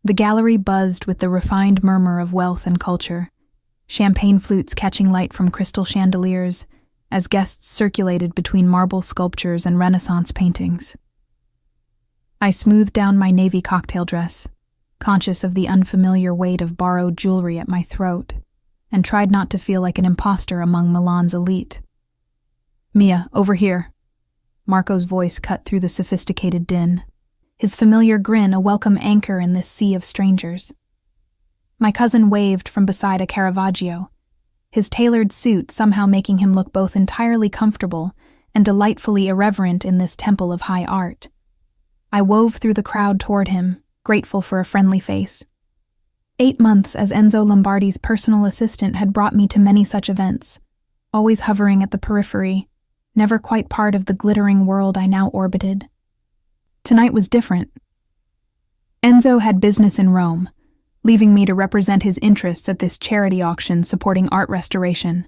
The gallery buzzed with the refined murmur of wealth and culture, champagne flutes catching light from crystal chandeliers as guests circulated between marble sculptures and Renaissance paintings. I smoothed down my navy cocktail dress, conscious of the unfamiliar weight of borrowed jewelry at my throat, and tried not to feel like an imposter among Milan's elite. "Mia, over here." Marco's voice cut through the sophisticated din, his familiar grin a welcome anchor in this sea of strangers. My cousin waved from beside a Caravaggio, his tailored suit somehow making him look both entirely comfortable and delightfully irreverent in this temple of high art. I wove through the crowd toward him, grateful for a friendly face. 8 months as Enzo Lombardi's personal assistant had brought me to many such events, always hovering at the periphery, never quite part of the glittering world I now orbited. Tonight was different. Enzo had business in Rome, leaving me to represent his interests at this charity auction supporting art restoration.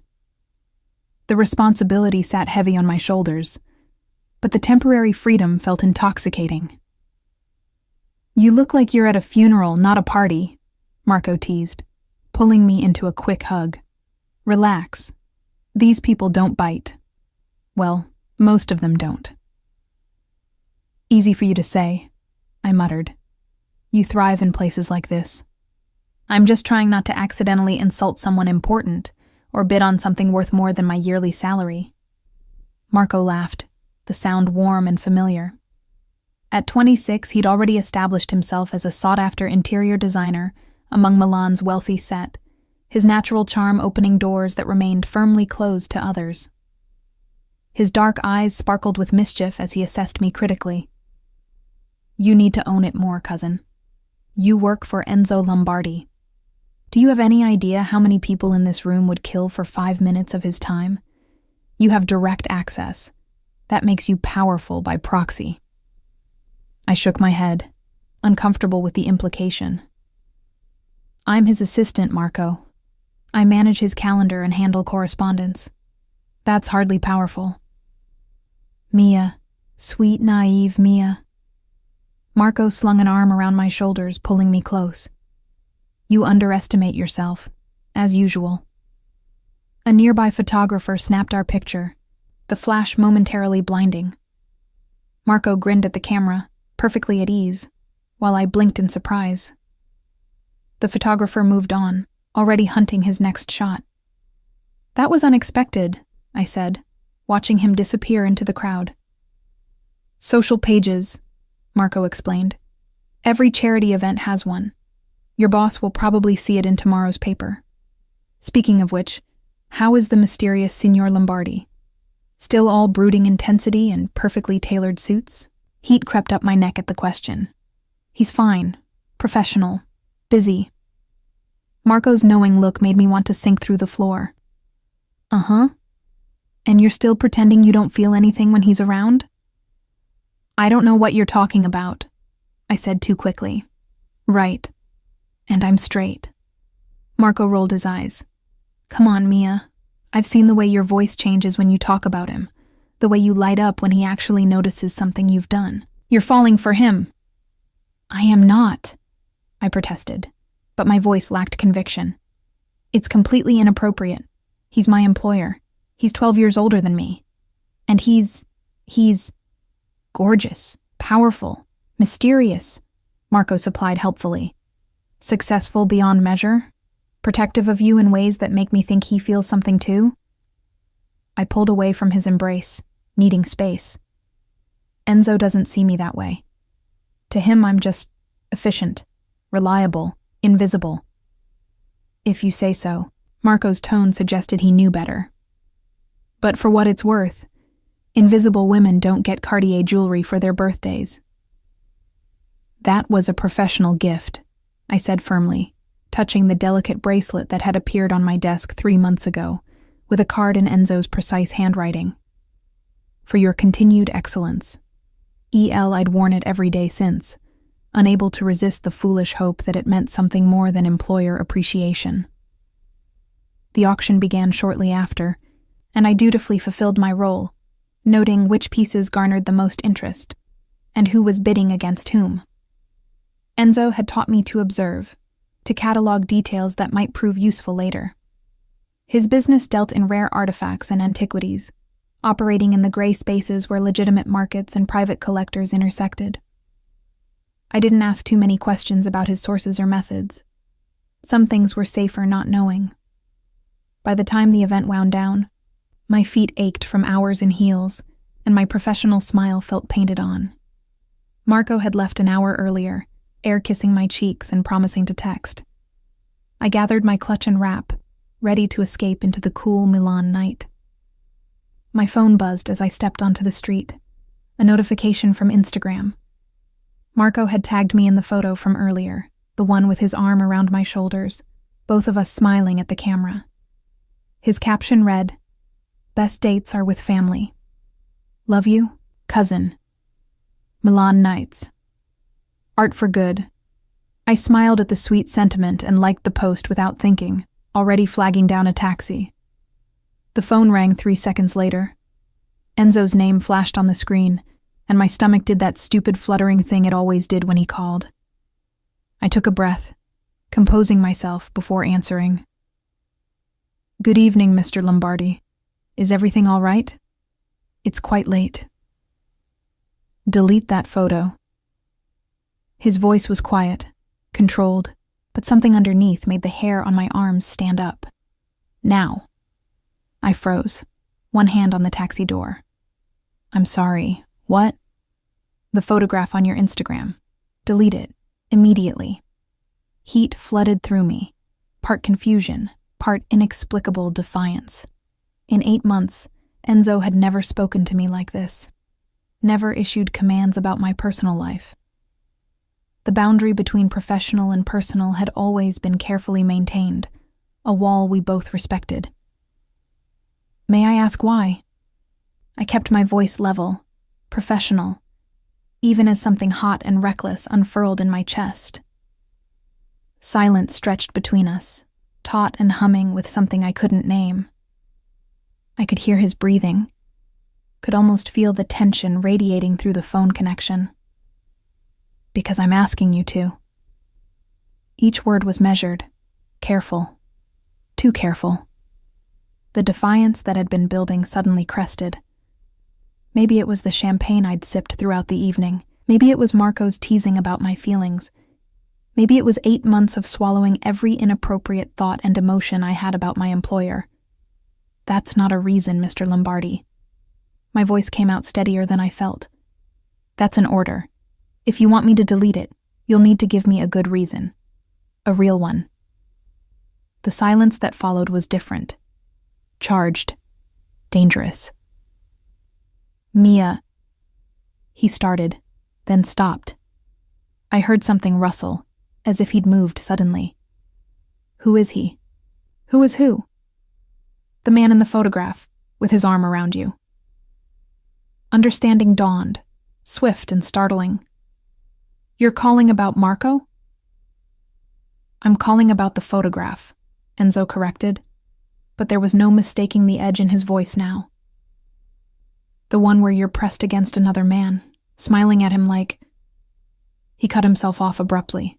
The responsibility sat heavy on my shoulders, but the temporary freedom felt intoxicating. "You look like you're at a funeral, not a party," Marco teased, pulling me into a quick hug. "Relax. These people don't bite. Well, most of them don't." "Easy for you to say," I muttered. "You thrive in places like this." "I'm just trying not to accidentally insult someone important or bid on something worth more than my yearly salary." Marco laughed, the sound warm and familiar. At 26, he'd already established himself as a sought-after interior designer among Milan's wealthy set, his natural charm opening doors that remained firmly closed to others. His dark eyes sparkled with mischief as he assessed me critically. "You need to own it more, cousin. You work for Enzo Lombardi. Do you have any idea how many people in this room would kill for 5 minutes of his time? You have direct access. That makes you powerful by proxy." I shook my head, uncomfortable with the implication. "I'm his assistant, Marco. I manage his calendar and handle correspondence. That's hardly powerful." "Mia, sweet, naive Mia." Marco slung an arm around my shoulders, pulling me close. "You underestimate yourself, as usual." A nearby photographer snapped our picture, the flash momentarily blinding. Marco grinned at the camera, perfectly at ease, while I blinked in surprise. The photographer moved on, already hunting his next shot. "That was unexpected," I said, watching him disappear into the crowd. "Social pages," Marco explained. "Every charity event has one. Your boss will probably see it in tomorrow's paper. Speaking of which, how is the mysterious Signor Lombardi? Still all brooding intensity and perfectly tailored suits?" Heat crept up my neck at the question. "He's fine, professional, busy." Marco's knowing look made me want to sink through the floor. "Uh-huh. And you're still pretending you don't feel anything when he's around?" "I don't know what you're talking about," I said too quickly. "Right. And I'm straight." Marco rolled his eyes. "Come on, Mia. I've seen the way your voice changes when you talk about him, the way you light up when he actually notices something you've done. You're falling for him." "I am not," I protested, but my voice lacked conviction. "It's completely inappropriate. He's my employer. He's 12 years older than me. And he's gorgeous, powerful, mysterious," Marco supplied helpfully. "Successful beyond measure, protective of you in ways that make me think he feels something too." I pulled away from his embrace, needing space. Enzo doesn't see me that way. To him, I'm just efficient, reliable, invisible. "If you say so," Marco's tone suggested he knew better. "But for what it's worth, invisible women don't get Cartier jewelry for their birthdays." "That was a professional gift," I said firmly, touching the delicate bracelet that had appeared on my desk 3 months ago, with a card in Enzo's precise handwriting. "For your continued excellence." I'd worn it every day since, unable to resist the foolish hope that it meant something more than employer appreciation. The auction began shortly after, and I dutifully fulfilled my role, noting which pieces garnered the most interest, and who was bidding against whom. Enzo had taught me to observe, to catalog details that might prove useful later. His business dealt in rare artifacts and antiquities, operating in the gray spaces where legitimate markets and private collectors intersected. I didn't ask too many questions about his sources or methods. Some things were safer not knowing. By the time the event wound down, my feet ached from hours in heels, and my professional smile felt painted on. Marco had left an hour earlier, air-kissing my cheeks and promising to text. I gathered my clutch and wrap, ready to escape into the cool Milan night. My phone buzzed as I stepped onto the street, a notification from Instagram. Marco had tagged me in the photo from earlier, the one with his arm around my shoulders, both of us smiling at the camera. His caption read, "Best dates are with family. Love you, cousin. Milan nights. Art for good." I smiled at the sweet sentiment and liked the post without thinking, already flagging down a taxi. The phone rang 3 seconds later. Enzo's name flashed on the screen, and my stomach did that stupid fluttering thing it always did when he called. I took a breath, composing myself before answering. "Good evening, Mr. Lombardi. Is everything all right? It's quite late." "Delete that photo." His voice was quiet, controlled, but something underneath made the hair on my arms stand up. "Now." I froze, one hand on the taxi door. "I'm sorry. What?" "The photograph on your Instagram. Delete it. Immediately." Heat flooded through me, part confusion, part inexplicable defiance. In 8 months, Enzo had never spoken to me like this, never issued commands about my personal life. The boundary between professional and personal had always been carefully maintained, a wall we both respected. "May I ask why?" I kept my voice level, professional, even as something hot and reckless unfurled in my chest. Silence stretched between us, taut and humming with something I couldn't name. I could hear his breathing, could almost feel the tension radiating through the phone connection. "Because I'm asking you to." Each word was measured, careful, too careful. The defiance that had been building suddenly crested. Maybe it was the champagne I'd sipped throughout the evening. Maybe it was Marco's teasing about my feelings. Maybe it was 8 months of swallowing every inappropriate thought and emotion I had about my employer. "That's not a reason, Mr. Lombardi." My voice came out steadier than I felt. "That's an order. If you want me to delete it, you'll need to give me a good reason. A real one." The silence that followed was different. Charged. Dangerous. "Mia," he started, then stopped. I heard something rustle, as if he'd moved suddenly. "Who is he?" "Who is who?" "The man in the photograph, with his arm around you." Understanding dawned, swift and startling. "You're calling about Marco?" "I'm calling about the photograph," Enzo corrected, but there was no mistaking the edge in his voice now. "The one where you're pressed against another man, smiling at him like—" He cut himself off abruptly.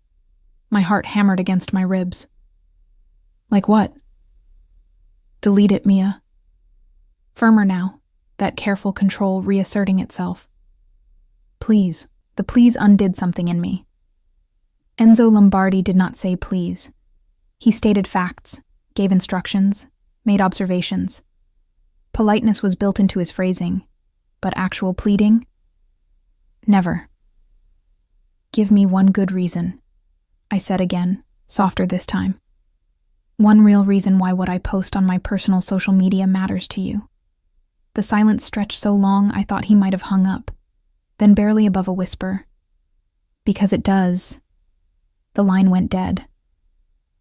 My heart hammered against my ribs. "Like what?" "Delete it, Mia." Firmer now, that careful control reasserting itself. "Please." The please undid something in me. Enzo Lombardi did not say please. He stated facts, gave instructions, made observations. Politeness was built into his phrasing, but actual pleading? Never. "Give me one good reason," I said again, softer this time. "One real reason why what I post on my personal social media matters to you." The silence stretched so long I thought he might have hung up, then barely above a whisper, "Because it does." The line went dead.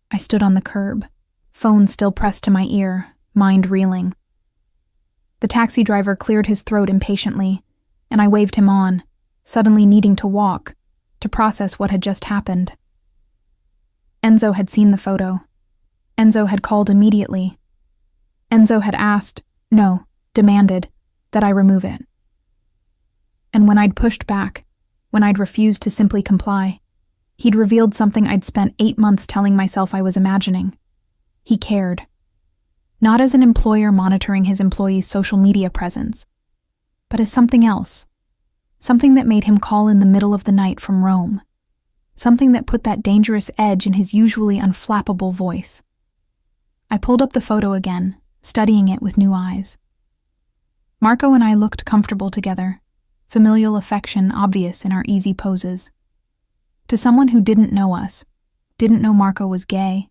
I stood on the curb, phone still pressed to my ear, mind reeling. The taxi driver cleared his throat impatiently, and I waved him on, suddenly needing to walk, to process what had just happened. Enzo had seen the photo. Enzo had called immediately. Enzo had asked, no, demanded, that I remove it. And when I'd pushed back, when I'd refused to simply comply, He'd revealed something I'd spent 8 months telling myself I was imagining. He cared. Not as an employer monitoring his employees' social media presence, but as something else. Something that made him call in the middle of the night from Rome. Something that put that dangerous edge in his usually unflappable voice. I pulled up the photo again, studying it with new eyes. Marco and I looked comfortable together, familial affection obvious in our easy poses. To someone who didn't know us, didn't know Marco was gay,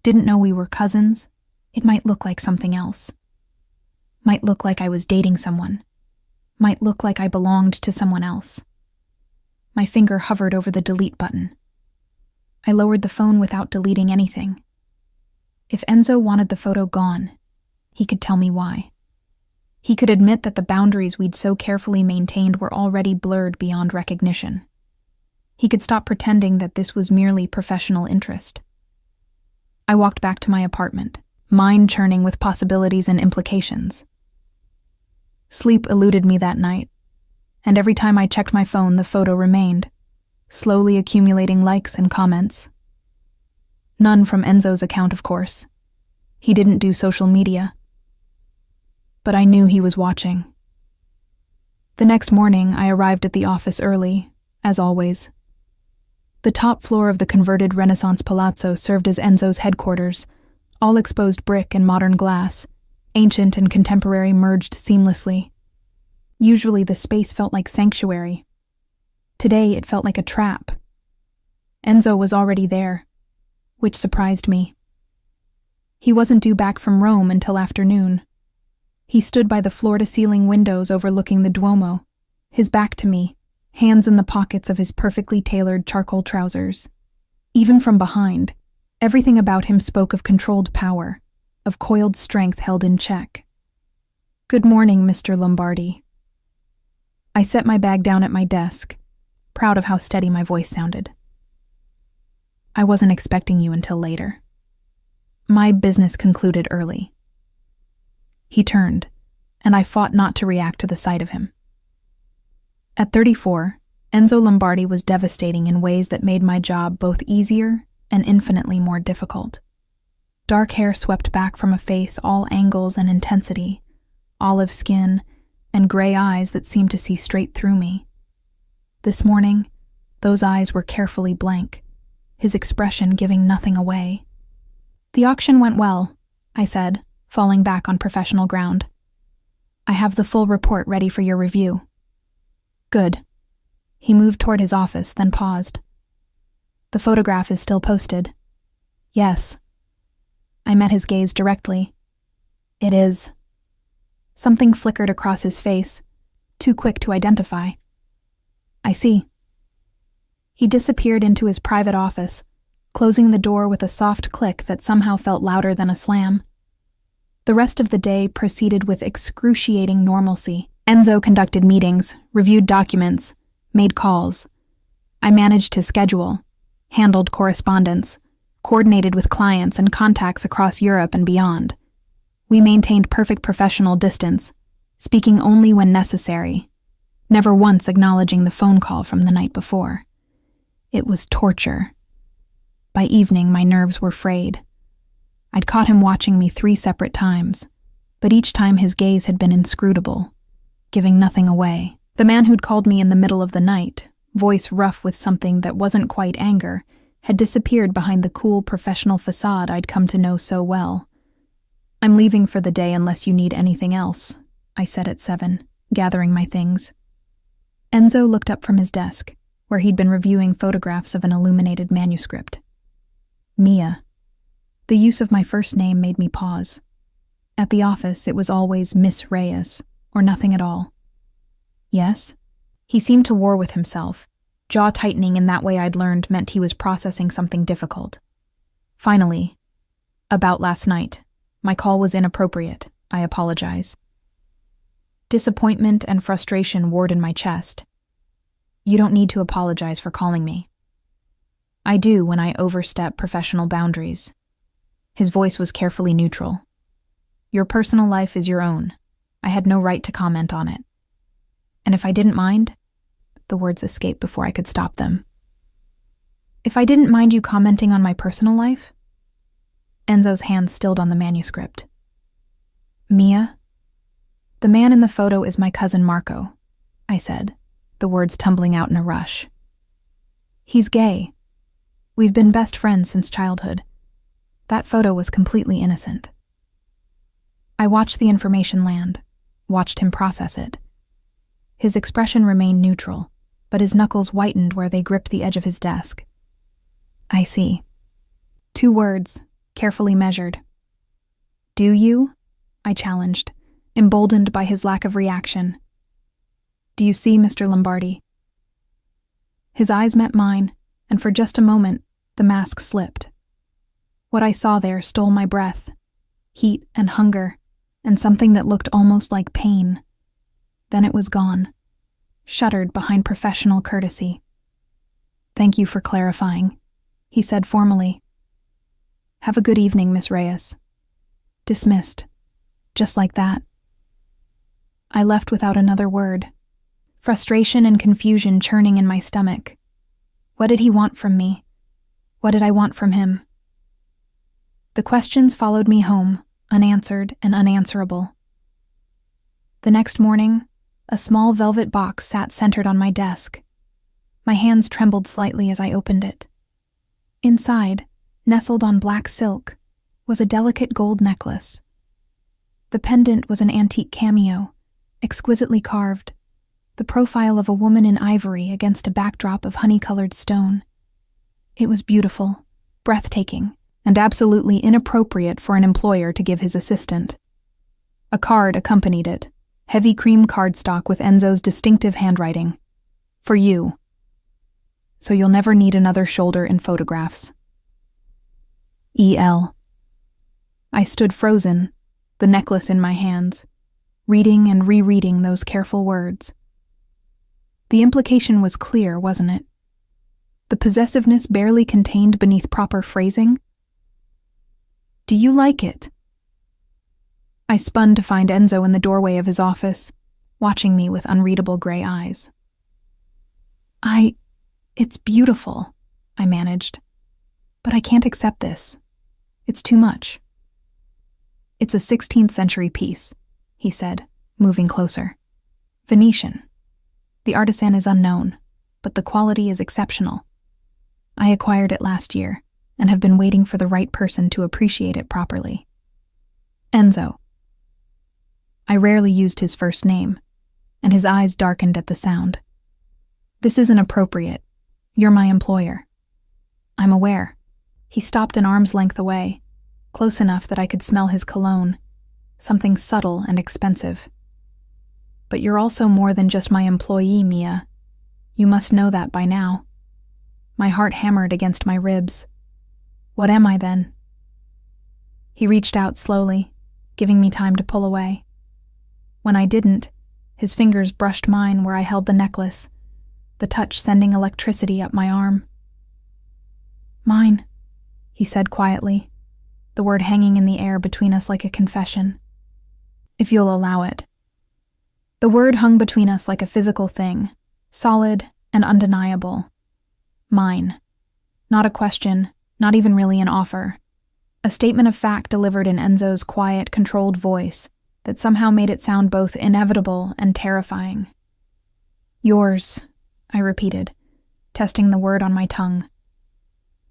didn't know we were cousins, it might look like something else. Might look like I was dating someone. Might look like I belonged to someone else. My finger hovered over the delete button. I lowered the phone without deleting anything. If Enzo wanted the photo gone, he could tell me why. He could admit that the boundaries we'd so carefully maintained were already blurred beyond recognition. He could stop pretending that this was merely professional interest. I walked back to my apartment, mind churning with possibilities and implications. Sleep eluded me that night, and every time I checked my phone, the photo remained, slowly accumulating likes and comments. None from Enzo's account, of course. He didn't do social media. But I knew he was watching. The next morning, I arrived at the office early, as always. The top floor of the converted Renaissance palazzo served as Enzo's headquarters, all exposed brick and modern glass, ancient and contemporary merged seamlessly. Usually the space felt like sanctuary. Today it felt like a trap. Enzo was already there, which surprised me. He wasn't due back from Rome until afternoon. He stood by the floor-to-ceiling windows overlooking the Duomo, his back to me, hands in the pockets of his perfectly tailored charcoal trousers. Even from behind, everything about him spoke of controlled power, of coiled strength held in check. "Good morning, Mr. Lombardi." I set my bag down at my desk, proud of how steady my voice sounded. "I wasn't expecting you until later. My business concluded early." He turned, and I fought not to react to the sight of him. At 34, Enzo Lombardi was devastating in ways that made my job both easier and infinitely more difficult. Dark hair swept back from a face all angles and intensity, olive skin, and gray eyes that seemed to see straight through me. This morning, those eyes were carefully blank, his expression giving nothing away. "The auction went well," I said, falling back on professional ground. "I have the full report ready for your review." "Good." He moved toward his office, then paused. "The photograph is still posted." "Yes." I met his gaze directly. "It is." Something flickered across his face, too quick to identify. "I see." He disappeared into his private office, closing the door with a soft click that somehow felt louder than a slam. The rest of the day proceeded with excruciating normalcy. Enzo conducted meetings, reviewed documents, made calls. I managed his schedule, handled correspondence, coordinated with clients and contacts across Europe and beyond. We maintained perfect professional distance, speaking only when necessary, never once acknowledging the phone call from the night before. It was torture. By evening, my nerves were frayed. I'd caught him watching me 3 separate times, but each time his gaze had been inscrutable, giving nothing away. The man who'd called me in the middle of the night, voice rough with something that wasn't quite anger, had disappeared behind the cool professional facade I'd come to know so well. "I'm leaving for the day unless you need anything else," I said at 7, gathering my things. Enzo looked up from his desk, where he'd been reviewing photographs of an illuminated manuscript. Mia. The use of my first name made me pause. At the office, it was always Miss Reyes, or nothing at all. "Yes?" He seemed to war with himself, jaw tightening in that way I'd learned meant he was processing something difficult. Finally, "About last night. My call was inappropriate. I apologize." Disappointment and frustration warred in my chest. "You don't need to apologize for calling me." "I do when I overstep professional boundaries." His voice was carefully neutral. "Your personal life is your own. I had no right to comment on it. And if I didn't mind," the words escaped before I could stop them. If I didn't mind you commenting on my personal life? Enzo's hand stilled on the manuscript. Mia? The man in the photo is my cousin Marco, I said, the words tumbling out in a rush. He's gay. We've been best friends since childhood. That photo was completely innocent. I watched the information land, watched him process it. His expression remained neutral, but his knuckles whitened where they gripped the edge of his desk. I see. 2 words, carefully measured. Do you? I challenged, emboldened by his lack of reaction. Do you see, Mr. Lombardi? His eyes met mine, and for just a moment, the mask slipped. What I saw there stole my breath, heat and hunger, and something that looked almost like pain. Then it was gone, shuttered behind professional courtesy. Thank you for clarifying, he said formally. Have a good evening, Miss Reyes. Dismissed. Just like that. I left without another word, frustration and confusion churning in my stomach. What did he want from me? What did I want from him? The questions followed me home, unanswered and unanswerable. The next morning, a small velvet box sat centered on my desk. My hands trembled slightly as I opened it. Inside, nestled on black silk, was a delicate gold necklace. The pendant was an antique cameo, exquisitely carved, the profile of a woman in ivory against a backdrop of honey-colored stone. It was beautiful, breathtaking, and absolutely inappropriate for an employer to give his assistant. A card accompanied it, heavy cream cardstock with Enzo's distinctive handwriting. For you. So you'll never need another shoulder in photographs. E.L. I stood frozen, the necklace in my hands, reading and rereading those careful words. The implication was clear, wasn't it? The possessiveness barely contained beneath proper phrasing. Do you like it? I spun to find Enzo in the doorway of his office, watching me with unreadable gray eyes. It's beautiful, I managed. But I can't accept this. It's too much. It's a 16th century piece, he said, moving closer. Venetian. The artisan is unknown, but the quality is exceptional. I acquired it last year, and have been waiting for the right person to appreciate it properly. Enzo. I rarely used his first name, and his eyes darkened at the sound. This isn't appropriate. You're my employer. I'm aware. He stopped an arm's length away, close enough that I could smell his cologne, something subtle and expensive. But you're also more than just my employee, Mia. You must know that by now. My heart hammered against my ribs. What am I then? He reached out slowly, giving me time to pull away. When I didn't, his fingers brushed mine where I held the necklace, the touch sending electricity up my arm. Mine, he said quietly, the word hanging in the air between us like a confession. If you'll allow it. The word hung between us like a physical thing, solid and undeniable. Mine. Not a question, not even really an offer. A statement of fact delivered in Enzo's quiet, controlled voice that somehow made it sound both inevitable and terrifying. Yours, I repeated, testing the word on my tongue.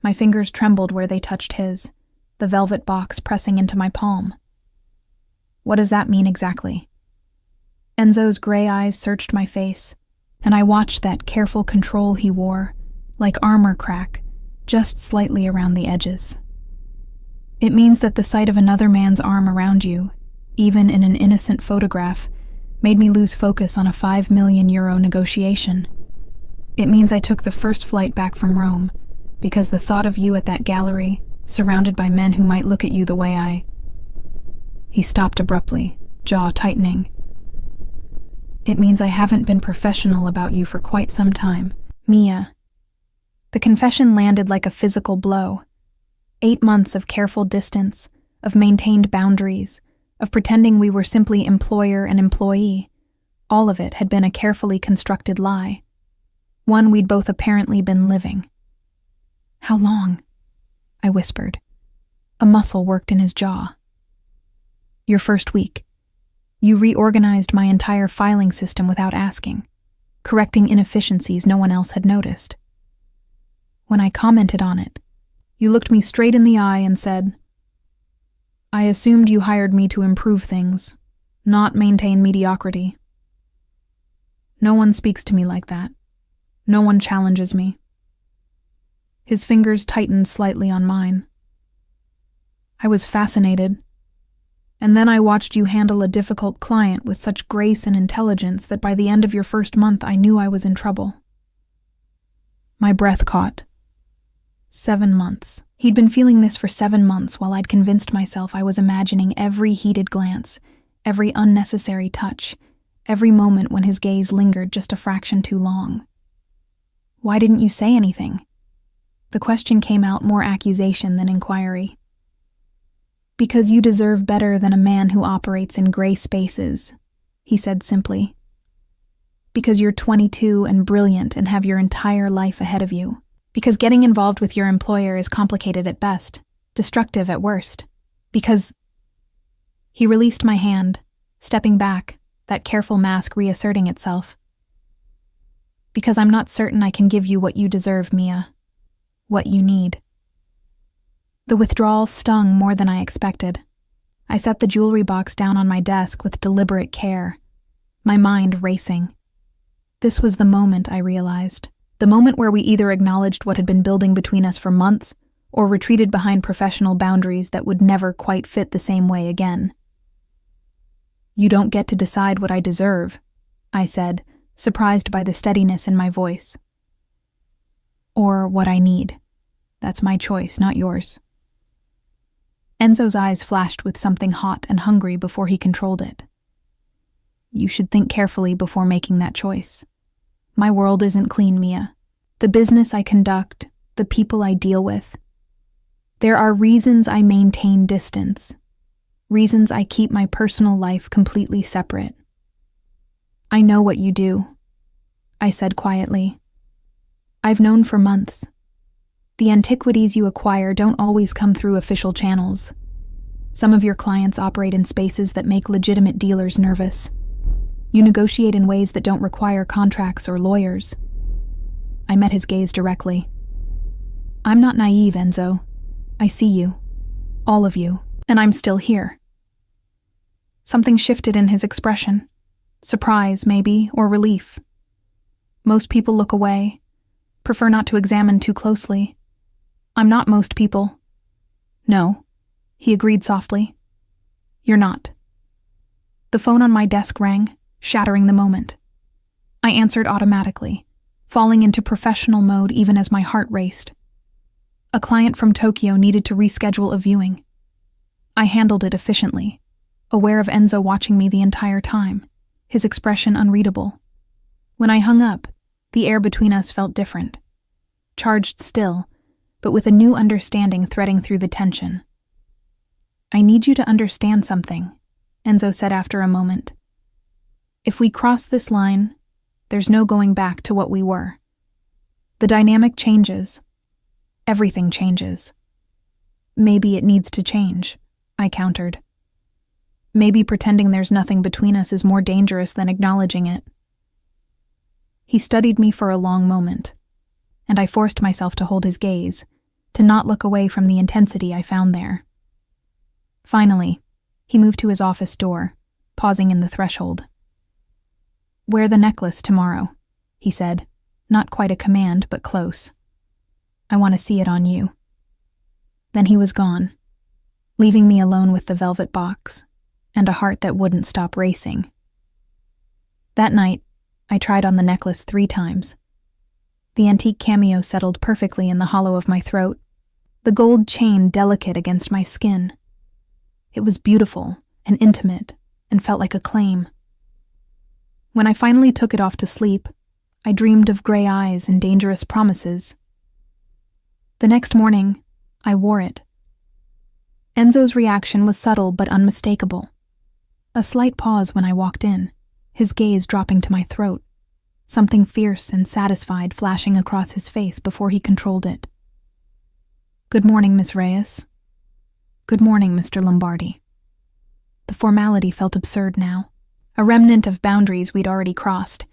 My fingers trembled where they touched his, the velvet box pressing into my palm. What does that mean exactly? Enzo's gray eyes searched my face, and I watched that careful control he wore, like armor crack, just slightly around the edges. It means that the sight of another man's arm around you, even in an innocent photograph, made me lose focus on a €5 million negotiation. It means I took the first flight back from Rome, because the thought of you at that gallery, surrounded by men who might look at you the way I... He stopped abruptly, jaw tightening. It means I haven't been professional about you for quite some time. Mia. The confession landed like a physical blow. 8 months of careful distance, of maintained boundaries, of pretending we were simply employer and employee. All of it had been a carefully constructed lie. One we'd both apparently been living. How long? I whispered. A muscle worked in his jaw. Your first week. You reorganized my entire filing system without asking, correcting inefficiencies no one else had noticed. When I commented on it, you looked me straight in the eye and said, I assumed you hired me to improve things, not maintain mediocrity. No one speaks to me like that. No one challenges me. His fingers tightened slightly on mine. I was fascinated. And then I watched you handle a difficult client with such grace and intelligence that by the end of your first month I knew I was in trouble. My breath caught. 7 months. He'd been feeling this for 7 months while I'd convinced myself I was imagining every heated glance, every unnecessary touch, every moment when his gaze lingered just a fraction too long. Why didn't you say anything? The question came out more accusation than inquiry. Because you deserve better than a man who operates in gray spaces, he said simply. Because you're 22 and brilliant and have your entire life ahead of you. Because getting involved with your employer is complicated at best, destructive at worst. Because... He released my hand, stepping back, that careful mask reasserting itself. Because I'm not certain I can give you what you deserve, Mia. What you need. The withdrawal stung more than I expected. I set the jewelry box down on my desk with deliberate care, my mind racing. This was the moment, I realized. The moment where we either acknowledged what had been building between us for months or retreated behind professional boundaries that would never quite fit the same way again. You don't get to decide what I deserve, I said, surprised by the steadiness in my voice. Or what I need. That's my choice, not yours. Enzo's eyes flashed with something hot and hungry before he controlled it. You should think carefully before making that choice. My world isn't clean, Mia. The business I conduct, the people I deal with. There are reasons I maintain distance. Reasons I keep my personal life completely separate. I know what you do, I said quietly. I've known for months. The antiquities you acquire don't always come through official channels. Some of your clients operate in spaces that make legitimate dealers nervous. You negotiate in ways that don't require contracts or lawyers. I met his gaze directly. I'm not naive, Enzo. I see you. All of you. And I'm still here. Something shifted in his expression. Surprise, maybe, or relief. Most people look away, prefer not to examine too closely. I'm not most people. No, he agreed softly. You're not. The phone on my desk rang, shattering the moment. I answered automatically, falling into professional mode even as my heart raced. A client from Tokyo needed to reschedule a viewing. I handled it efficiently, aware of Enzo watching me the entire time, his expression unreadable. When I hung up, the air between us felt different. Charged still, but with a new understanding threading through the tension. I need you to understand something, Enzo said after a moment. If we cross this line, there's no going back to what we were. The dynamic changes. Everything changes. Maybe it needs to change, I countered. Maybe pretending there's nothing between us is more dangerous than acknowledging it. He studied me for a long moment, and I forced myself to hold his gaze, to not look away from the intensity I found there. Finally, he moved to his office door, pausing in the threshold. Wear the necklace tomorrow, he said, not quite a command, but close. I want to see it on you. Then he was gone, leaving me alone with the velvet box and a heart that wouldn't stop racing. That night, I tried on the necklace 3 times. The antique cameo settled perfectly in the hollow of my throat, the gold chain delicate against my skin. It was beautiful and intimate and felt like a claim. When I finally took it off to sleep, I dreamed of gray eyes and dangerous promises. The next morning, I wore it. Enzo's reaction was subtle but unmistakable. A slight pause when I walked in, his gaze dropping to my throat, something fierce and satisfied flashing across his face before he controlled it. Good morning, Miss Reyes. Good morning, Mr. Lombardi. The formality felt absurd now, a remnant of boundaries we'd already crossed,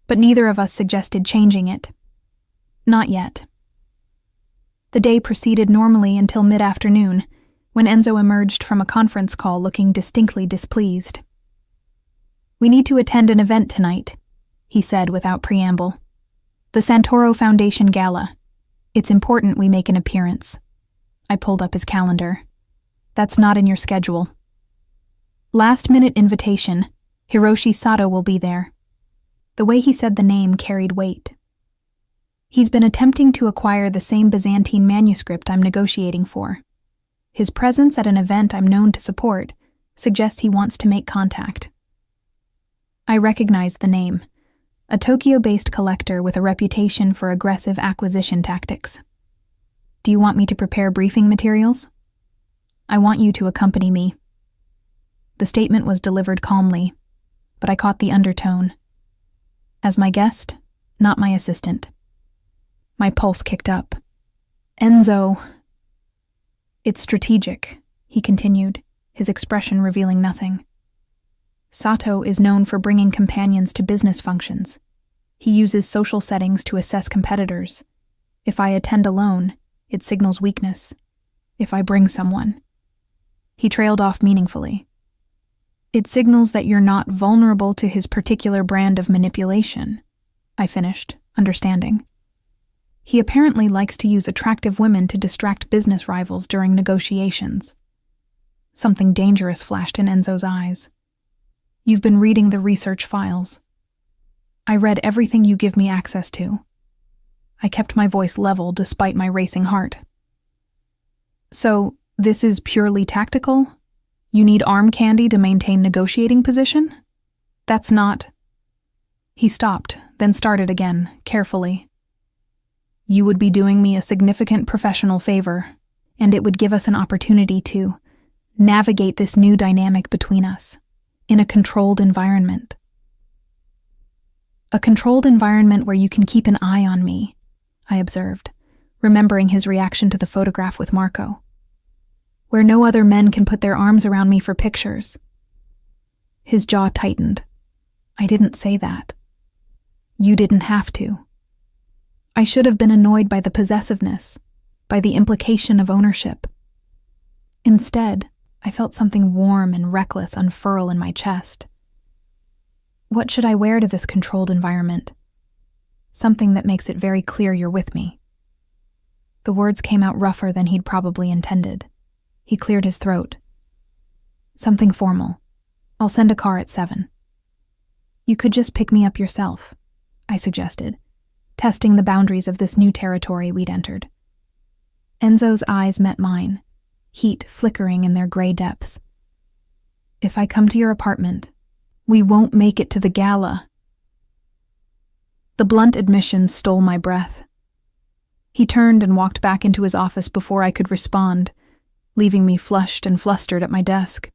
but neither of us suggested changing it. Not yet. The day proceeded normally until mid-afternoon, when Enzo emerged from a conference call looking distinctly displeased. "We need to attend an event tonight," he said without preamble. "The Santoro Foundation Gala. It's important we make an appearance." I pulled up his calendar. "That's not in your schedule." "Last-minute invitation. Hiroshi Sato will be there." The way he said the name carried weight. He's been attempting to acquire the same Byzantine manuscript I'm negotiating for. His presence at an event I'm known to support suggests he wants to make contact. I recognized the name, a Tokyo-based collector with a reputation for aggressive acquisition tactics. "Do you want me to prepare briefing materials?" "I want you to accompany me." The statement was delivered calmly, but I caught the undertone. As my guest, not my assistant. My pulse kicked up. "Enzo." "It's strategic," he continued, his expression revealing nothing. "Sato is known for bringing companions to business functions. He uses social settings to assess competitors. If I attend alone, it signals weakness. If I bring someone..." He trailed off meaningfully. "It signals that you're not vulnerable to his particular brand of manipulation," I finished, understanding. "He apparently likes to use attractive women to distract business rivals during negotiations." Something dangerous flashed in Enzo's eyes. "You've been reading the research files." "I read everything you give me access to." I kept my voice level despite my racing heart. "So, this is purely tactical? You need arm candy to maintain negotiating position? That's not..." He stopped, then started again, carefully. "You would be doing me a significant professional favor, and it would give us an opportunity to navigate this new dynamic between us in a controlled environment. A controlled environment where you can keep an eye on me," I observed, remembering his reaction to the photograph with Marco. "Where no other men can put their arms around me for pictures." His jaw tightened. "I didn't say that." "You didn't have to." I should have been annoyed by the possessiveness, by the implication of ownership. Instead, I felt something warm and reckless unfurl in my chest. "What should I wear to this controlled environment?" "Something that makes it very clear you're with me." The words came out rougher than he'd probably intended. He cleared his throat. "Something formal. I'll send a car at 7. "You could just pick me up yourself," I suggested, testing the boundaries of this new territory we'd entered. Enzo's eyes met mine, heat flickering in their gray depths. "If I come to your apartment, we won't make it to the gala." The blunt admission stole my breath. He turned and walked back into his office before I could respond, leaving me flushed and flustered at my desk.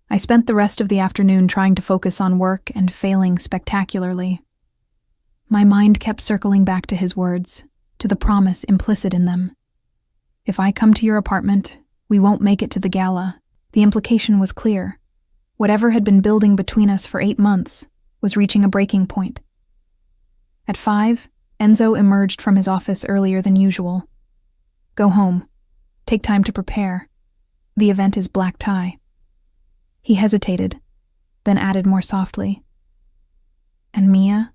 I spent the rest of the afternoon trying to focus on work and failing spectacularly. My mind kept circling back to his words, to the promise implicit in them. If I come to your apartment, we won't make it to the gala. The implication was clear. Whatever had been building between us for 8 months was reaching a breaking point. At 5, Enzo emerged from his office earlier than usual. "Go home. Take time to prepare. The event is black tie." He hesitated, then added more softly, "And Mia,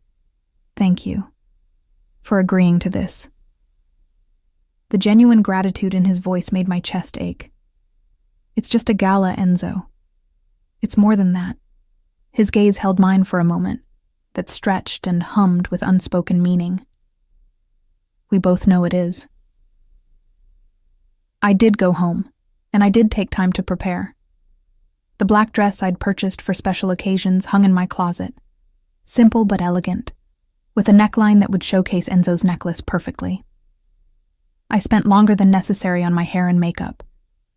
thank you for agreeing to this." The genuine gratitude in his voice made my chest ache. "It's just a gala, Enzo. It's more than that." His gaze held mine for a moment, that stretched and hummed with unspoken meaning. "We both know it is." I did go home, and I did take time to prepare. The black dress I'd purchased for special occasions hung in my closet, simple but elegant, with a neckline that would showcase Enzo's necklace perfectly. I spent longer than necessary on my hair and makeup,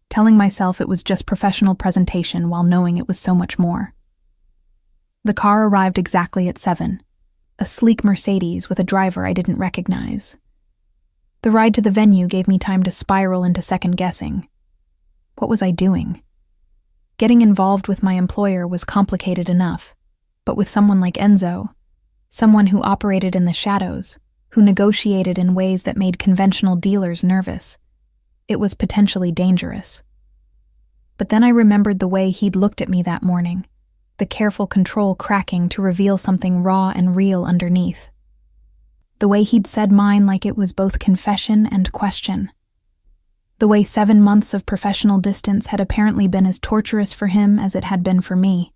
telling myself it was just professional presentation while knowing it was so much more. The car arrived exactly at 7, a sleek Mercedes with a driver I didn't recognize. The ride to the venue gave me time to spiral into second-guessing. What was I doing? Getting involved with my employer was complicated enough, but with someone like Enzo, someone who operated in the shadows, who negotiated in ways that made conventional dealers nervous, it was potentially dangerous. But then I remembered the way he'd looked at me that morning, the careful control cracking to reveal something raw and real underneath. The way he'd said mine like it was both confession and question. The way 7 months of professional distance had apparently been as torturous for him as it had been for me.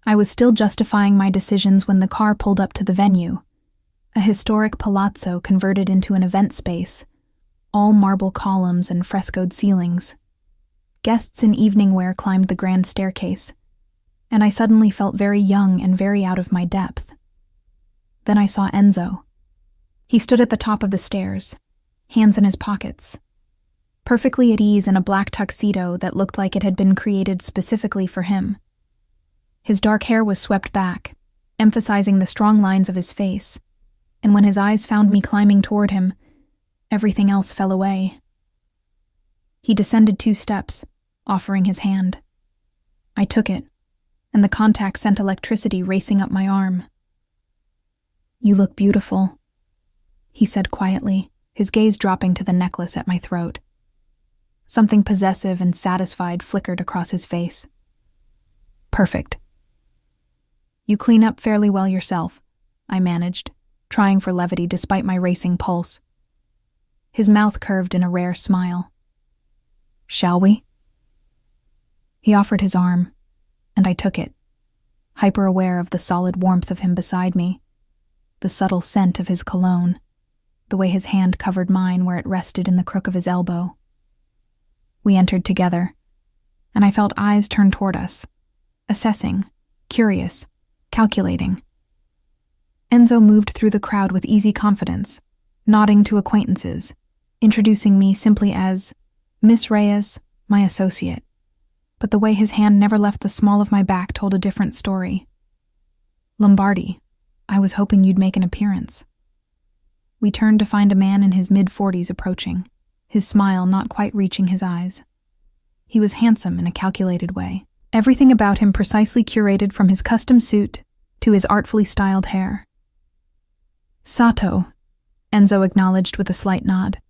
I was still justifying my decisions when the car pulled up to the venue, a historic palazzo converted into an event space, all marble columns and frescoed ceilings. Guests in evening wear climbed the grand staircase, and I suddenly felt very young and very out of my depth. Then I saw Enzo. He stood at the top of the stairs, hands in his pockets, perfectly at ease in a black tuxedo that looked like it had been created specifically for him. His dark hair was swept back, emphasizing the strong lines of his face, and when his eyes found me climbing toward him, everything else fell away. He descended 2 steps, offering his hand. I took it, and the contact sent electricity racing up my arm. "You look beautiful," he said quietly, his gaze dropping to the necklace at my throat. Something possessive and satisfied flickered across his face. "Perfect." "You clean up fairly well yourself," I managed, trying for levity despite my racing pulse. His mouth curved in a rare smile. "Shall we?" He offered his arm, and I took it, hyper-aware of the solid warmth of him beside me, the subtle scent of his cologne, the way his hand covered mine where it rested in the crook of his elbow. We entered together, and I felt eyes turn toward us, assessing, curious, calculating. Enzo moved through the crowd with easy confidence, nodding to acquaintances, introducing me simply as Miss Reyes, my associate. But the way his hand never left the small of my back told a different story. "Lombardi, I was hoping you'd make an appearance." We turned to find a man in his mid-40s approaching, his smile not quite reaching his eyes. He was handsome in a calculated way, everything about him precisely curated from his custom suit to his artfully styled hair. "Sato," Enzo acknowledged with a slight nod.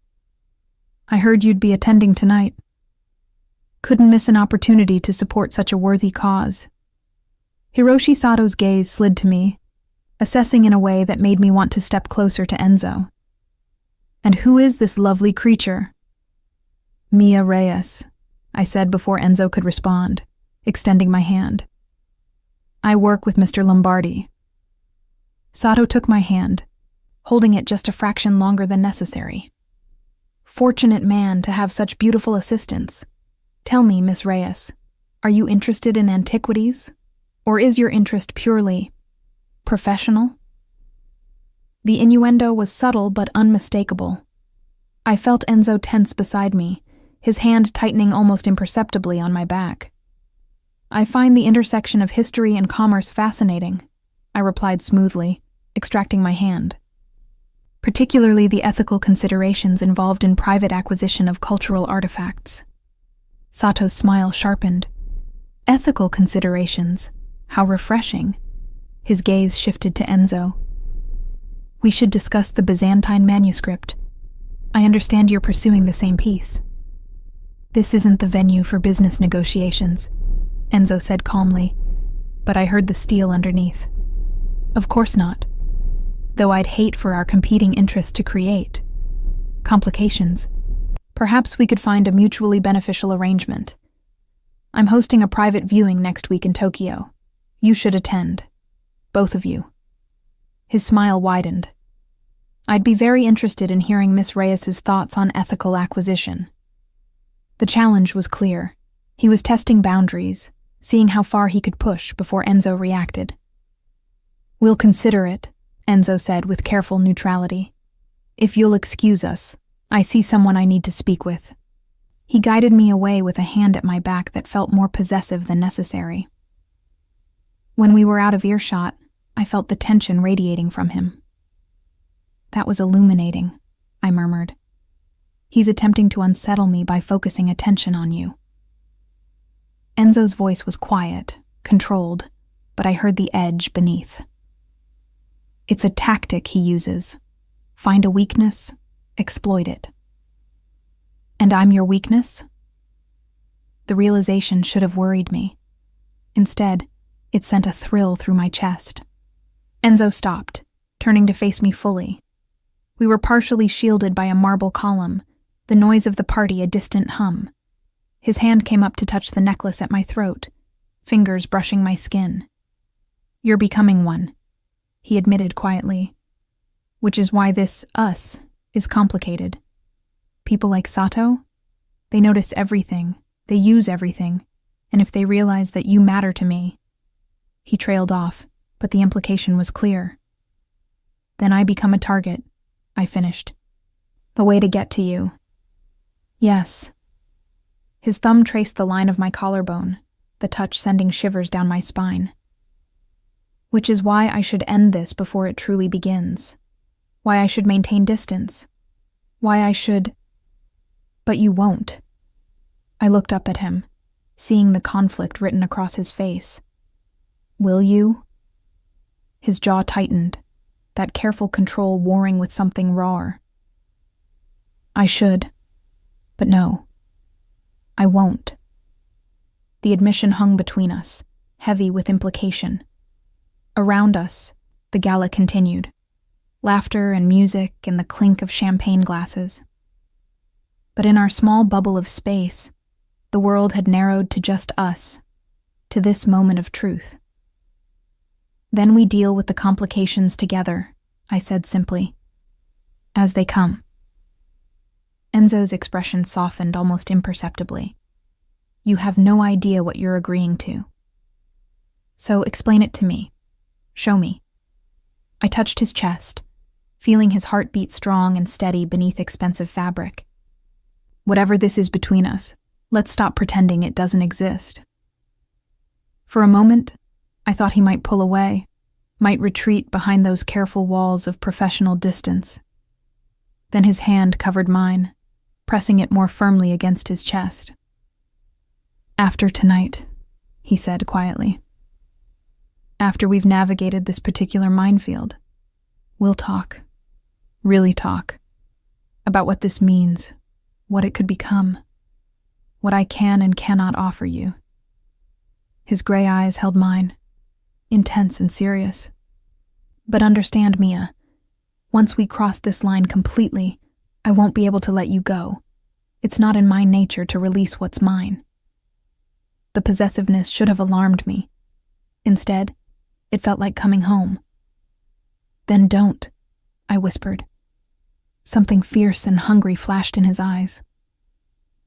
"I heard you'd be attending tonight. Couldn't miss an opportunity to support such a worthy cause." Hiroshi Sato's gaze slid to me, assessing in a way that made me want to step closer to Enzo. "And who is this lovely creature?" "Mia Reyes," I said before Enzo could respond, extending my hand. "I work with Mr. Lombardi." Sato took my hand, holding it just a fraction longer than necessary. "Fortunate man to have such beautiful assistants. Tell me, Miss Reyes, are you interested in antiquities, or is your interest purely professional?" The innuendo was subtle but unmistakable. I felt Enzo tense beside me, his hand tightening almost imperceptibly on my back. "I find the intersection of history and commerce fascinating," I replied smoothly, extracting my hand. "Particularly the ethical considerations involved in private acquisition of cultural artifacts." Sato's smile sharpened. "Ethical considerations? How refreshing." His gaze shifted to Enzo. "We should discuss the Byzantine manuscript. I understand you're pursuing the same piece." "This isn't the venue for business negotiations," Enzo said calmly, but I heard the steel underneath. "Of course not. Though I'd hate for our competing interests to create complications. Perhaps we could find a mutually beneficial arrangement. I'm hosting a private viewing next week in Tokyo. You should attend. Both of you." His smile widened. "I'd be very interested in hearing Miss Reyes's thoughts on ethical acquisition." The challenge was clear. He was testing boundaries, seeing how far he could push before Enzo reacted. "We'll consider it," Enzo said with careful neutrality. "If you'll excuse us, I see someone I need to speak with." He guided me away with a hand at my back that felt more possessive than necessary. When we were out of earshot, I felt the tension radiating from him. "That was illuminating," I murmured. He's attempting to unsettle me by focusing attention on you." Enzo's voice was quiet, controlled, but I heard the edge beneath. "It's a tactic he uses. Find a weakness, exploit it." "And I'm your weakness?" The realization should have worried me. Instead, it sent a thrill through my chest. Enzo stopped, turning to face me fully. We were partially shielded by a marble column, the noise of the party a distant hum. His hand came up to touch the necklace at my throat, fingers brushing my skin. "You're becoming one," he admitted quietly. "Which is why this us is complicated. People like Sato, they notice everything, they use everything, and if they realize that you matter to me..." He trailed off, but the implication was clear. "Then I become a target," I finished. "A way to get to you." "Yes." His thumb traced the line of my collarbone, the touch sending shivers down my spine. "Which is why I should end this before it truly begins. Why I should maintain distance. Why I should..." "But you won't." I looked up at him, seeing the conflict written across his face. "Will you?" His jaw tightened, that careful control warring with something raw. "I should. But no. I won't." The admission hung between us, heavy with implication. Around us, the gala continued. Laughter and music and the clink of champagne glasses. But in our small bubble of space, the world had narrowed to just us, to this moment of truth. "Then we deal with the complications together," I said simply. "As they come." Enzo's expression softened almost imperceptibly. "You have no idea what you're agreeing to. So explain it to me. Show me." I touched his chest, feeling his heartbeat strong and steady beneath expensive fabric. "Whatever this is between us, let's stop pretending it doesn't exist." For a moment, I thought he might pull away, might retreat behind those careful walls of professional distance. Then his hand covered mine, pressing it more firmly against his chest. "After tonight," he said quietly. "After we've navigated this particular minefield, we'll talk, really talk, about what this means, what it could become, what I can and cannot offer you." His gray eyes held mine, intense and serious. "But understand, Mia, once we cross this line completely, I won't be able to let you go. It's not in my nature to release what's mine." The possessiveness should have alarmed me. Instead, it felt like coming home. "Then don't," I whispered. Something fierce and hungry flashed in his eyes.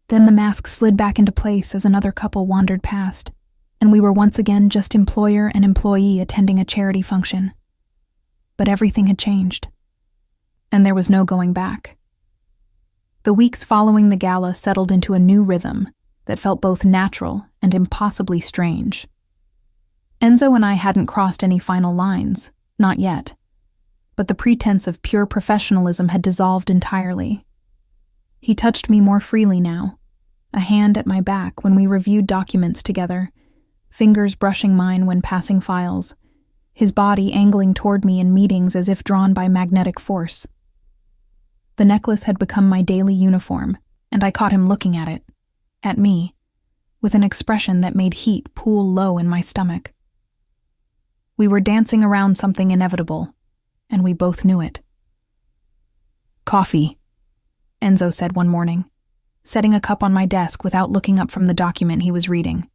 Then the mask slid back into place as another couple wandered past, and we were once again just employer and employee attending a charity function. But everything had changed, and there was no going back. The weeks following the gala settled into a new rhythm that felt both natural and impossibly strange. Enzo and I hadn't crossed any final lines, not yet, but the pretense of pure professionalism had dissolved entirely. He touched me more freely now, a hand at my back when we reviewed documents together, fingers brushing mine when passing files, his body angling toward me in meetings as if drawn by magnetic force. The necklace had become my daily uniform, and I caught him looking at it, at me, with an expression that made heat pool low in my stomach. We were dancing around something inevitable, and we both knew it. "Coffee," Enzo said one morning, setting a cup on my desk without looking up from the document he was reading.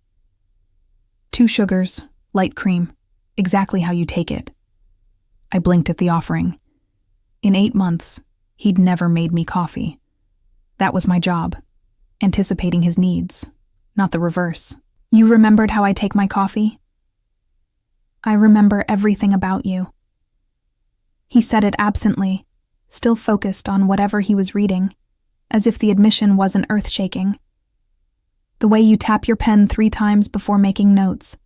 "2 sugars, light cream, exactly how you take it." I blinked at the offering. In 8 months, he'd never made me coffee. That was my job, anticipating his needs, not the reverse. "You remembered how I take my coffee?" "I remember everything about you." He said it absently, still focused on whatever he was reading, as if the admission wasn't earth-shaking. "The way you tap your pen 3 times before making notes,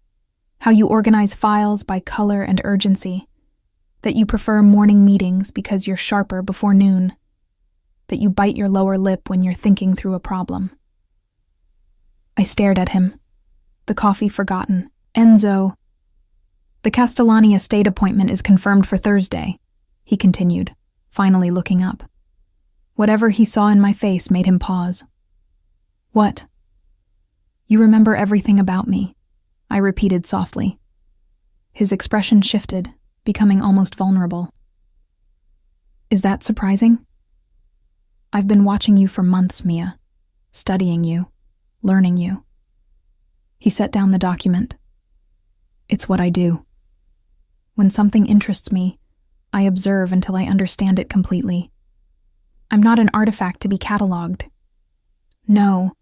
how you organize files by color and urgency, that you prefer morning meetings because you're sharper before noon. that you bite your lower lip when you're thinking through a problem. I stared at him, the coffee forgotten. Enzo, the Castellani estate appointment is confirmed for Thursday, he continued, finally looking up. Whatever he saw in my face made him pause. What? You remember everything about me, I repeated softly. His expression shifted, becoming almost vulnerable. Is that surprising? I've been watching you for months, Mia, studying you, learning you. He set down the document. It's what I do. When something interests me, I observe until I understand it completely. I'm not an artifact to be catalogued. No.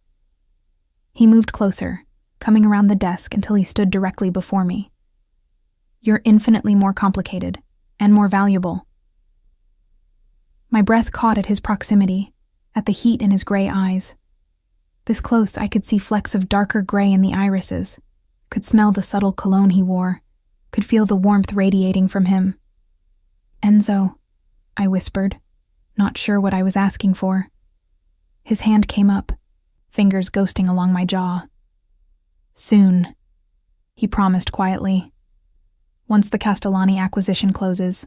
He moved closer, coming around the desk until he stood directly before me. You're infinitely more complicated and more valuable. My breath caught at his proximity, at the heat in his gray eyes. This close, I could see flecks of darker gray in the irises, could smell the subtle cologne he wore, could feel the warmth radiating from him. Enzo, I whispered, not sure what I was asking for. His hand came up, fingers ghosting along my jaw. Soon, he promised quietly. Once the Castellani acquisition closes,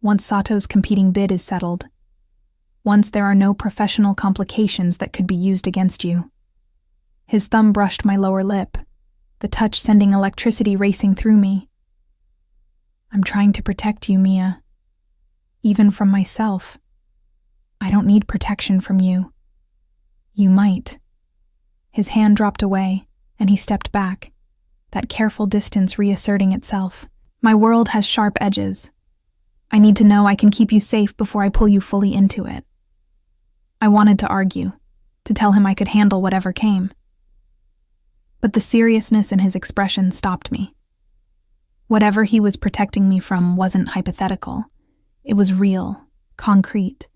once Sato's competing bid is settled, once there are no professional complications that could be used against you. His thumb brushed my lower lip, the touch sending electricity racing through me. I'm trying to protect you, Mia. Even from myself. I don't need protection from you. You might. His hand dropped away, and he stepped back, that careful distance reasserting itself. My world has sharp edges. I need to know I can keep you safe before I pull you fully into it. I wanted to argue, to tell him I could handle whatever came. But the seriousness in his expression stopped me. Whatever he was protecting me from wasn't hypothetical. It was real, concrete,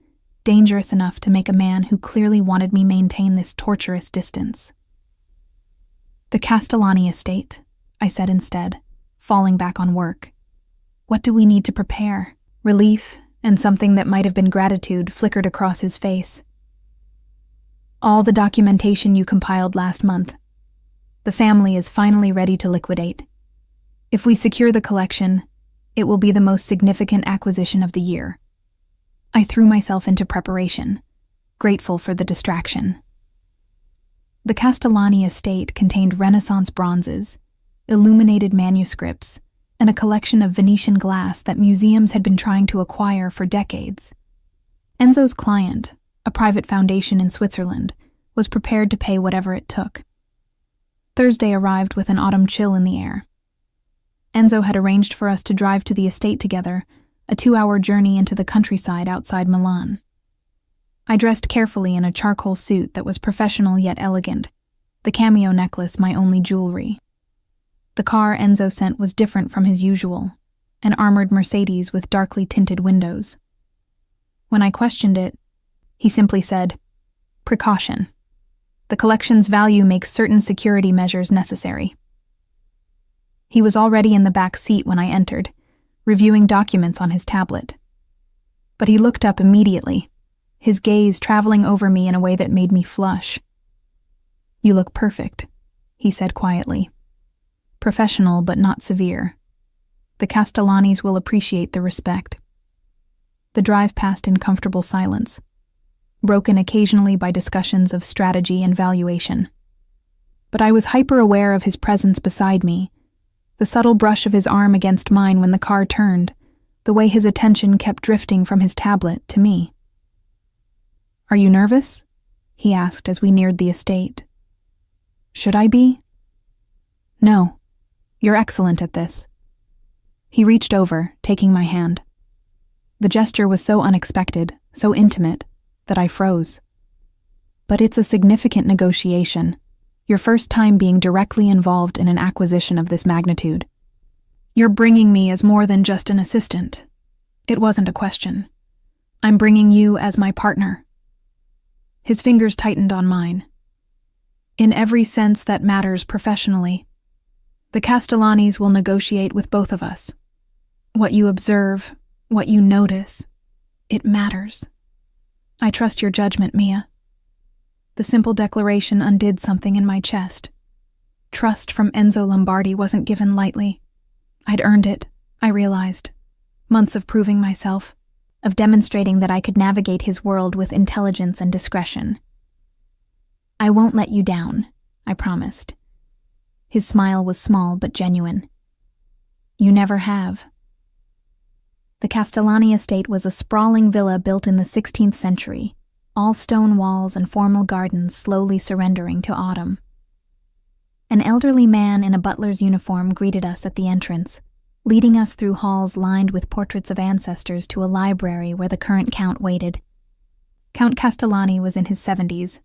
dangerous enough to make a man who clearly wanted me maintain this torturous distance. The Castellani estate, I said instead, falling back on work. What do we need to prepare? Relief and something that might have been gratitude flickered across his face. All the documentation you compiled last month. The family is finally ready to liquidate. If we secure the collection, it will be the most significant acquisition of the year. I threw myself into preparation, grateful for the distraction. The Castellani estate contained Renaissance bronzes, illuminated manuscripts, and a collection of Venetian glass that museums had been trying to acquire for decades. Enzo's client, a private foundation in Switzerland, was prepared to pay whatever it took. Thursday arrived with an autumn chill in the air. Enzo had arranged for us to drive to the estate together, a 2-hour journey into the countryside outside Milan. I dressed carefully in a charcoal suit that was professional yet elegant, the cameo necklace my only jewelry. The car Enzo sent was different from his usual, an armored Mercedes with darkly tinted windows. When I questioned it, he simply said, "Precaution. The collection's value makes certain security measures necessary." He was already in the back seat when I entered, reviewing documents on his tablet. But he looked up immediately, his gaze traveling over me in a way that made me flush. "You look perfect," he said quietly. "Professional but not severe. The Castellanis will appreciate the respect." The drive passed in comfortable silence, broken occasionally by discussions of strategy and valuation. But I was hyper-aware of his presence beside me, the subtle brush of his arm against mine when the car turned, the way his attention kept drifting from his tablet to me. "Are you nervous?" he asked as we neared the estate. "Should I be?" "No. You're excellent at this." He reached over, taking my hand. The gesture was so unexpected, so intimate, that I froze. "But it's a significant negotiation, your first time being directly involved in an acquisition of this magnitude. You're bringing me as more than just an assistant. It wasn't a question. I'm bringing you as my partner." His fingers tightened on mine. "In every sense that matters professionally. The Castellanis will negotiate with both of us. What you observe, what you notice, it matters." I trust your judgment, Mia. The simple declaration undid something in my chest. Trust from Enzo Lombardi wasn't given lightly. I'd earned it, I realized. Months of proving myself, of demonstrating that I could navigate his world with intelligence and discretion. I won't let you down, I promised. His smile was small but genuine. You never have. The Castellani estate was a sprawling villa built in the 16th century, all stone walls and formal gardens slowly surrendering to autumn. An elderly man in a butler's uniform greeted us at the entrance, leading us through halls lined with portraits of ancestors to a library where the current count waited. Count Castellani was in his 70s,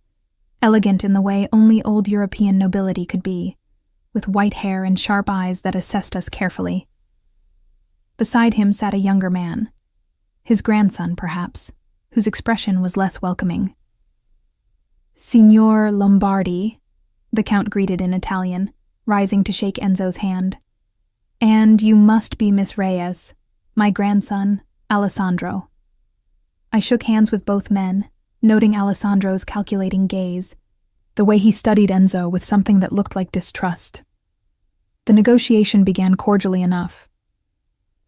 elegant in the way only old European nobility could be, with white hair and sharp eyes that assessed us carefully. Beside him sat a younger man, his grandson perhaps, whose expression was less welcoming. Signor Lombardi, the Count greeted in Italian, rising to shake Enzo's hand. And you must be Miss Reyes, my grandson, Alessandro. I shook hands with both men, noting Alessandro's calculating gaze, the way he studied Enzo with something that looked like distrust. The negotiation began cordially enough.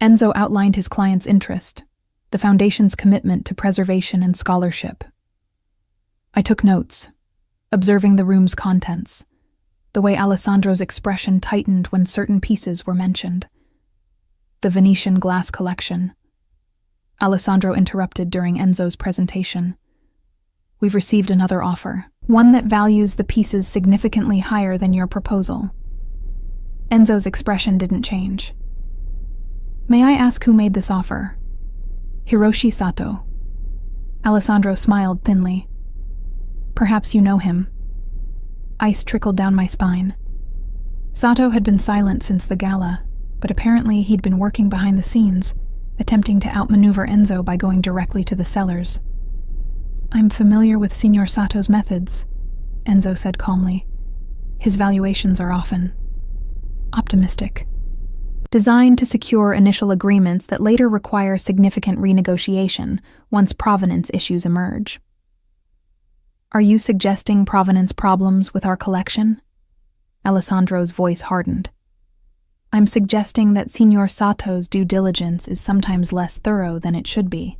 Enzo outlined his client's interest, the Foundation's commitment to preservation and scholarship. I took notes, observing the room's contents, the way Alessandro's expression tightened when certain pieces were mentioned. The Venetian glass collection. Alessandro interrupted during Enzo's presentation. We've received another offer, one that values the pieces significantly higher than your proposal. Enzo's expression didn't change. May I ask who made this offer? Hiroshi Sato. Alessandro smiled thinly. Perhaps you know him. Ice trickled down my spine. Sato had been silent since the gala, but apparently he'd been working behind the scenes, attempting to outmaneuver Enzo by going directly to the cellars. I'm familiar with Signor Sato's methods, Enzo said calmly. His valuations are often optimistic, designed to secure initial agreements that later require significant renegotiation once provenance issues emerge. Are you suggesting provenance problems with our collection? Alessandro's voice hardened. I'm suggesting that Signor Sato's due diligence is sometimes less thorough than it should be.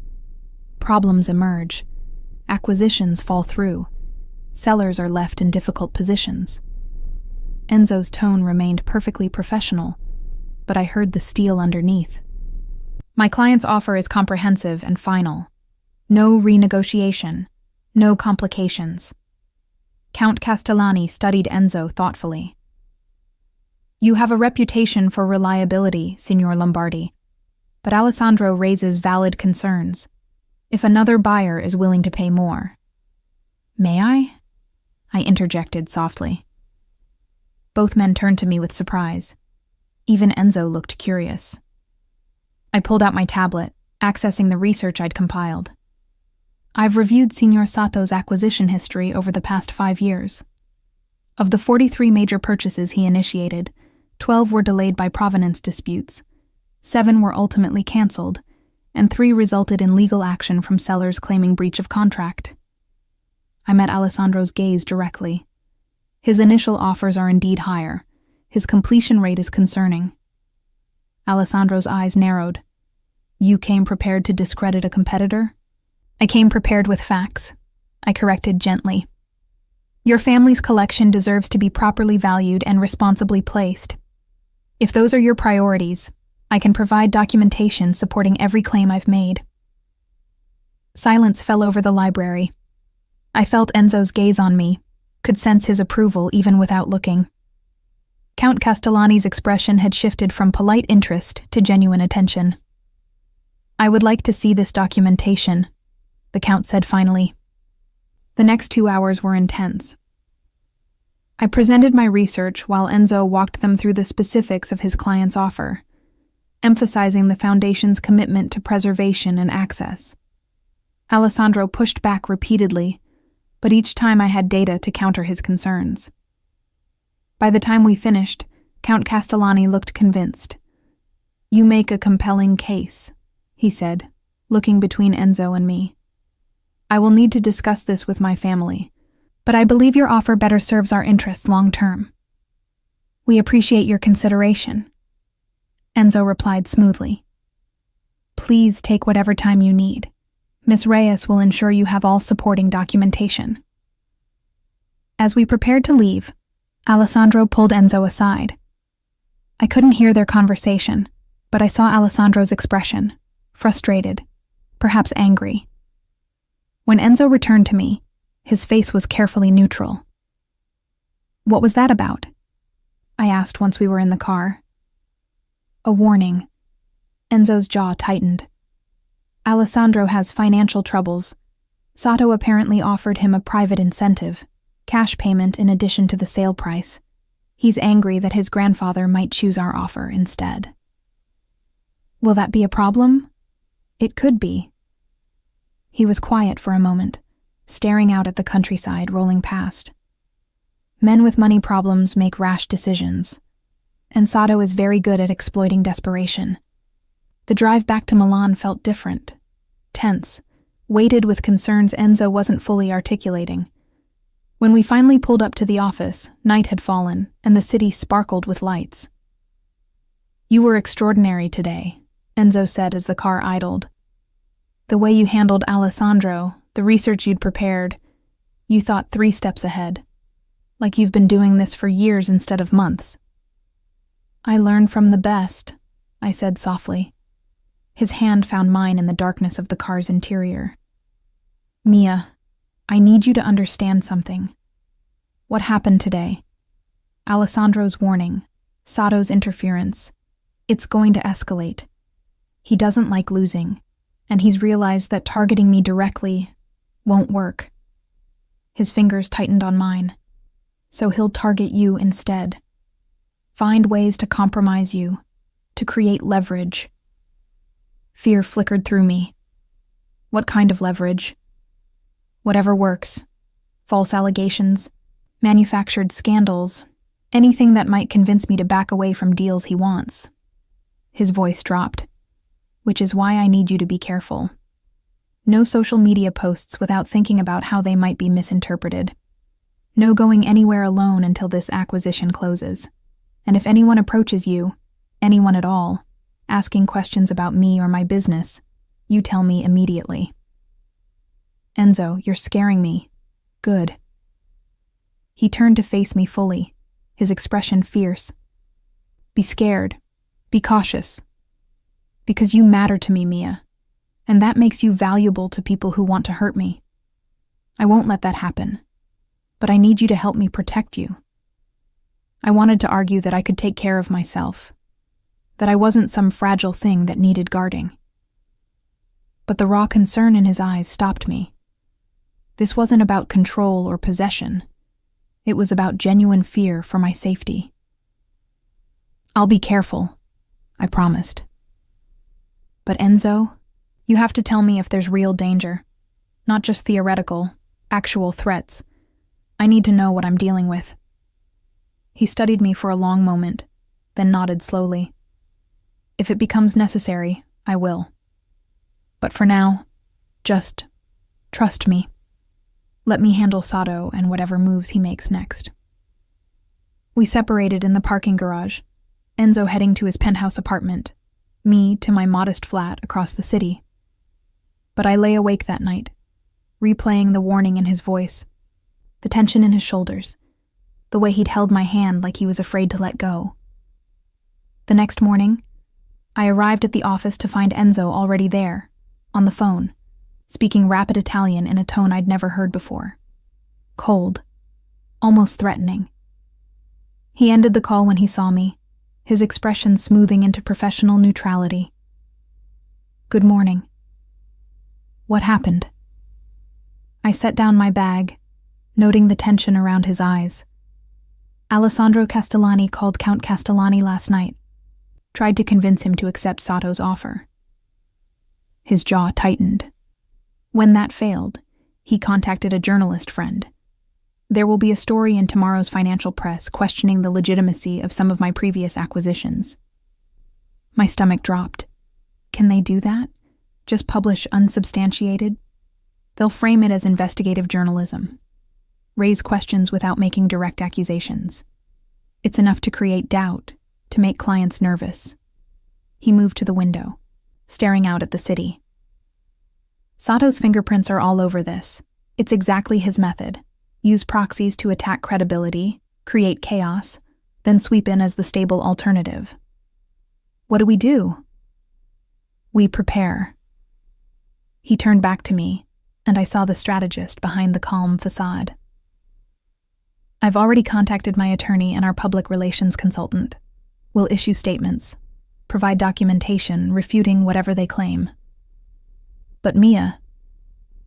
Problems emerge. Acquisitions fall through. Sellers are left in difficult positions. Enzo's tone remained perfectly professional, but I heard the steel underneath. My client's offer is comprehensive and final. No renegotiation. No complications. Count Castellani studied Enzo thoughtfully. You have a reputation for reliability, Signor Lombardi, but Alessandro raises valid concerns. If another buyer is willing to pay more. May I? I interjected softly. Both men turned to me with surprise. Even Enzo looked curious. I pulled out my tablet, accessing the research I'd compiled. I've reviewed Signor Sato's acquisition history over the past 5 years. Of the 43 major purchases he initiated, 12 were delayed by provenance disputes, 7 were ultimately canceled, and 3 resulted in legal action from sellers claiming breach of contract. I met Alessandro's gaze directly. His initial offers are indeed higher. His completion rate is concerning. Alessandro's eyes narrowed. You came prepared to discredit a competitor? I came prepared with facts, I corrected gently. Your family's collection deserves to be properly valued and responsibly placed. If those are your priorities, I can provide documentation supporting every claim I've made. Silence fell over the library. I felt Enzo's gaze on me, could sense his approval even without looking. Count Castellani's expression had shifted from polite interest to genuine attention. I would like to see this documentation, the Count said finally. The next 2 hours were intense. I presented my research while Enzo walked them through the specifics of his client's offer, emphasizing the Foundation's commitment to preservation and access. Alessandro pushed back repeatedly, but each time I had data to counter his concerns. By the time we finished, Count Castellani looked convinced. You make a compelling case, he said, looking between Enzo and me. I will need to discuss this with my family, but I believe your offer better serves our interests long term. We appreciate your consideration. Enzo replied smoothly. Please take whatever time you need. Miss Reyes will ensure you have all supporting documentation. As we prepared to leave, Alessandro pulled Enzo aside. I couldn't hear their conversation, but I saw Alessandro's expression, frustrated, perhaps angry. When Enzo returned to me, his face was carefully neutral. What was that about? I asked once we were in the car. A warning. Enzo's jaw tightened. Alessandro has financial troubles. Sato apparently offered him a private incentive, cash payment in addition to the sale price. He's angry that his grandfather might choose our offer instead. Will that be a problem? It could be. He was quiet for a moment, staring out at the countryside rolling past. Men with money problems make rash decisions, and Sato is very good at exploiting desperation. The drive back to Milan felt different, tense, weighted with concerns Enzo wasn't fully articulating. When we finally pulled up to the office, night had fallen, and the city sparkled with lights. You were extraordinary today, Enzo said as the car idled. The way you handled Alessandro, the research you'd prepared, you thought 3 steps ahead. Like you've been doing this for years instead of months. I learned from the best, I said softly. His hand found mine in the darkness of the car's interior. Mia, I need you to understand something. What happened today? Alessandro's warning, Sato's interference. It's going to escalate. He doesn't like losing, and he's realized that targeting me directly won't work. His fingers tightened on mine. So he'll target you instead. Find ways to compromise you, to create leverage. Fear flickered through me. What kind of leverage? Whatever works. False allegations, manufactured scandals, anything that might convince me to back away from deals he wants. His voice dropped. Which is why I need you to be careful. No social media posts without thinking about how they might be misinterpreted. No going anywhere alone until this acquisition closes. And if anyone approaches you, anyone at all, asking questions about me or my business, you tell me immediately. Enzo, you're scaring me. Good. He turned to face me fully, his expression fierce. Be scared. Be cautious. Because you matter to me, Mia. And that makes you valuable to people who want to hurt me. I won't let that happen. But I need you to help me protect you. I wanted to argue that I could take care of myself, that I wasn't some fragile thing that needed guarding. But the raw concern in his eyes stopped me. This wasn't about control or possession. It was about genuine fear for my safety. I'll be careful, I promised. But Enzo, you have to tell me if there's real danger, not just theoretical, actual threats. I need to know what I'm dealing with. He studied me for a long moment, then nodded slowly. If it becomes necessary, I will. But for now, just trust me. Let me handle Sato and whatever moves he makes next. We separated in the parking garage, Enzo heading to his penthouse apartment, me to my modest flat across the city. But I lay awake that night, replaying the warning in his voice, the tension in his shoulders, the way he'd held my hand like he was afraid to let go. The next morning, I arrived at the office to find Enzo already there, on the phone, speaking rapid Italian in a tone I'd never heard before. Cold, almost threatening. He ended the call when he saw me, his expression smoothing into professional neutrality. Good morning. What happened? I set down my bag, noting the tension around his eyes. Alessandro Castellani called Count Castellani last night, tried to convince him to accept Sato's offer. His jaw tightened. When that failed, he contacted a journalist friend. There will be a story in tomorrow's financial press questioning the legitimacy of some of my previous acquisitions. My stomach dropped. Can they do that? Just publish unsubstantiated? They'll frame it as investigative journalism, raise questions without making direct accusations. It's enough to create doubt, to make clients nervous. He moved to the window, staring out at the city. Sato's fingerprints are all over this. It's exactly his method. Use proxies to attack credibility, create chaos, then sweep in as the stable alternative. What do? We prepare. He turned back to me, and I saw the strategist behind the calm facade. I've already contacted my attorney and our public relations consultant. We'll issue statements, provide documentation refuting whatever they claim. But Mia,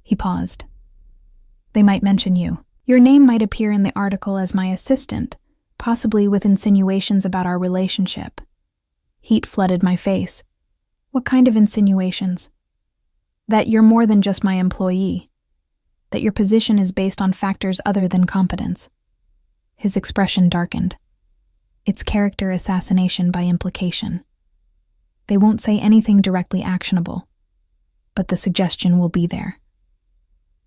he paused. They might mention you. Your name might appear in the article as my assistant, possibly with insinuations about our relationship. Heat flooded my face. What kind of insinuations? That you're more than just my employee. That your position is based on factors other than competence. His expression darkened. It's character assassination by implication. They won't say anything directly actionable, but the suggestion will be there.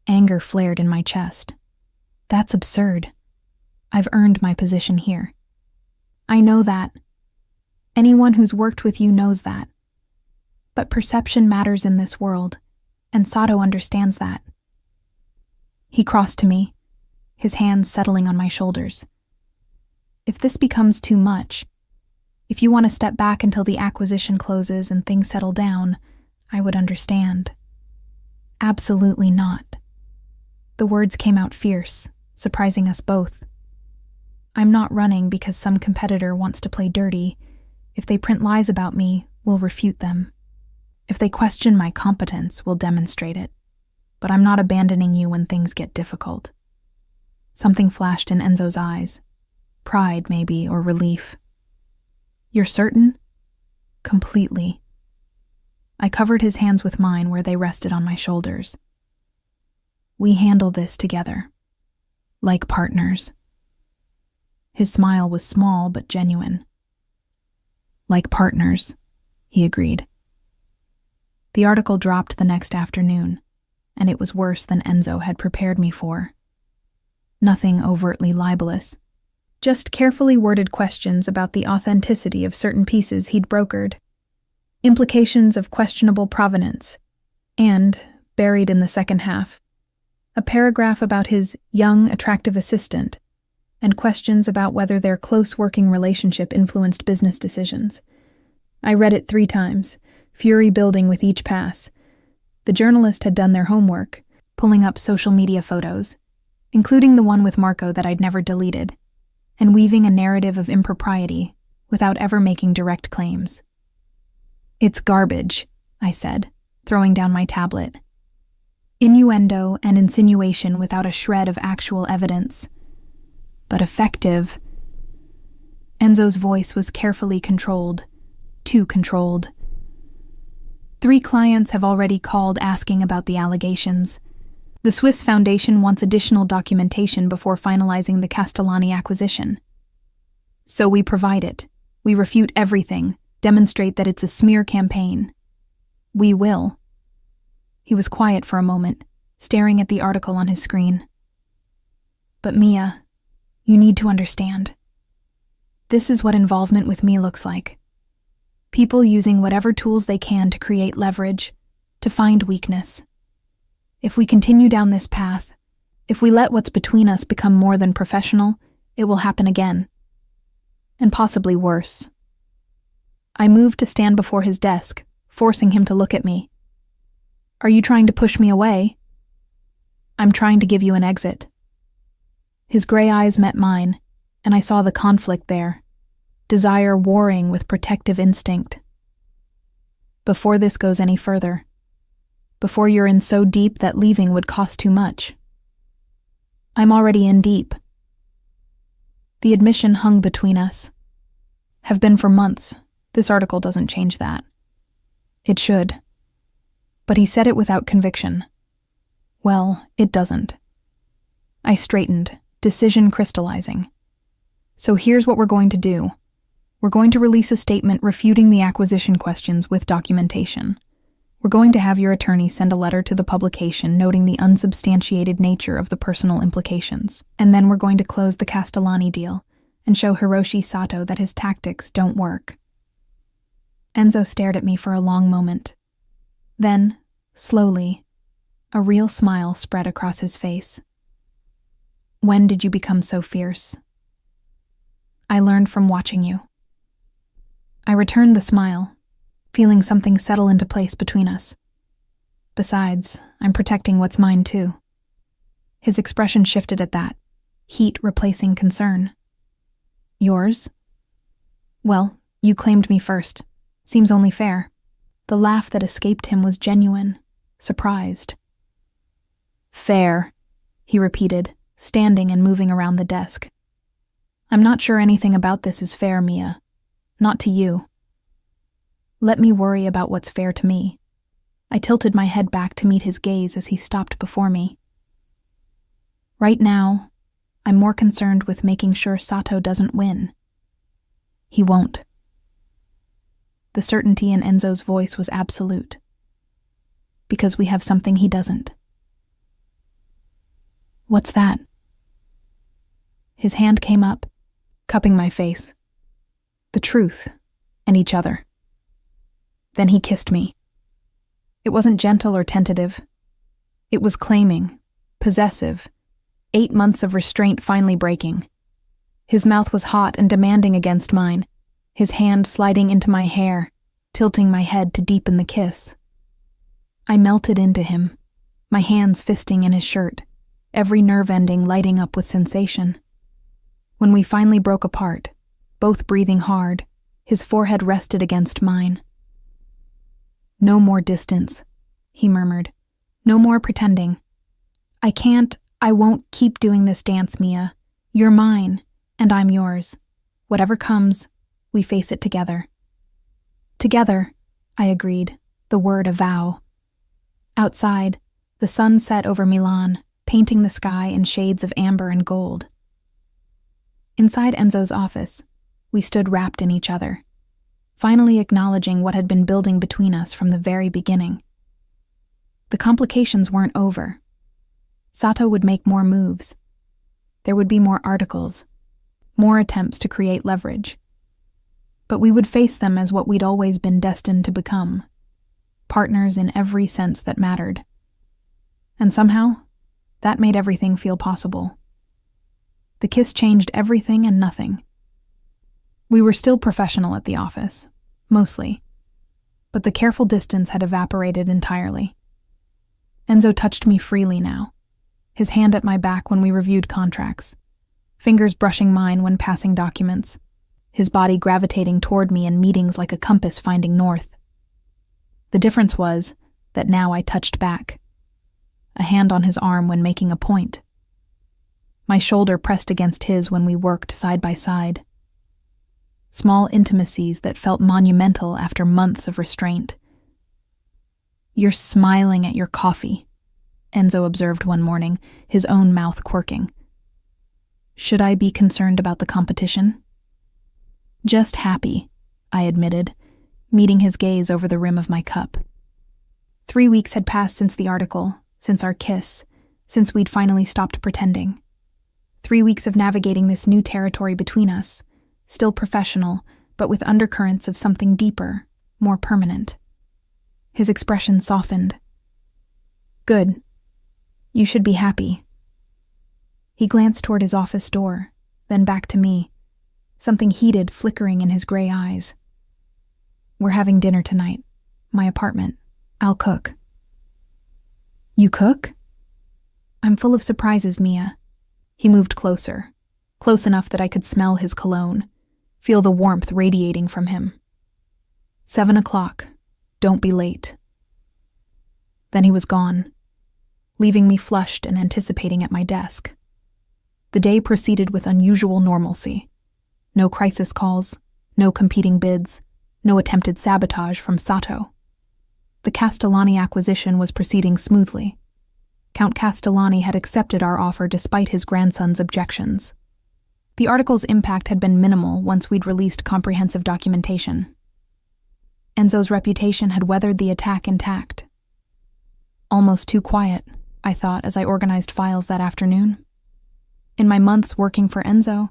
Anger flared in my chest. That's absurd. I've earned my position here. I know that. Anyone who's worked with you knows that. But perception matters in this world, and Sato understands that. He crossed to me, his hands settling on my shoulders. If this becomes too much, if you want to step back until the acquisition closes and things settle down, I would understand. Absolutely not. The words came out fierce, surprising us both. I'm not running because some competitor wants to play dirty. If they print lies about me, we'll refute them. If they question my competence, we'll demonstrate it. But I'm not abandoning you when things get difficult. Something flashed in Enzo's eyes. Pride, maybe, or relief. You're certain? Completely. I covered his hands with mine where they rested on my shoulders. We handle this together. Like partners. His smile was small but genuine. Like partners, he agreed. The article dropped the next afternoon, and it was worse than Enzo had prepared me for. Nothing overtly libelous, just carefully worded questions about the authenticity of certain pieces he'd brokered, implications of questionable provenance, and, buried in the second half, a paragraph about his young, attractive assistant, and questions about whether their close working relationship influenced business decisions. I read it 3 times, fury building with each pass. The journalist had done their homework, pulling up social media photos, including the one with Marco that I'd never deleted, and weaving a narrative of impropriety without ever making direct claims. It's garbage, I said, throwing down my tablet. Innuendo and insinuation without a shred of actual evidence. But effective. Enzo's voice was carefully controlled. Too controlled. 3 clients have already called asking about the allegations. The Swiss Foundation wants additional documentation before finalizing the Castellani acquisition. So we provide it. We refute everything, demonstrate that it's a smear campaign. We will. He was quiet for a moment, staring at the article on his screen. But Mia, you need to understand. This is what involvement with me looks like. People using whatever tools they can to create leverage, to find weakness. If we continue down this path, if we let what's between us become more than professional, it will happen again. And possibly worse. I moved to stand before his desk, forcing him to look at me. Are you trying to push me away? I'm trying to give you an exit. His gray eyes met mine, and I saw the conflict there, desire warring with protective instinct. Before this goes any further, before you're in so deep that leaving would cost too much. I'm already in deep. The admission hung between us. Have been for months. This article doesn't change that. It should. But he said it without conviction. Well, it doesn't. I straightened, decision crystallizing. So here's what we're going to do. We're going to release a statement refuting the acquisition questions with documentation. We're going to have your attorney send a letter to the publication noting the unsubstantiated nature of the personal implications. And then we're going to close the Castellani deal and show Hiroshi Sato that his tactics don't work. Enzo stared at me for a long moment. Then, slowly, a real smile spread across his face. When did you become so fierce? I learned from watching you. I returned the smile, feeling something settle into place between us. Besides, I'm protecting what's mine too. His expression shifted at that, heat replacing concern. Yours? Well, you claimed me first. Seems only fair. The laugh that escaped him was genuine, surprised. Fair, he repeated, standing and moving around the desk. I'm not sure anything about this is fair, Mia. Not to you. Let me worry about what's fair to me. I tilted my head back to meet his gaze as he stopped before me. Right now, I'm more concerned with making sure Sato doesn't win. He won't. The certainty in Enzo's voice was absolute. Because we have something he doesn't. What's that? His hand came up, cupping my face. The truth, and each other. Then he kissed me. It wasn't gentle or tentative. It was claiming, possessive, 8 months of restraint finally breaking. His mouth was hot and demanding against mine, his hand sliding into my hair, tilting my head to deepen the kiss. I melted into him, my hands fisting in his shirt, every nerve ending lighting up with sensation. When we finally broke apart, both breathing hard, his forehead rested against mine. No more distance, he murmured. No more pretending. I won't keep doing this dance, Mia. You're mine, and I'm yours. Whatever comes, we face it together. Together, I agreed, the word a vow. Outside, the sun set over Milan, painting the sky in shades of amber and gold. Inside Enzo's office, we stood wrapped in each other, finally acknowledging what had been building between us from the very beginning. The complications weren't over. Sato would make more moves. There would be more articles, more attempts to create leverage. But we would face them as what we'd always been destined to become, partners in every sense that mattered. And somehow, that made everything feel possible. The kiss changed everything and nothing. We were still professional at the office, mostly, but the careful distance had evaporated entirely. Enzo touched me freely now, his hand at my back when we reviewed contracts, fingers brushing mine when passing documents, his body gravitating toward me in meetings like a compass finding north. The difference was that now I touched back, a hand on his arm when making a point. My shoulder pressed against his when we worked side by side. Small intimacies that felt monumental after months of restraint. You're smiling at your coffee, Enzo observed one morning, his own mouth quirking. Should I be concerned about the competition? Just happy, I admitted, meeting his gaze over the rim of my cup. 3 weeks had passed since the article, since our kiss, since we'd finally stopped pretending. 3 weeks of navigating this new territory between us, still professional, but with undercurrents of something deeper, more permanent. His expression softened. Good. You should be happy. He glanced toward his office door, then back to me, something heated flickering in his gray eyes. We're having dinner tonight. My apartment. I'll cook. You cook? I'm full of surprises, Mia. He moved closer, close enough that I could smell his cologne, feel the warmth radiating from him. 7 o'clock. Don't be late. Then he was gone, leaving me flushed and anticipating at my desk. The day proceeded with unusual normalcy. No crisis calls, no competing bids, no attempted sabotage from Sato. The Castellani acquisition was proceeding smoothly. Count Castellani had accepted our offer despite his grandson's objections. The article's impact had been minimal once we'd released comprehensive documentation. Enzo's reputation had weathered the attack intact. Almost too quiet, I thought as I organized files that afternoon. In my months working for Enzo,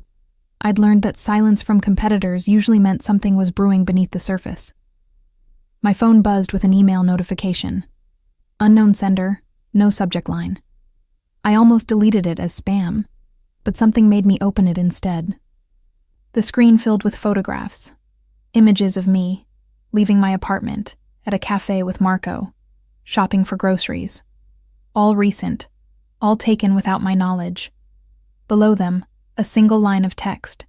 I'd learned that silence from competitors usually meant something was brewing beneath the surface. My phone buzzed with an email notification. Unknown sender, no subject line. I almost deleted it as spam, but something made me open it instead. The screen filled with photographs, images of me, leaving my apartment, at a cafe with Marco, shopping for groceries. All recent, all taken without my knowledge. Below them, a single line of text.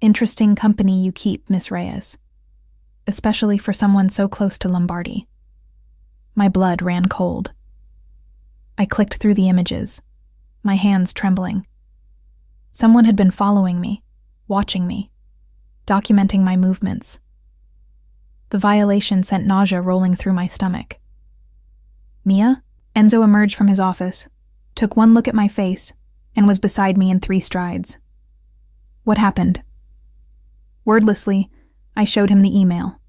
Interesting company you keep, Miss Reyes. Especially for someone so close to Lombardi. My blood ran cold. I clicked through the images, my hands trembling. Someone had been following me, watching me, documenting my movements. The violation sent nausea rolling through my stomach. Mia? Enzo emerged from his office, took one look at my face, and was beside me in 3 strides. What happened? Wordlessly, I showed him the email.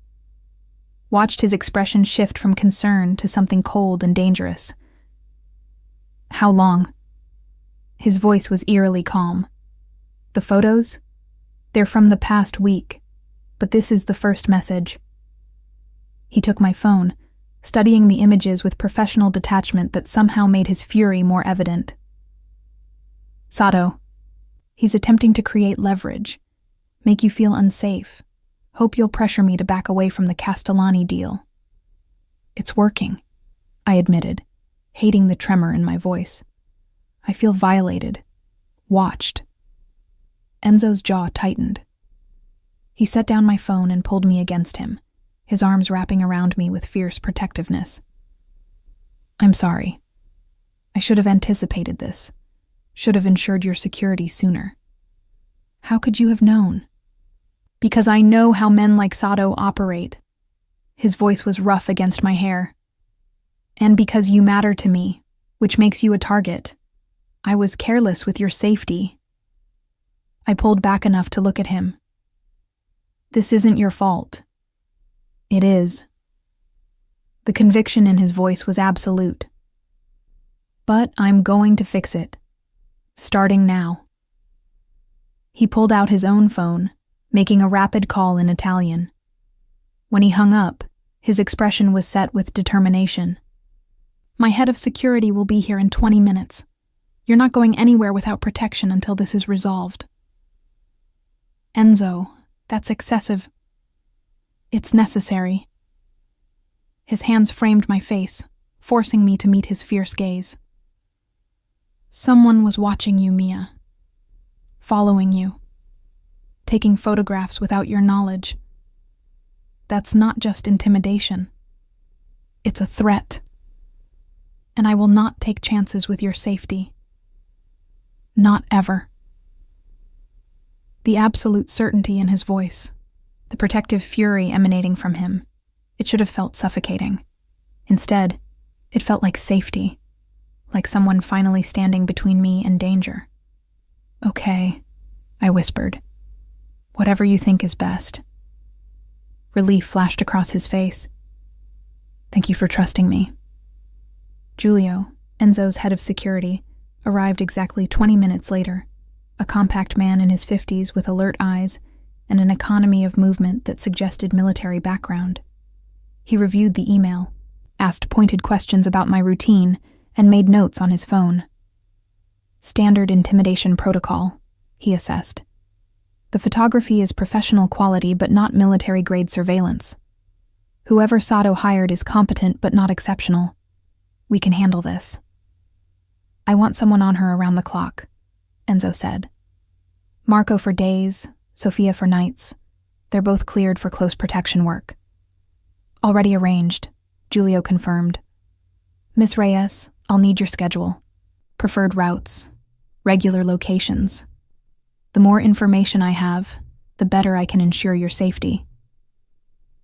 Watched his expression shift from concern to something cold and dangerous. How long? His voice was eerily calm. The photos? They're from the past week, but this is the first message. He took my phone, studying the images with professional detachment that somehow made his fury more evident. Sato. He's attempting to create leverage, make you feel unsafe, hope you'll pressure me to back away from the Castellani deal. It's working, I admitted, hating the tremor in my voice. I feel violated, watched. Enzo's jaw tightened. He set down my phone and pulled me against him, his arms wrapping around me with fierce protectiveness. I'm sorry. I should have anticipated this, should have ensured your security sooner. How could you have known? Because I know how men like Sato operate. His voice was rough against my hair. And because you matter to me, which makes you a target. I was careless with your safety. I pulled back enough to look at him. This isn't your fault. It is. The conviction in his voice was absolute. But I'm going to fix it. Starting now. He pulled out his own phone, making a rapid call in Italian. When he hung up, his expression was set with determination. My head of security will be here in 20 minutes. You're not going anywhere without protection until this is resolved. Enzo, that's excessive. It's necessary. His hands framed my face, forcing me to meet his fierce gaze. Someone was watching you, Mia. Following you. Taking photographs without your knowledge. That's not just intimidation. It's a threat. And I will not take chances with your safety. Not ever. The absolute certainty in his voice, the protective fury emanating from him, it should have felt suffocating. Instead, it felt like safety, like someone finally standing between me and danger. Okay, I whispered. Whatever you think is best. Relief flashed across his face. Thank you for trusting me. Giulio, Enzo's head of security, arrived exactly 20 minutes later, a compact man in his 50s with alert eyes and an economy of movement that suggested military background. He reviewed the email, asked pointed questions about my routine, and made notes on his phone. Standard intimidation protocol, he assessed. The photography is professional quality but not military-grade surveillance. Whoever Sato hired is competent but not exceptional. We can handle this. I want someone on her around the clock, Enzo said. Marco for days, Sophia for nights. They're both cleared for close protection work. Already arranged, Giulio confirmed. Miss Reyes, I'll need your schedule. Preferred routes. Regular locations. The more information I have, the better I can ensure your safety.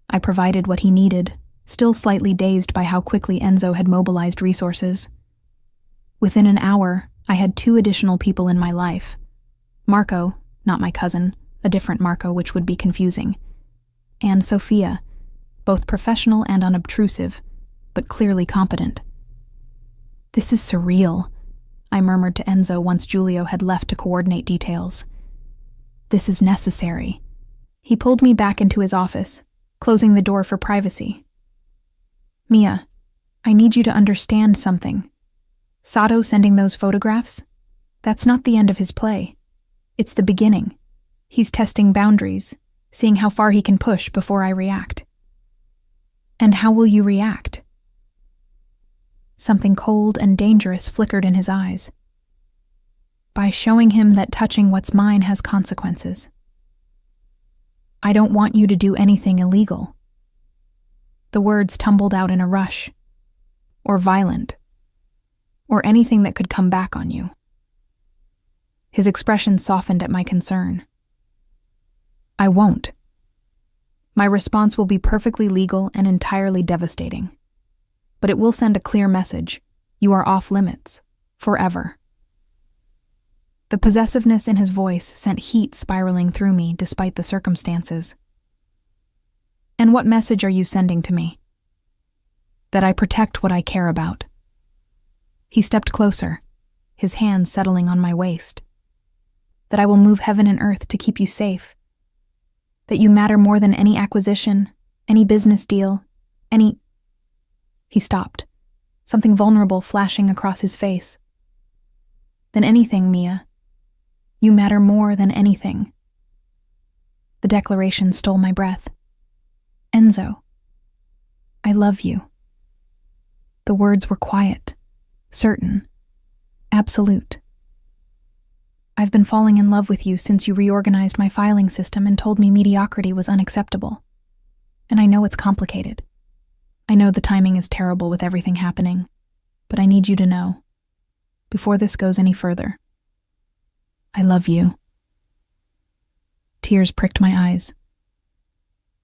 I provided what he needed, still slightly dazed by how quickly Enzo had mobilized resources. Within an hour, I had 2 additional people in my life. Marco, not my cousin, a different Marco which would be confusing, and Sophia, both professional and unobtrusive, but clearly competent. "This is surreal," I murmured to Enzo once Giulio had left to coordinate details. "This is necessary." He pulled me back into his office, closing the door for privacy. "Mia, I need you to understand something. Sato sending those photographs? That's not the end of his play. It's the beginning. He's testing boundaries, seeing how far he can push before I react." "And how will you react?" Something cold and dangerous flickered in his eyes. "By showing him that touching what's mine has consequences. I don't want you to do anything illegal." The words tumbled out in a rush. "Or violent. Or anything that could come back on you." His expression softened at my concern. "I won't. My response will be perfectly legal and entirely devastating. But it will send a clear message. You are off limits. Forever." The possessiveness in his voice sent heat spiraling through me despite the circumstances. "And what message are you sending to me?" "That I protect what I care about." He stepped closer, his hands settling on my waist. "That I will move heaven and earth to keep you safe. That you matter more than any acquisition, any business deal, any—" He stopped, something vulnerable flashing across his face. "Than anything, Mia. You matter more than anything." The declaration stole my breath. "Enzo, I love you." The words were quiet, certain, absolute. "I've been falling in love with you since you reorganized my filing system and told me mediocrity was unacceptable. And I know it's complicated. I know the timing is terrible with everything happening, but I need you to know, before this goes any further, I love you." Tears pricked my eyes.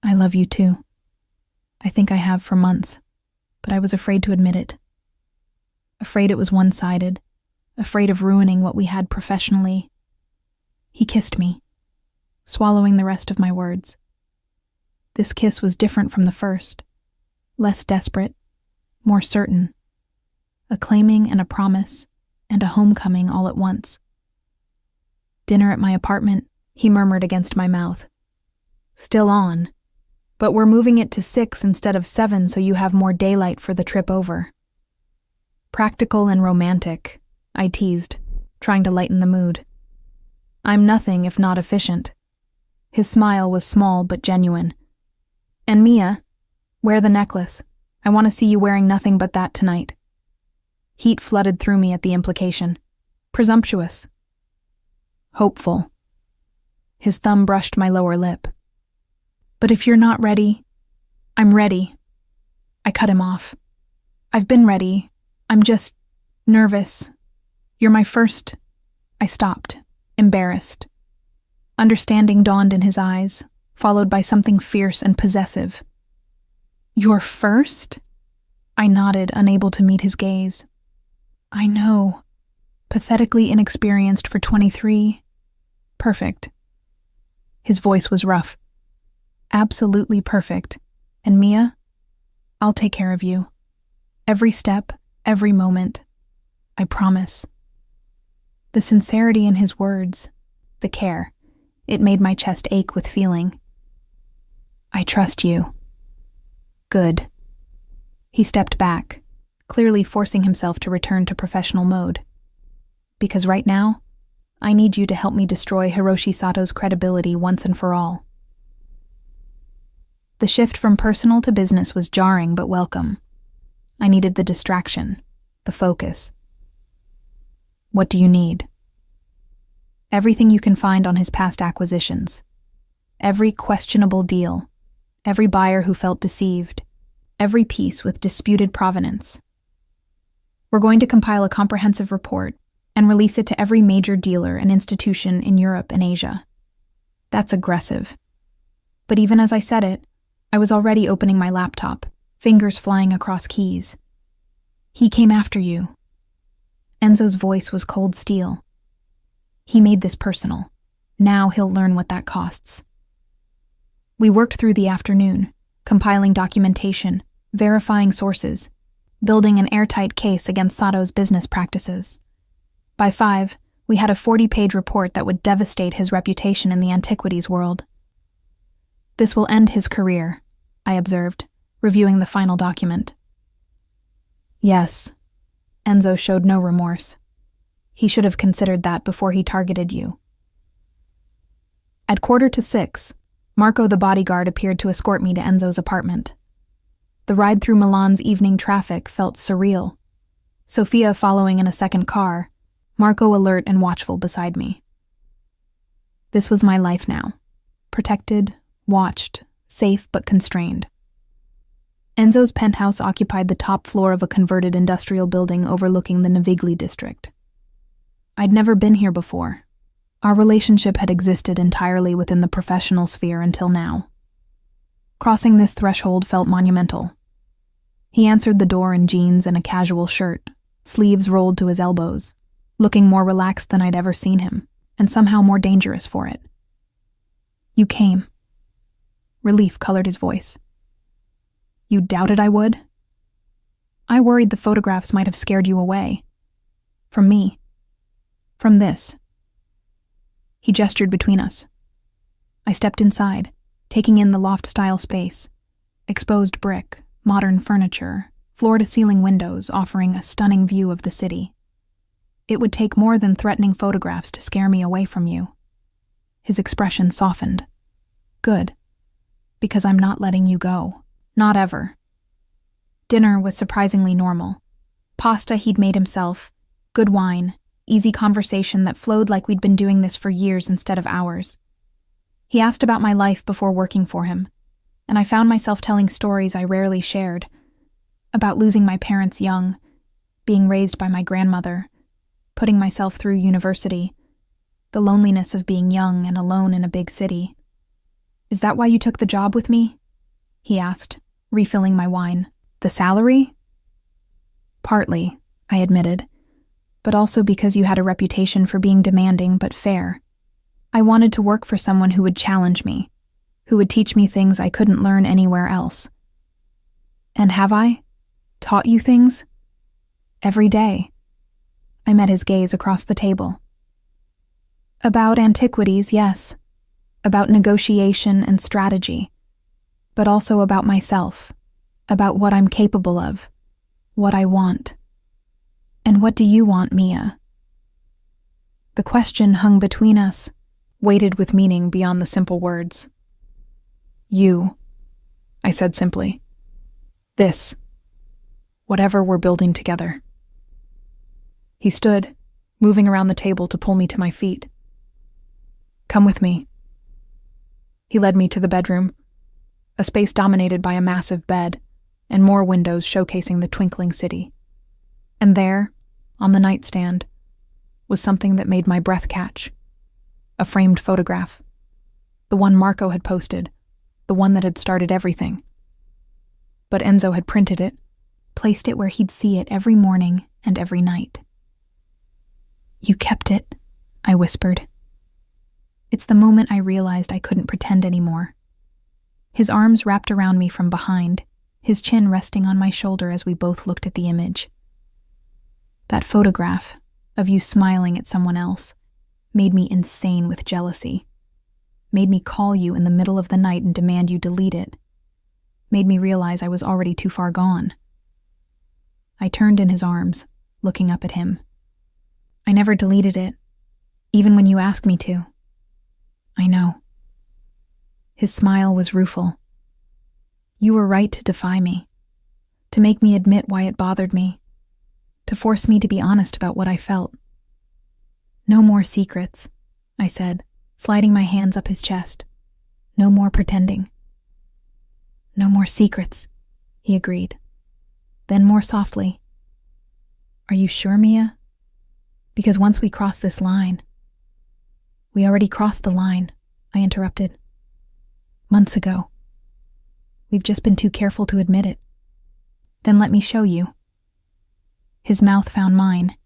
"I love you too. I think I have for months, but I was afraid to admit it. Afraid it was one-sided, afraid of ruining what we had professionally." He kissed me, swallowing the rest of my words. This kiss was different from the first, less desperate, more certain, a claiming and a promise, and a homecoming all at once. "Dinner at my apartment," he murmured against my mouth. "Still on, but we're moving it to 6 instead of 7 so you have more daylight for the trip over." "Practical and romantic," I teased, trying to lighten the mood. "I'm nothing if not efficient." His smile was small but genuine. "And Mia, wear the necklace. I want to see you wearing nothing but that tonight." Heat flooded through me at the implication. Presumptuous. Hopeful. His thumb brushed my lower lip. "But if you're not ready—" "I'm ready." I cut him off. "I've been ready. I'm just nervous. You're my first—" I stopped, embarrassed. Understanding dawned in his eyes, followed by something fierce and possessive. "Your first?" I nodded, unable to meet his gaze. "I know. Pathetically inexperienced for 23. Perfect." His voice was rough. "Absolutely perfect. And Mia, I'll take care of you. Every step, every moment. I promise." The sincerity in his words, the care, it made my chest ache with feeling. "I trust you." "Good." He stepped back, clearly forcing himself to return to professional mode. "Because right now, I need you to help me destroy Hiroshi Sato's credibility once and for all." The shift from personal to business was jarring but welcome. I needed the distraction, the focus. "What do you need?" "Everything you can find on his past acquisitions. Every questionable deal. Every buyer who felt deceived. Every piece with disputed provenance. We're going to compile a comprehensive report and release it to every major dealer and institution in Europe and Asia." That's aggressive. But even as I said it, I was already opening my laptop, fingers flying across keys. "He came after you." Enzo's voice was cold steel. "He made this personal. Now he'll learn what that costs." We worked through the afternoon, compiling documentation, verifying sources, building an airtight case against Sato's business practices. By 5, we had a 40-page report that would devastate his reputation in the antiquities world. "This will end his career," I observed, reviewing the final document. "Yes." Enzo showed no remorse. "He should have considered that before he targeted you." At 5:45, Marco the bodyguard appeared to escort me to Enzo's apartment. The ride through Milan's evening traffic felt surreal. Sophia following in a second car, Marco alert and watchful beside me. This was my life now. Protected, watched, safe but constrained. Enzo's penthouse occupied the top floor of a converted industrial building overlooking the Navigli district. I'd never been here before. Our relationship had existed entirely within the professional sphere until now. Crossing this threshold felt monumental. He answered the door in jeans and a casual shirt, sleeves rolled to his elbows, looking more relaxed than I'd ever seen him, and somehow more dangerous for it. "You came." Relief colored his voice. "You doubted I would?" "I worried the photographs might have scared you away. From me. From this." He gestured between us. I stepped inside, taking in the loft-style space. Exposed brick, modern furniture, floor-to-ceiling windows offering a stunning view of the city. "It would take more than threatening photographs to scare me away from you." His expression softened. "Good. Because I'm not letting you go. Not ever." Dinner was surprisingly normal. Pasta he'd made himself, good wine, easy conversation that flowed like we'd been doing this for years instead of hours. He asked about my life before working for him, and I found myself telling stories I rarely shared. About losing my parents young, being raised by my grandmother, putting myself through university, the loneliness of being young and alone in a big city. "Is that why you took the job with me?" he asked, refilling my wine. "The salary?" "Partly," I admitted, "but also because you had a reputation for being demanding but fair. I wanted to work for someone who would challenge me, who would teach me things I couldn't learn anywhere else." "And have I? Taught you things?" "Every day." I met his gaze across the table. "About antiquities, yes. About negotiation and strategy. But also about myself, about what I'm capable of, what I want. And what do you want, Mia?" The question hung between us, weighted with meaning beyond the simple words. "You," I said simply. "This. Whatever we're building together." He stood, moving around the table to pull me to my feet. "Come with me." He led me to the bedroom, a space dominated by a massive bed and more windows showcasing the twinkling city. And there, on the nightstand, was something that made my breath catch. A framed photograph. The one Marco had posted, the one that had started everything. But Enzo had printed it, placed it where he'd see it every morning and every night. "You kept it," I whispered. It's the moment I realized I couldn't pretend anymore. His arms wrapped around me from behind, his chin resting on my shoulder as we both looked at the image. That photograph of you smiling at someone else made me insane with jealousy. Made me call you in the middle of the night and demand you delete it. Made me realize I was already too far gone. I turned in his arms, looking up at him. "I never deleted it, even when you asked me to." "I know." His smile was rueful. "You were right to defy me, to make me admit why it bothered me, to force me to be honest about what I felt." "No more secrets," I said, sliding my hands up his chest. "No more pretending." "No more secrets," he agreed. Then more softly, "Are you sure, Mia? Because once we cross this line—" "We already crossed the line," I interrupted. "Months ago. We've just been too careful to admit it." "Then let me show you." His mouth found mine,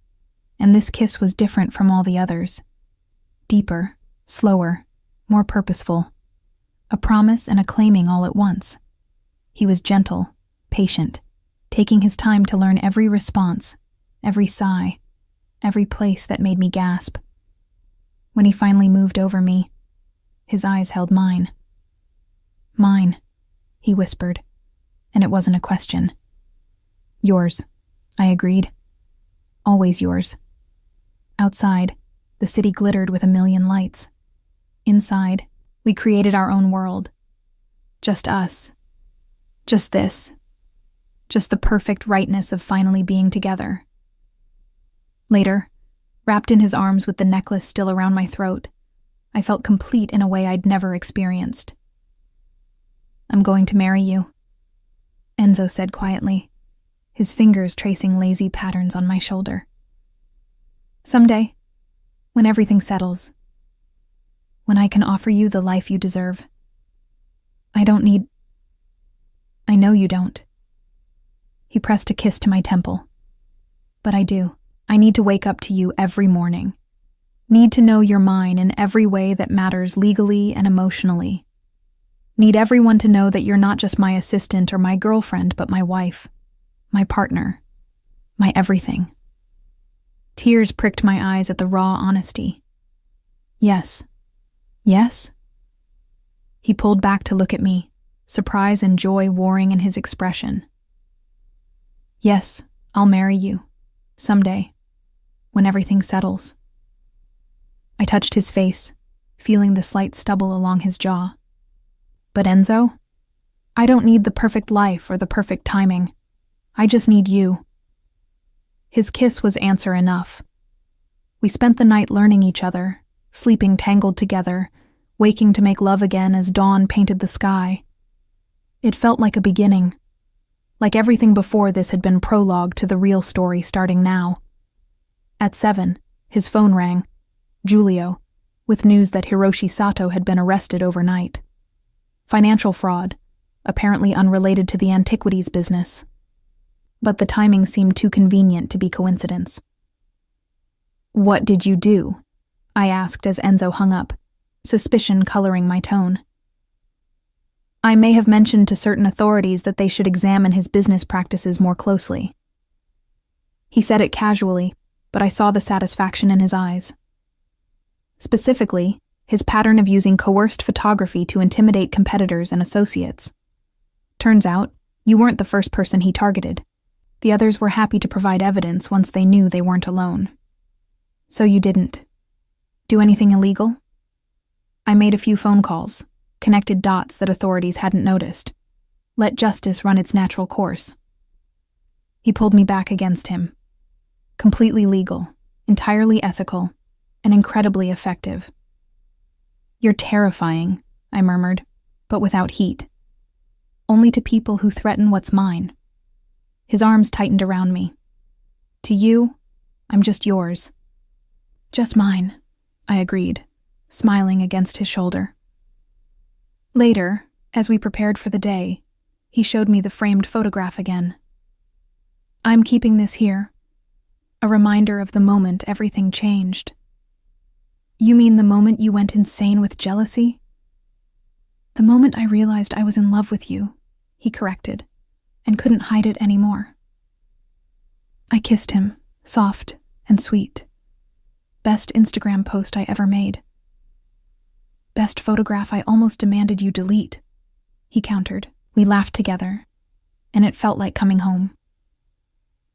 and this kiss was different from all the others. Deeper, slower, more purposeful. A promise and a claiming all at once. He was gentle, patient, taking his time to learn every response, every sigh, every place that made me gasp. When he finally moved over me, his eyes held mine. "Mine," he whispered, and it wasn't a question. "Yours," I agreed. "Always yours." Outside, the city glittered with a million lights. Inside, we created our own world. Just us. Just this. Just the perfect rightness of finally being together. Later, wrapped in his arms with the necklace still around my throat, I felt complete in a way I'd never experienced. "I'm going to marry you," Enzo said quietly, his fingers tracing lazy patterns on my shoulder. "Someday, when everything settles, when I can offer you the life you deserve. I know you don't." He pressed a kiss to my temple. "But I do. I need to wake up to you every morning. Need to know you're mine in every way that matters legally and emotionally. Need everyone to know that you're not just my assistant or my girlfriend, but my wife, my partner, my everything." Tears pricked my eyes at the raw honesty. "Yes. Yes?" He pulled back to look at me, surprise and joy warring in his expression. "Yes, I'll marry you. Someday. When everything settles." I touched his face, feeling the slight stubble along his jaw. "But Enzo, I don't need the perfect life or the perfect timing. I just need you." His kiss was answer enough. We spent the night learning each other, sleeping tangled together, waking to make love again as dawn painted the sky. It felt like a beginning. Like everything before this had been prologue to the real story starting now. At 7, his phone rang. Giulio, with news that Hiroshi Sato had been arrested overnight. Financial fraud, apparently unrelated to the antiquities business. But the timing seemed too convenient to be coincidence. "What did you do?" I asked as Enzo hung up, suspicion coloring my tone. "I may have mentioned to certain authorities that they should examine his business practices more closely." He said it casually, but I saw the satisfaction in his eyes. Specifically, his pattern of using coerced photography to intimidate competitors and associates. Turns out, you weren't the first person he targeted. The others were happy to provide evidence once they knew they weren't alone. "So you didn't do anything illegal?" I made a few phone calls, connected dots that authorities hadn't noticed. Let justice run its natural course. He pulled me back against him. Completely legal, entirely ethical, and incredibly effective. "You're terrifying," I murmured, but without heat. "Only to people who threaten what's mine." His arms tightened around me. "To you, I'm just yours." "Just mine," I agreed, smiling against his shoulder. Later, as we prepared for the day, he showed me the framed photograph again. "I'm keeping this here, a reminder of the moment everything changed." "You mean the moment you went insane with jealousy?" "The moment I realized I was in love with you," he corrected, and couldn't hide it anymore. I kissed him, soft and sweet. Best Instagram post I ever made. "Best photograph I almost demanded you delete," he countered. We laughed together, and it felt like coming home.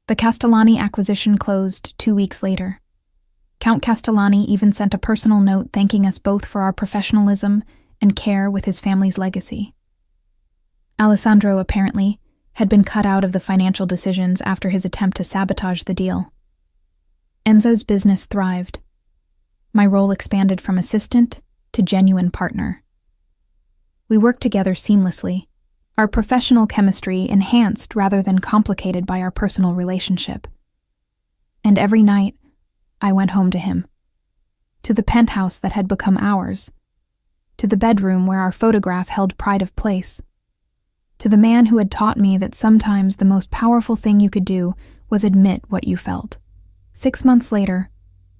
The Castellani acquisition closed 2 weeks later. Count Castellani even sent a personal note thanking us both for our professionalism and care with his family's legacy. Alessandro, apparently, had been cut out of the financial decisions after his attempt to sabotage the deal. Enzo's business thrived. My role expanded from assistant to genuine partner. We worked together seamlessly, our professional chemistry enhanced rather than complicated by our personal relationship. And every night, I went home to him. To the penthouse that had become ours. To the bedroom where our photograph held pride of place. To the man who had taught me that sometimes the most powerful thing you could do was admit what you felt. 6 months later,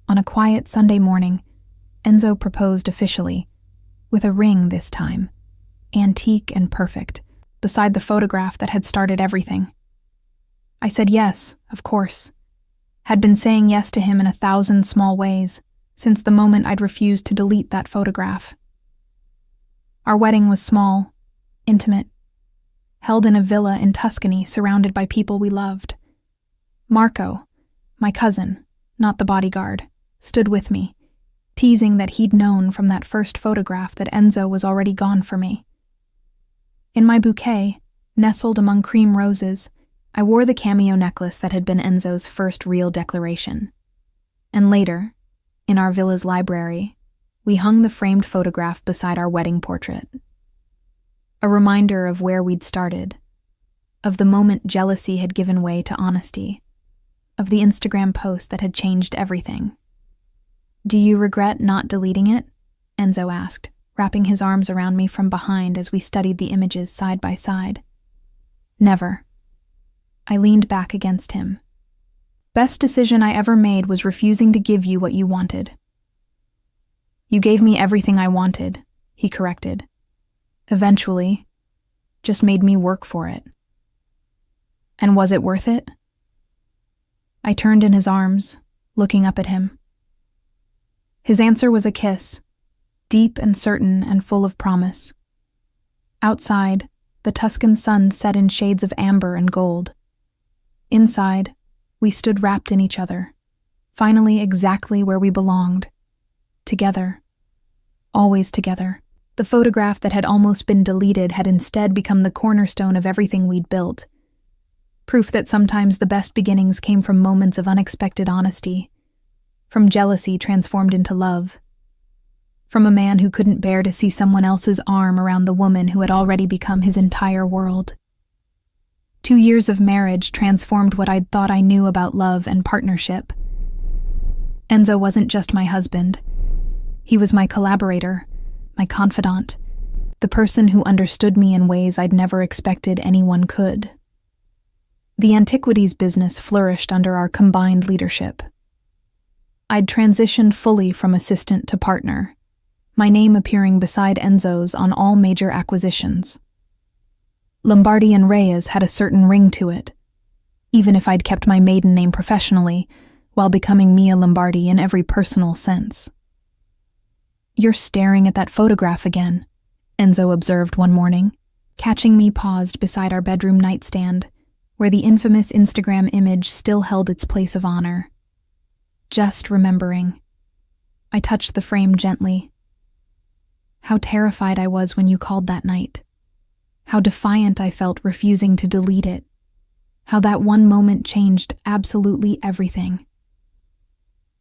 on a quiet Sunday morning, Enzo proposed officially, with a ring this time, antique and perfect, beside the photograph that had started everything. I said yes, of course. Had been saying yes to him in 1,000 small ways, since the moment I'd refused to delete that photograph. Our wedding was small, intimate, held in a villa in Tuscany surrounded by people we loved. Marco, my cousin, not the bodyguard, stood with me, teasing that he'd known from that first photograph that Enzo was already gone for me. In my bouquet, nestled among cream roses, I wore the cameo necklace that had been Enzo's first real declaration. And later, in our villa's library, we hung the framed photograph beside our wedding portrait. A reminder of where we'd started, of the moment jealousy had given way to honesty, of the Instagram post that had changed everything. "Do you regret not deleting it?" Enzo asked, wrapping his arms around me from behind as we studied the images side by side. "Never." I leaned back against him. "Best decision I ever made was refusing to give you what you wanted." "You gave me everything I wanted," he corrected. "Eventually, just made me work for it." "And was it worth it?" I turned in his arms, looking up at him. His answer was a kiss, deep and certain and full of promise. Outside, the Tuscan sun set in shades of amber and gold. Inside, we stood wrapped in each other, finally exactly where we belonged. Together. Always together. The photograph that had almost been deleted had instead become the cornerstone of everything we'd built. Proof that sometimes the best beginnings came from moments of unexpected honesty, from jealousy transformed into love, from a man who couldn't bear to see someone else's arm around the woman who had already become his entire world. 2 years of marriage transformed what I'd thought I knew about love and partnership. Enzo wasn't just my husband. He was my collaborator, my confidant, the person who understood me in ways I'd never expected anyone could. The antiquities business flourished under our combined leadership. I'd transitioned fully from assistant to partner, my name appearing beside Enzo's on all major acquisitions. Lombardi and Reyes had a certain ring to it, even if I'd kept my maiden name professionally, while becoming Mia Lombardi in every personal sense. "You're staring at that photograph again," Enzo observed one morning, catching me paused beside our bedroom nightstand, where the infamous Instagram image still held its place of honor. "Just remembering." I touched the frame gently. "How terrified I was when you called that night. How defiant I felt refusing to delete it. How that one moment changed absolutely everything."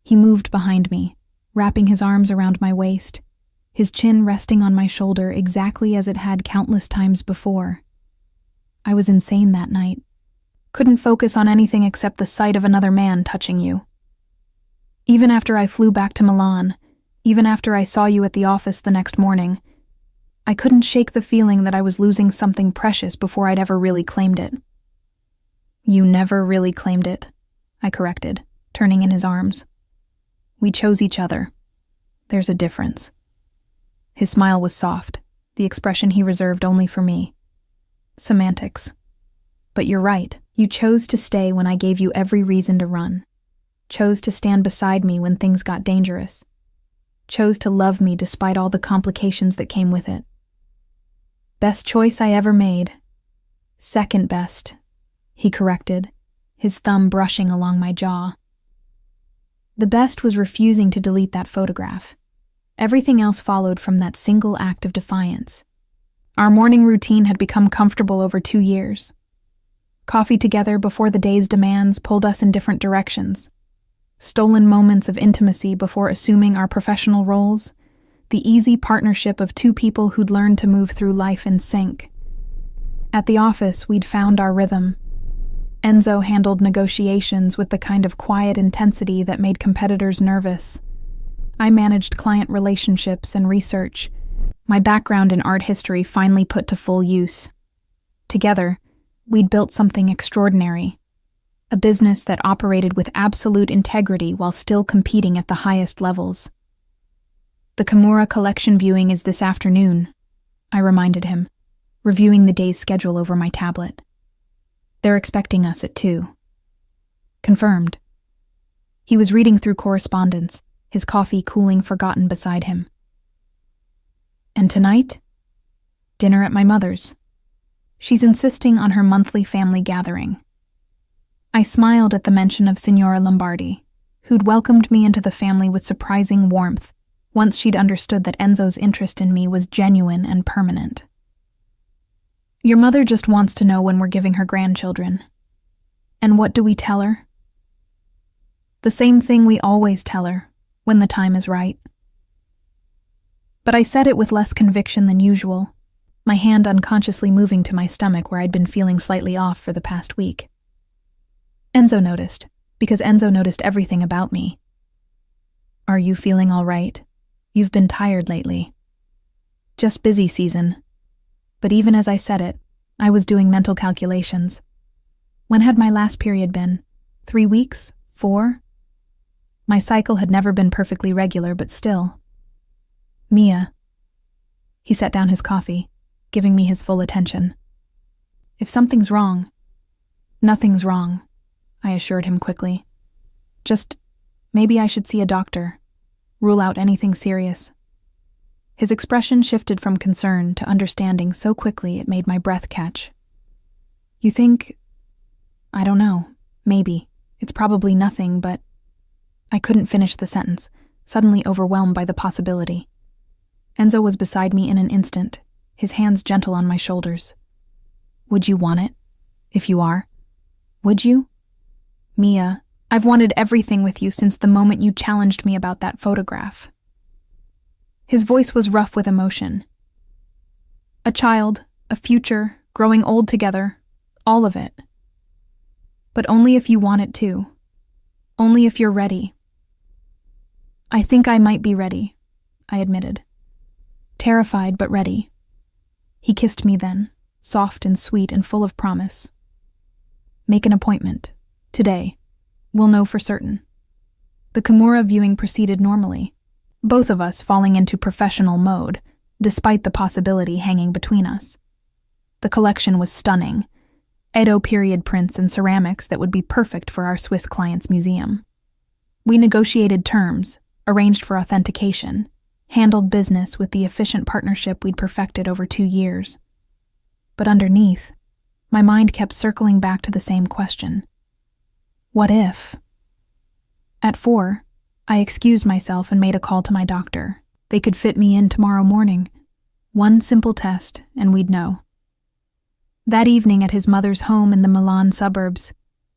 He moved behind me, wrapping his arms around my waist, his chin resting on my shoulder exactly as it had countless times before. I was insane that night. Couldn't focus on anything except the sight of another man touching you. Even after I flew back to Milan, even after I saw you at the office the next morning, I couldn't shake the feeling that I was losing something precious before I'd ever really claimed it. "You never really claimed it," I corrected, turning in his arms. "We chose each other. There's a difference." His smile was soft, the expression he reserved only for me. "Semantics. But you're right. You chose to stay when I gave you every reason to run. Chose to stand beside me when things got dangerous. Chose to love me despite all the complications that came with it. Best choice I ever made. Second best," he corrected, his thumb brushing along my jaw. The best was refusing to delete that photograph. Everything else followed from that single act of defiance. Our morning routine had become comfortable over 2 years. Coffee together before the day's demands pulled us in different directions. Stolen moments of intimacy before assuming our professional roles, the easy partnership of 2 people who'd learned to move through life in sync. At the office, we'd found our rhythm. Enzo handled negotiations with the kind of quiet intensity that made competitors nervous. I managed client relationships and research, my background in art history finally put to full use. Together, we'd built something extraordinary. A business that operated with absolute integrity while still competing at the highest levels. "The Kimura collection viewing is this afternoon," I reminded him. reviewing the day's schedule over my tablet. They're expecting us at 2. Confirmed. He was reading through correspondence, his coffee cooling forgotten beside him. And tonight? Dinner at my mother's. She's insisting on her monthly family gathering. I smiled at the mention of Signora Lombardi, who'd welcomed me into the family with surprising warmth once she'd understood that Enzo's interest in me was genuine and permanent. Your mother just wants to know when we're giving her grandchildren. And what do we tell her? The same thing we always tell her, when the time is right. But I said it with less conviction than usual, my hand unconsciously moving to my stomach where I'd been feeling slightly off for the past week. Enzo noticed, because Enzo noticed everything about me. Are you feeling all right? You've been tired lately. Just busy season. But even as I said it, I was doing mental calculations. When had my last period been? 3 weeks? 4? My cycle had never been perfectly regular, but still. Mia. He set down his coffee, giving me his full attention. If something's wrong, nothing's wrong, I assured him quickly. Just, maybe I should see a doctor. Rule out anything serious. His expression shifted from concern to understanding so quickly it made my breath catch. You think... I don't know. Maybe. It's probably nothing, but... I couldn't finish the sentence, suddenly overwhelmed by the possibility. Enzo was beside me in an instant, his hands gentle on my shoulders. Would you want it? If you are? Would you? Mia, I've wanted everything with you since the moment you challenged me about that photograph. His voice was rough with emotion. A child, a future, growing old together, all of it. But only if you want it too. Only if you're ready. I think I might be ready, I admitted. Terrified but ready. He kissed me then, soft and sweet and full of promise. Make an appointment. Today. We'll know for certain. The Kimura viewing proceeded normally, both of us falling into professional mode, despite the possibility hanging between us. The collection was stunning. Edo period prints and ceramics that would be perfect for our Swiss client's museum. We negotiated terms, arranged for authentication, handled business with the efficient partnership we'd perfected over 2 years. But underneath, my mind kept circling back to the same question. What if? At 4, I excused myself and made a call to my doctor. They could fit me in tomorrow morning. One simple test, and we'd know. That evening at his mother's home in the Milan suburbs,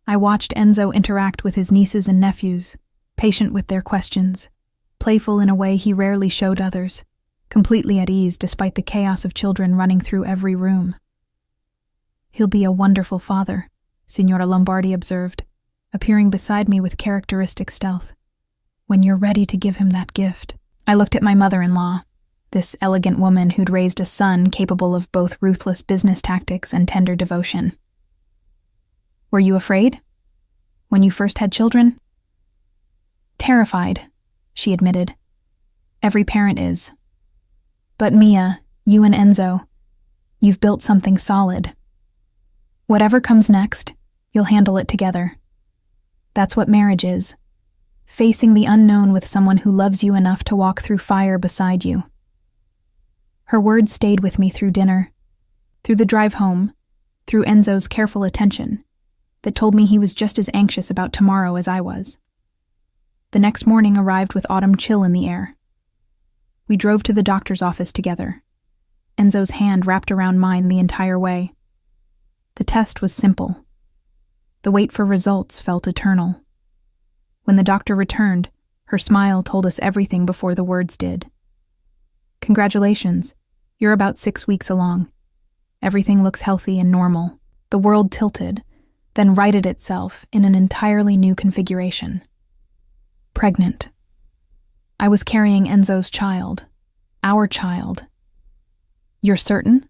I watched Enzo interact with his nieces and nephews, patient with their questions, playful in a way he rarely showed others, completely at ease despite the chaos of children running through every room. He'll be a wonderful father, Signora Lombardi observed, appearing beside me with characteristic stealth. When you're ready to give him that gift. I looked at my mother-in-law, this elegant woman who'd raised a son capable of both ruthless business tactics and tender devotion. Were you afraid? When you first had children? Terrified, she admitted. Every parent is. But Mia, you and Enzo, you've built something solid. Whatever comes next, you'll handle it together. That's what marriage is. Facing the unknown with someone who loves you enough to walk through fire beside you. Her words stayed with me through dinner, through the drive home, through Enzo's careful attention, that told me he was just as anxious about tomorrow as I was. The next morning arrived with autumn chill in the air. We drove to the doctor's office together, Enzo's hand wrapped around mine the entire way. The test was simple. The wait for results felt eternal. When the doctor returned, her smile told us everything before the words did. Congratulations, you're about 6 weeks along. Everything looks healthy and normal. The world tilted, then righted itself in an entirely new configuration. Pregnant. I was carrying Enzo's child, our child. You're certain?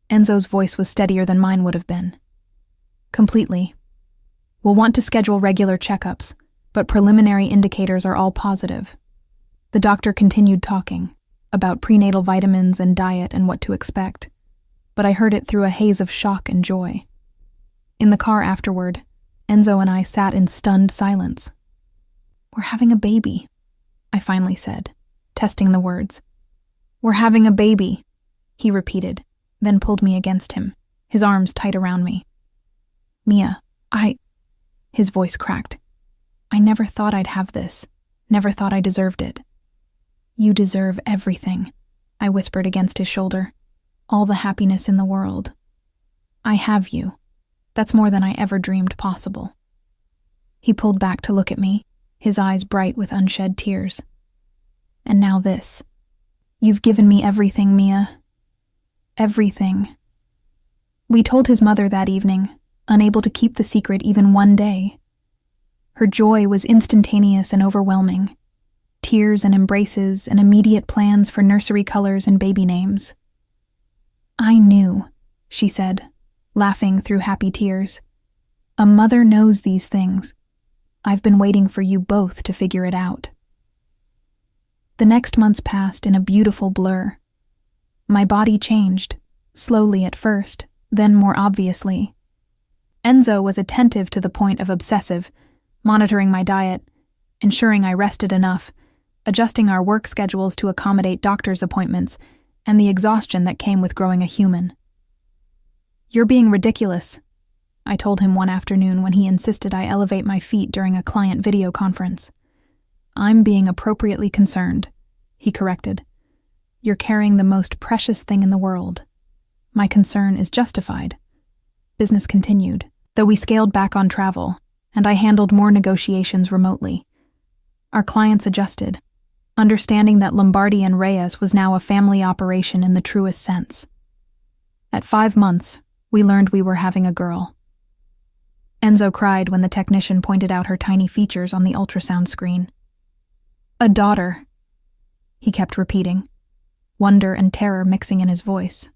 Enzo's voice was steadier than mine would have been. Completely. We'll want to schedule regular checkups, but preliminary indicators are all positive. The doctor continued talking about prenatal vitamins and diet and what to expect. but I heard it through a haze of shock and joy. In the car afterward, Enzo and I sat in stunned silence. "We're having a baby," I finally said, testing the words. "We're having a baby," he repeated, then pulled me against him, his arms tight around me. "Mia, his voice cracked. "I never thought I'd have this, never thought I deserved it." "You deserve everything," I whispered against his shoulder. "All the happiness in the world. I have you. That's more than I ever dreamed possible." He pulled back to look at me, his eyes bright with unshed tears. "And now this. You've given me everything, Mia. Everything." We told his mother that evening, unable to keep the secret even one day. Her joy was instantaneous and overwhelming. Tears and embraces and immediate plans for nursery colors and baby names. "I knew," she said, laughing through happy tears. "A mother knows these things. I've been waiting for you both to figure it out." The next months passed in a beautiful blur. My body changed, slowly at first, then more obviously. Enzo was attentive to the point of obsessive, monitoring my diet, ensuring I rested enough, adjusting our work schedules to accommodate doctor's appointments, and the exhaustion that came with growing a human. "You're being ridiculous," I told him one afternoon when he insisted I elevate my feet during a client video conference. "I'm being appropriately concerned," he corrected. "You're carrying the most precious thing in the world. My concern is justified." Business continued, though we scaled back on travel, and I handled more negotiations remotely. Our clients adjusted, understanding that Lombardi and Reyes was now a family operation in the truest sense. At 5 months, we learned we were having a girl. Enzo cried when the technician pointed out her tiny features on the ultrasound screen. "A daughter," he kept repeating, wonder and terror mixing in his voice.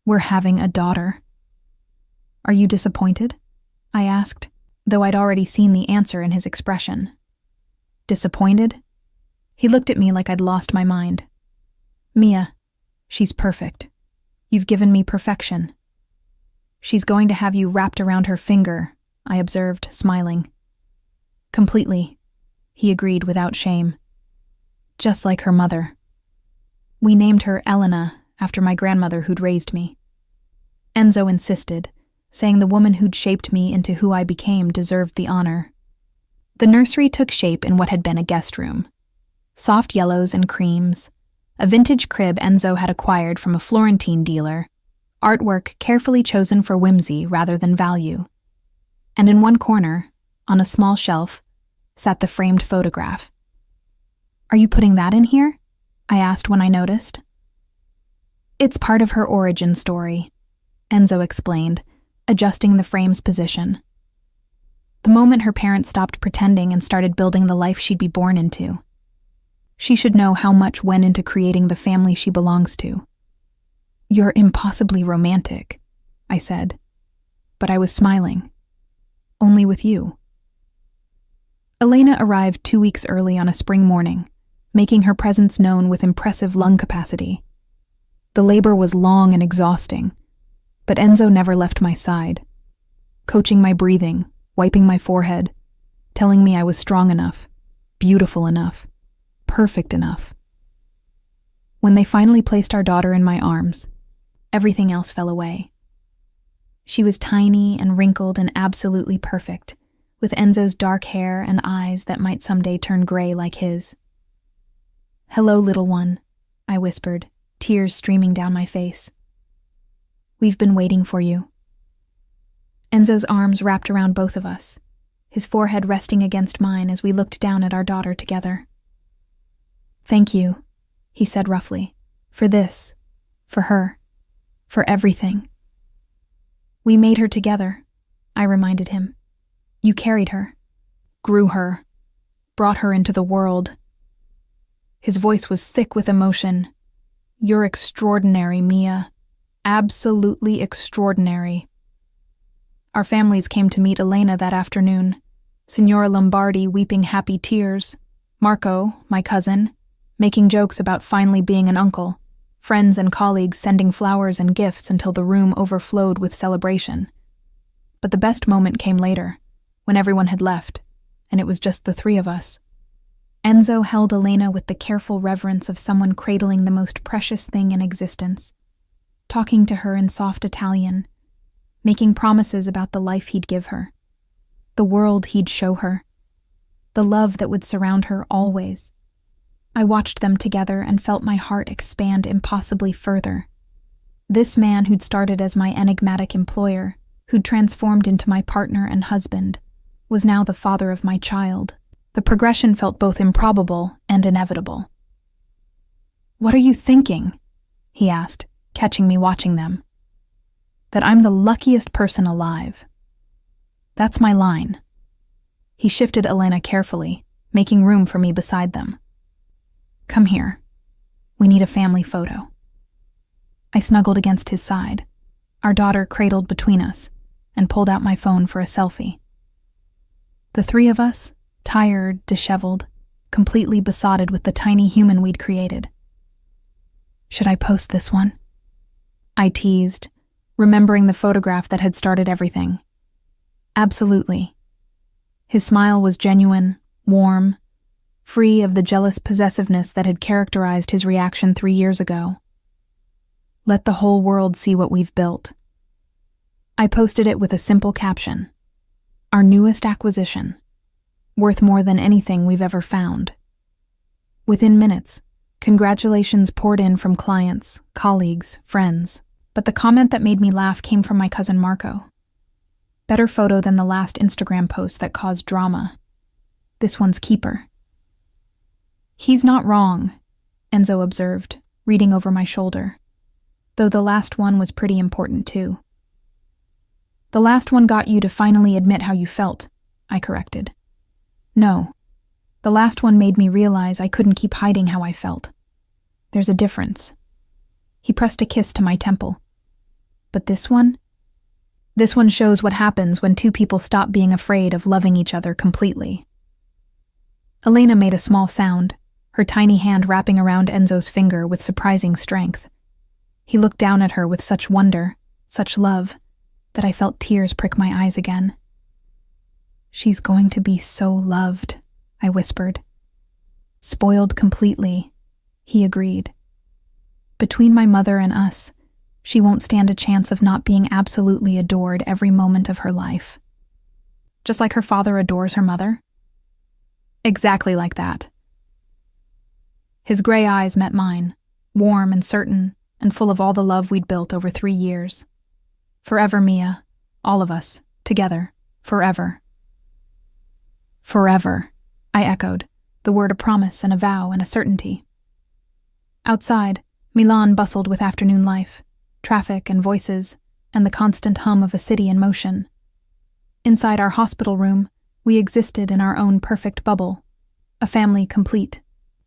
"We're having a daughter." "Are you disappointed?" I asked, though I'd already seen the answer in his expression. "Disappointed?" He looked at me like I'd lost my mind. "Mia, she's perfect. You've given me perfection." "She's going to have you wrapped around her finger," I observed, smiling. "Completely," he agreed without shame. "Just like her mother." We named her Elena, after my grandmother who'd raised me. Enzo insisted, saying the woman who'd shaped me into who I became deserved the honor. The nursery took shape in what had been a guest room. Soft yellows and creams, a vintage crib Enzo had acquired from a Florentine dealer, artwork carefully chosen for whimsy rather than value. And in one corner, on a small shelf, sat the framed photograph. "Are you putting that in here?" I asked when I noticed. "It's part of her origin story," Enzo explained, adjusting the frame's position. The moment her parents stopped pretending and started building the life she'd be born into. She should know how much went into creating the family she belongs to. "You're impossibly romantic," I said, but I was smiling. "Only with you." Elena arrived 2 weeks early on a spring morning, making her presence known with impressive lung capacity. The labor was long and exhausting, but Enzo never left my side, coaching my breathing, wiping my forehead, telling me I was strong enough, beautiful enough, perfect enough. When they finally placed our daughter in my arms, everything else fell away. She was tiny and wrinkled and absolutely perfect, with Enzo's dark hair and eyes that might someday turn gray like his. "Hello, little one," I whispered, tears streaming down my face. "We've been waiting for you." Enzo's arms wrapped around both of us, his forehead resting against mine as we looked down at our daughter together. "Thank you," he said roughly, "for this, for her, for everything." "We made her together," I reminded him. "You carried her, grew her, brought her into the world." His voice was thick with emotion. "You're extraordinary, Mia. Absolutely extraordinary." Our families came to meet Elena that afternoon. Signora Lombardi weeping happy tears, Marco, my cousin, making jokes about finally being an uncle, friends and colleagues sending flowers and gifts until the room overflowed with celebration. But the best moment came later, when everyone had left, and it was just the three of us. Enzo held Elena with the careful reverence of someone cradling the most precious thing in existence, talking to her in soft Italian, making promises about the life he'd give her, the world he'd show her, the love that would surround her always. I watched them together and felt my heart expand impossibly further. This man who'd started as my enigmatic employer, who'd transformed into my partner and husband, was now the father of my child. The progression felt both improbable and inevitable. "What are you thinking?" he asked, catching me watching them. "That I'm the luckiest person alive. That's my line." He shifted Elena carefully, making room for me beside them. "Come here. We need a family photo." I snuggled against his side, our daughter cradled between us, and pulled out my phone for a selfie. The three of us, tired, disheveled, completely besotted with the tiny human we'd created. "Should I post this one?" I teased, remembering the photograph that had started everything. "Absolutely." His smile was genuine, warm, free of the jealous possessiveness that had characterized his reaction 3 years ago. "Let the whole world see what we've built." I posted it with a simple caption: "Our newest acquisition, worth more than anything we've ever found." Within minutes, congratulations poured in from clients, colleagues, friends, but the comment that made me laugh came from my cousin Marco. "Better photo than the last Instagram post that caused drama. This one's keeper." "He's not wrong," Enzo observed, reading over my shoulder, though the last one was pretty important too. "The last one got you to finally admit how you felt," I corrected. "No, the last one made me realize I couldn't keep hiding how I felt. There's a difference." He pressed a kiss to my temple. "But this one? This one shows what happens when two people stop being afraid of loving each other completely." Elena made a small sound, her tiny hand wrapping around Enzo's finger with surprising strength. He looked down at her with such wonder, such love, that I felt tears prick my eyes again. "She's going to be so loved," I whispered. "Spoiled completely," he agreed. "Between my mother and us, she won't stand a chance of not being absolutely adored every moment of her life." "Just like her father adores her mother?" "Exactly like that." His gray eyes met mine, warm and certain, and full of all the love we'd built over 3 years. "Forever, Mia. All of us. Together. Forever." "Forever," I echoed, the word a promise and a vow and a certainty. Outside, Milan bustled with afternoon life, traffic and voices, and the constant hum of a city in motion. Inside our hospital room, we existed in our own perfect bubble, a family complete,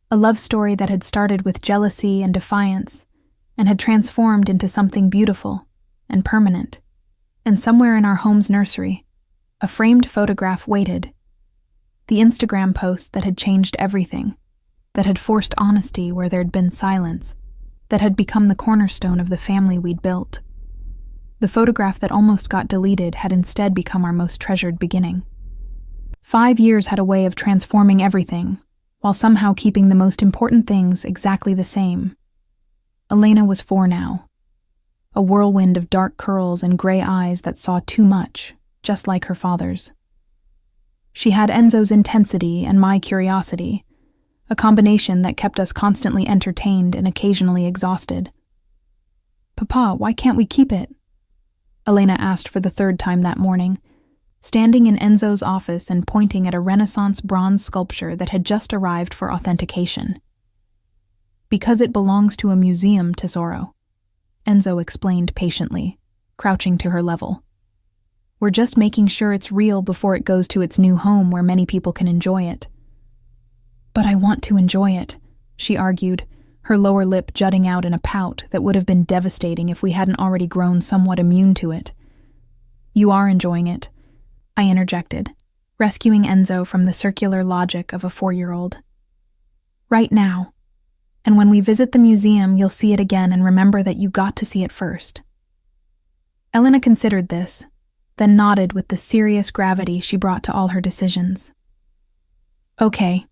a love story that had started with jealousy and defiance, and had transformed into something beautiful and permanent. And somewhere in our home's nursery, a framed photograph waited. The Instagram post that had changed everything, that had forced honesty where there'd been silence, that had become the cornerstone of the family we'd built. The photograph that almost got deleted had instead become our most treasured beginning. 5 years had a way of transforming everything, while somehow keeping the most important things exactly the same. Elena was 4 now, a whirlwind of dark curls and gray eyes that saw too much, just like her father's. She had Enzo's intensity and my curiosity, a combination that kept us constantly entertained and occasionally exhausted. "Papa, why can't we keep it?" Elena asked for the 3rd time that morning, standing in Enzo's office and pointing at a Renaissance bronze sculpture that had just arrived for authentication. "Because it belongs to a museum, Tesoro," Enzo explained patiently, crouching to her level. "We're just making sure it's real before it goes to its new home where many people can enjoy it." "But I want to enjoy it," she argued, her lower lip jutting out in a pout that would have been devastating if we hadn't already grown somewhat immune to it. "You are enjoying it," I interjected, rescuing Enzo from the circular logic of a 4-year-old. "Right now." And when we visit the museum, you'll see it again and remember that you got to see it first. Elena considered this, then nodded with the serious gravity she brought to all her decisions. Okay,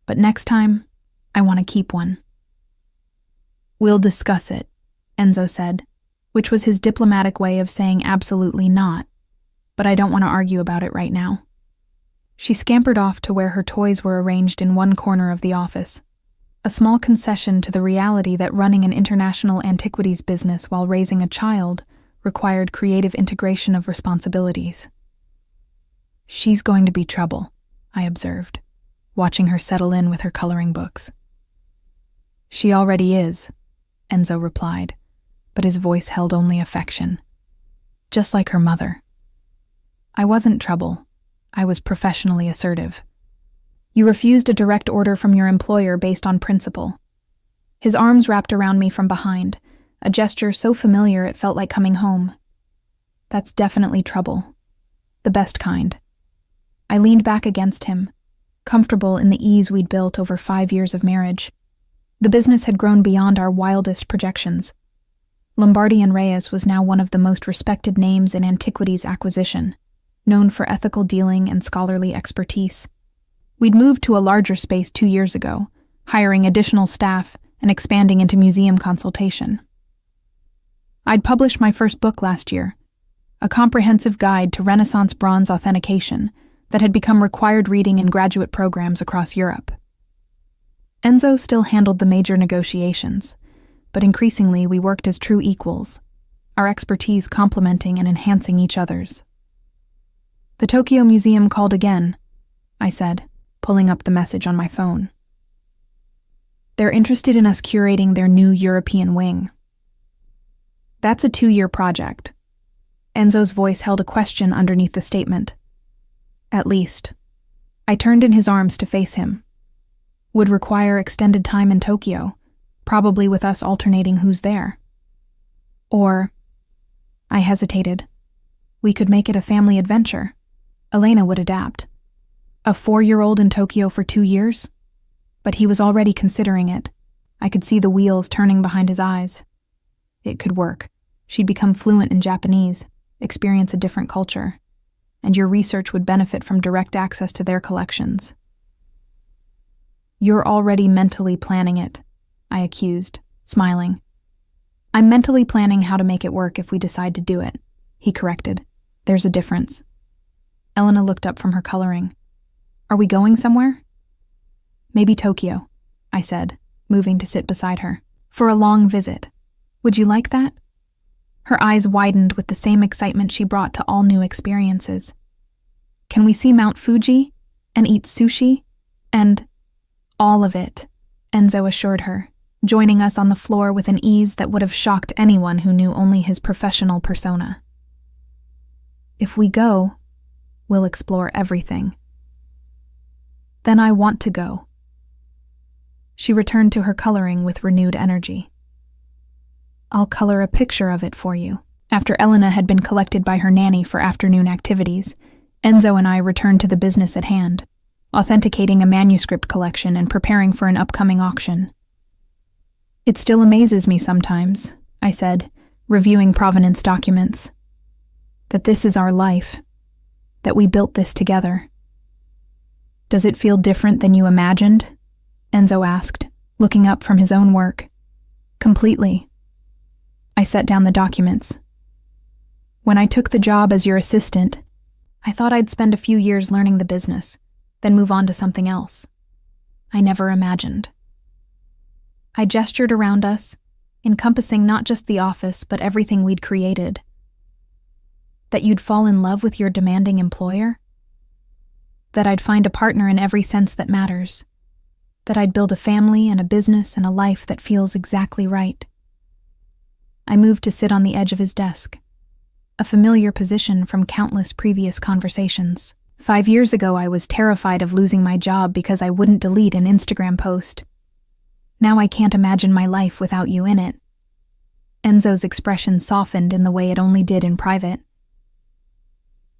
but next time, I want to keep one. We'll discuss it, Enzo said, which was his diplomatic way of saying absolutely not, but I don't want to argue about it right now. She scampered off to where her toys were arranged in one corner of the office, a small concession to the reality that running an international antiquities business while raising a child required creative integration of responsibilities. She's going to be trouble, I observed, watching her settle in with her coloring books. She already is, Enzo replied, but his voice held only affection. Just like her mother. I wasn't trouble. I was professionally assertive. You refused a direct order from your employer based on principle. His arms wrapped around me from behind, a gesture so familiar it felt like coming home. That's definitely trouble. The best kind. I leaned back against him, comfortable in the ease we'd built over 5 years of marriage. The business had grown beyond our wildest projections. Lombardi & Reyes was now one of the most respected names in antiquities acquisition, known for ethical dealing and scholarly expertise. We'd moved to a larger space 2 years ago, hiring additional staff and expanding into museum consultation. I'd published my first book last year, a comprehensive guide to Renaissance bronze authentication that had become required reading in graduate programs across Europe. Enzo still handled the major negotiations, but increasingly we worked as true equals, our expertise complementing and enhancing each other's. The Tokyo Museum called again, I said, pulling up the message on my phone. They're interested in us curating their new European wing. That's a 2-year project. Enzo's voice held a question underneath the statement. At least. I turned in his arms to face him. Would require extended time in Tokyo, probably with us alternating who's there. Or, I hesitated. We could make it a family adventure. Elena would adapt. A 4-year-old in Tokyo for 2 years? But he was already considering it. I could see the wheels turning behind his eyes. It could work. She'd become fluent in Japanese, experience a different culture, and your research would benefit from direct access to their collections. You're already mentally planning it, I accused, smiling. I'm mentally planning how to make it work if we decide to do it, he corrected. There's a difference. Elena looked up from her coloring. Are we going somewhere? Maybe Tokyo, I said, moving to sit beside her. For a long visit. Would you like that? Her eyes widened with the same excitement she brought to all new experiences. Can we see Mount Fuji? And eat sushi? And all of it, Enzo assured her, joining us on the floor with an ease that would have shocked anyone who knew only his professional persona. If we go, we'll explore everything. Then I want to go. She returned to her coloring with renewed energy. I'll color a picture of it for you. After Elena had been collected by her nanny for afternoon activities, Enzo and I returned to the business at hand, authenticating a manuscript collection and preparing for an upcoming auction. It still amazes me sometimes, I said, reviewing provenance documents, that this is our life, that we built this together. Does it feel different than you imagined? Enzo asked, looking up from his own work. Completely. I set down the documents. When I took the job as your assistant, I thought I'd spend a few years learning the business, then move on to something else. I never imagined. I gestured around us, encompassing not just the office, but everything we'd created. That you'd fall in love with your demanding employer? That I'd find a partner in every sense that matters? That I'd build a family and a business and a life that feels exactly right? I moved to sit on the edge of his desk, a familiar position from countless previous conversations. 5 years ago, I was terrified of losing my job because I wouldn't delete an Instagram post. Now I can't imagine my life without you in it. Enzo's expression softened in the way it only did in private.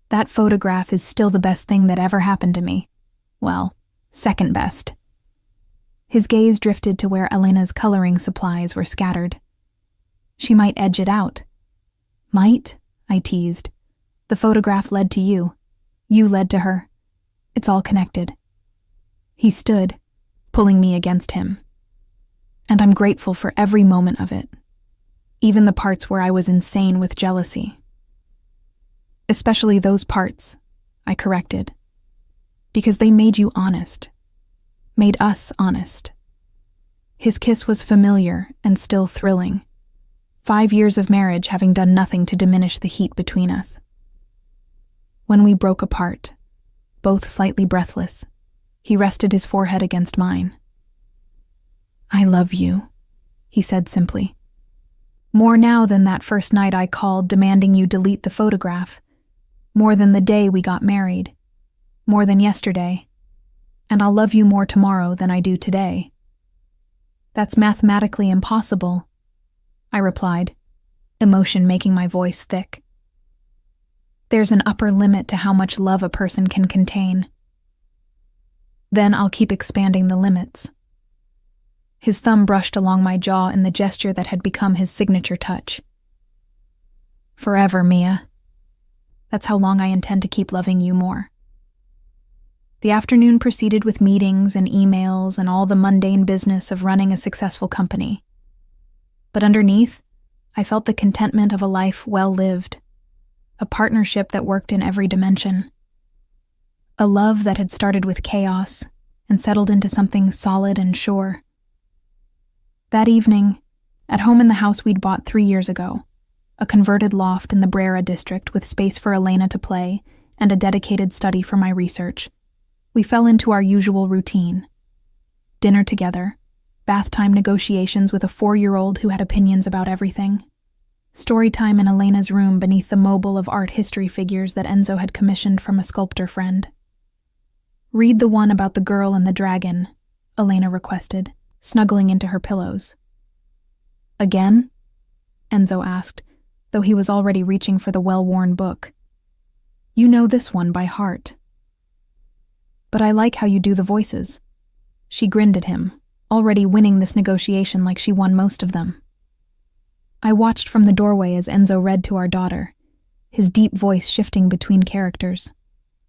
That photograph is still the best thing that ever happened to me. Well, second best. His gaze drifted to where Elena's coloring supplies were scattered. She might edge it out. Might? I teased. The photograph led to you. You led to her. It's all connected. He stood, pulling me against him. And I'm grateful for every moment of it, even the parts where I was insane with jealousy. Especially those parts, I corrected, because they made you honest, made us honest. His kiss was familiar and still thrilling, 5 years of marriage having done nothing to diminish the heat between us. When we broke apart, both slightly breathless, he rested his forehead against mine. I love you, he said simply. More now than that first night I called demanding you delete the photograph, more than the day we got married, more than yesterday, and I'll love you more tomorrow than I do today. That's mathematically impossible, I replied, emotion making my voice thick. There's an upper limit to how much love a person can contain. Then I'll keep expanding the limits. His thumb brushed along my jaw in the gesture that had become his signature touch. Forever, Mia. That's how long I intend to keep loving you more. The afternoon proceeded with meetings and emails and all the mundane business of running a successful company. But underneath, I felt the contentment of a life well lived, a partnership that worked in every dimension, a love that had started with chaos and settled into something solid and sure. That evening, at home in the house we'd bought 3 years ago, a converted loft in the Brera district with space for Elena to play and a dedicated study for my research, we fell into our usual routine. Dinner together, bath time negotiations with a 4-year-old who had opinions about everything, story time in Elena's room beneath the mobile of art history figures that Enzo had commissioned from a sculptor friend. Read the one about the girl and the dragon, Elena requested, snuggling into her pillows. Again? Enzo asked, though he was already reaching for the well-worn book. You know this one by heart. But I like how you do the voices. She grinned at him, already winning this negotiation like she won most of them. I watched from the doorway as Enzo read to our daughter, his deep voice shifting between characters,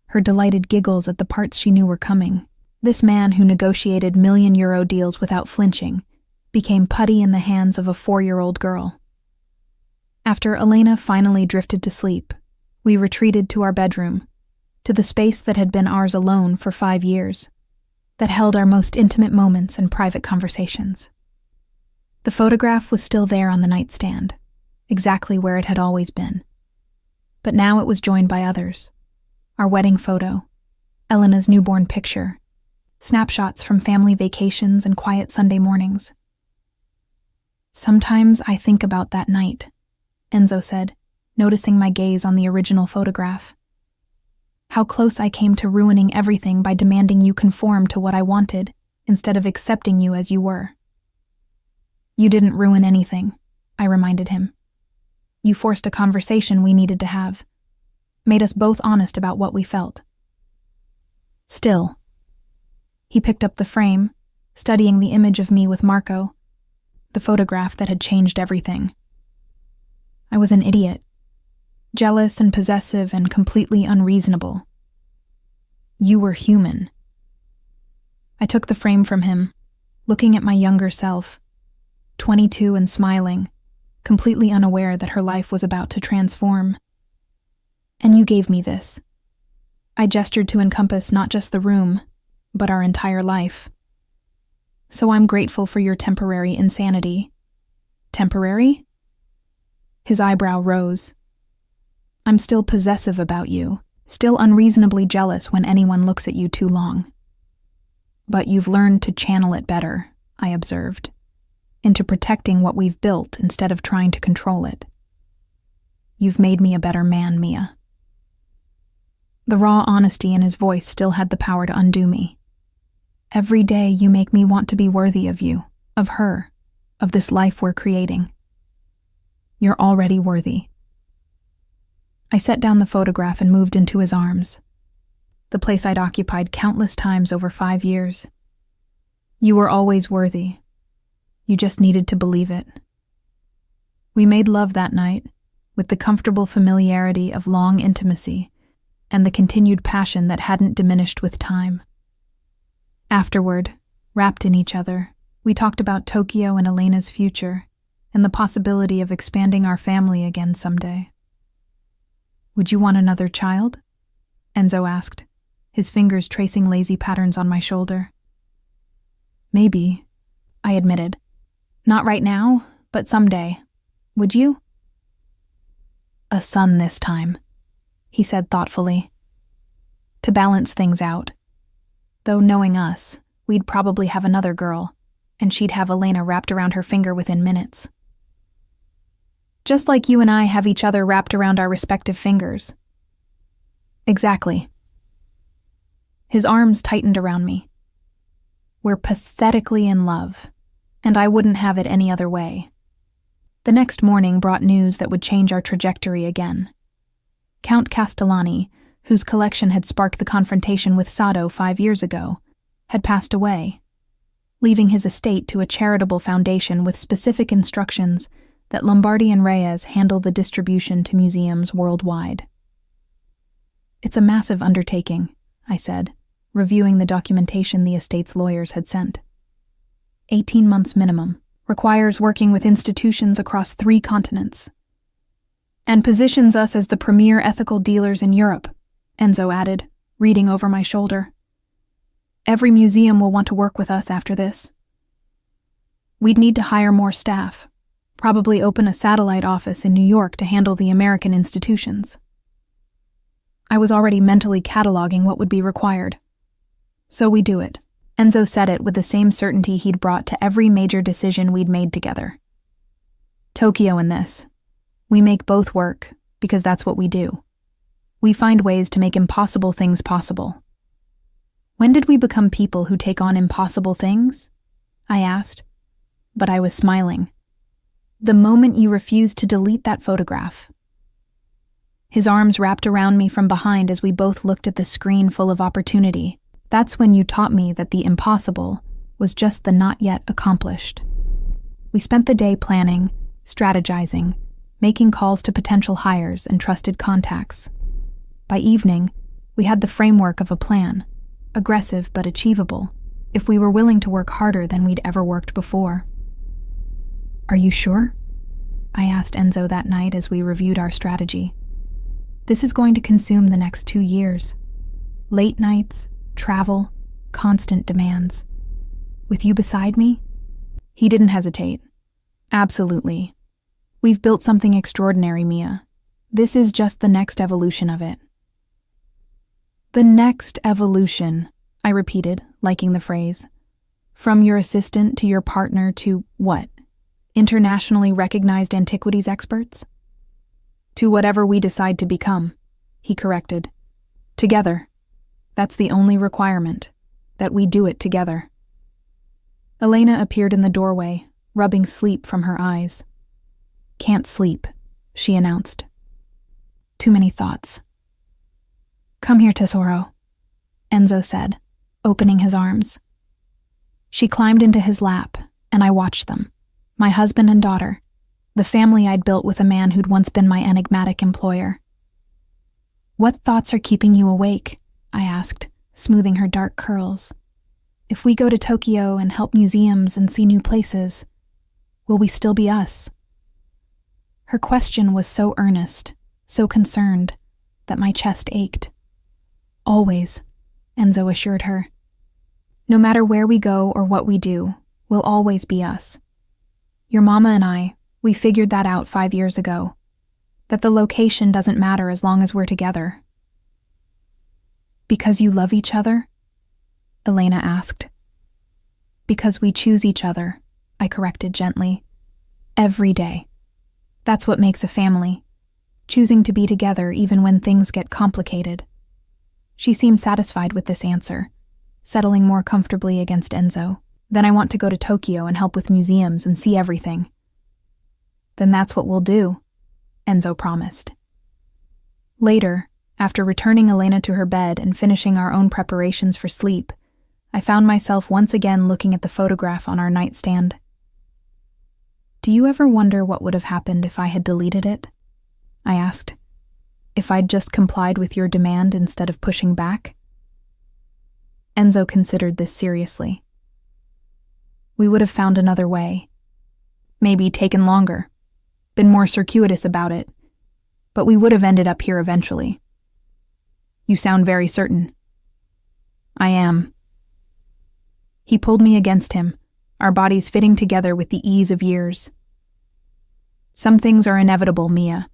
her delighted giggles at the parts she knew were coming. This man who negotiated million-euro deals without flinching became putty in the hands of a 4-year-old girl. After Elena finally drifted to sleep, we retreated to our bedroom, to the space that had been ours alone for 5 years, that held our most intimate moments and private conversations. The photograph was still there on the nightstand, exactly where it had always been. But now it was joined by others. Our wedding photo, Elena's newborn picture, snapshots from family vacations and quiet Sunday mornings. Sometimes I think about that night, Enzo said, noticing my gaze on the original photograph. How close I came to ruining everything by demanding you conform to what I wanted, instead of accepting you as you were. You didn't ruin anything, I reminded him. You forced a conversation we needed to have, made us both honest about what we felt. Still, he picked up the frame, studying the image of me with Marco, the photograph that had changed everything. I was an idiot, jealous and possessive and completely unreasonable. You were human. I took the frame from him, looking at my younger self, 22 and smiling, completely unaware that her life was about to transform. And you gave me this. I gestured to encompass not just the room, but our entire life. So I'm grateful for your temporary insanity. Temporary? His eyebrow rose. I'm still possessive about you, still unreasonably jealous when anyone looks at you too long. But you've learned to channel it better, I observed, into protecting what we've built instead of trying to control it. You've made me a better man, Mia. The raw honesty in his voice still had the power to undo me. Every day you make me want to be worthy of you, of her, of this life we're creating. You're already worthy. I set down the photograph and moved into his arms, the place I'd occupied countless times over 5 years. You were always worthy. You just needed to believe it. We made love that night, with the comfortable familiarity of long intimacy and the continued passion that hadn't diminished with time. Afterward, wrapped in each other, we talked about Tokyo and Elena's future and the possibility of expanding our family again someday. Would you want another child? Enzo asked, his fingers tracing lazy patterns on my shoulder. Maybe, I admitted. Not right now, but someday. Would you? A son this time, he said thoughtfully. To balance things out. Though knowing us, we'd probably have another girl, and she'd have Elena wrapped around her finger within minutes. Just like you and I have each other wrapped around our respective fingers. Exactly. His arms tightened around me. We're pathetically in love, and I wouldn't have it any other way. The next morning brought news that would change our trajectory again. Count Castellani, whose collection had sparked the confrontation with Sado 5 years ago, had passed away, leaving his estate to a charitable foundation with specific instructions that Lombardi and Reyes handle the distribution to museums worldwide. It's a massive undertaking, I said, reviewing the documentation the estate's lawyers had sent. 18 months minimum, requires working with institutions across 3 continents. And positions us as the premier ethical dealers in Europe, Enzo added, reading over my shoulder. Every museum will want to work with us after this. We'd need to hire more staff, probably open a satellite office in New York to handle the American institutions. I was already mentally cataloging what would be required. So we do it. Enzo said it with the same certainty he'd brought to every major decision we'd made together. Tokyo in this. We make both work, because that's what we do. We find ways to make impossible things possible. When did we become people who take on impossible things? I asked, but I was smiling. The moment you refused to delete that photograph. His arms wrapped around me from behind as we both looked at the screen full of opportunity. That's when you taught me that the impossible was just the not yet accomplished. We spent the day planning, strategizing, making calls to potential hires and trusted contacts. By evening, we had the framework of a plan, aggressive but achievable, if we were willing to work harder than we'd ever worked before. Are you sure? I asked Enzo that night as we reviewed our strategy. This is going to consume the next 2 years. Late nights, travel, constant demands. With you beside me? He didn't hesitate. Absolutely. We've built something extraordinary, Mia. This is just the next evolution of it. The next evolution, I repeated, liking the phrase. From your assistant to your partner to what? Internationally recognized antiquities experts? To whatever we decide to become, he corrected. Together. That's the only requirement, that we do it together. Elena appeared in the doorway, rubbing sleep from her eyes. Can't sleep, she announced. Too many thoughts. Come here, Tesoro, Enzo said, opening his arms. She climbed into his lap, and I watched them, my husband and daughter, the family I'd built with a man who'd once been my enigmatic employer. What thoughts are keeping you awake? I asked, smoothing her dark curls. If we go to Tokyo and help museums and see new places, will we still be us? Her question was so earnest, so concerned, that my chest ached. Always, Enzo assured her. No matter where we go or what we do, we'll always be us. Your mama and I, we figured that out 5 years ago, that the location doesn't matter as long as we're together. Because you love each other? Elena asked. Because we choose each other, I corrected gently. Every day. That's what makes a family. Choosing to be together even when things get complicated. She seemed satisfied with this answer, settling more comfortably against Enzo. Then I want to go to Tokyo and help with museums and see everything. Then that's what we'll do, Enzo promised. Later, after returning Elena to her bed and finishing our own preparations for sleep, I found myself once again looking at the photograph on our nightstand. Do you ever wonder what would have happened if I had deleted it? I asked. If I'd just complied with your demand instead of pushing back? Enzo considered this seriously. We would have found another way. Maybe taken longer, been more circuitous about it, but we would have ended up here eventually. You sound very certain. I am. He pulled me against him, our bodies fitting together with the ease of years. Some things are inevitable, Mia.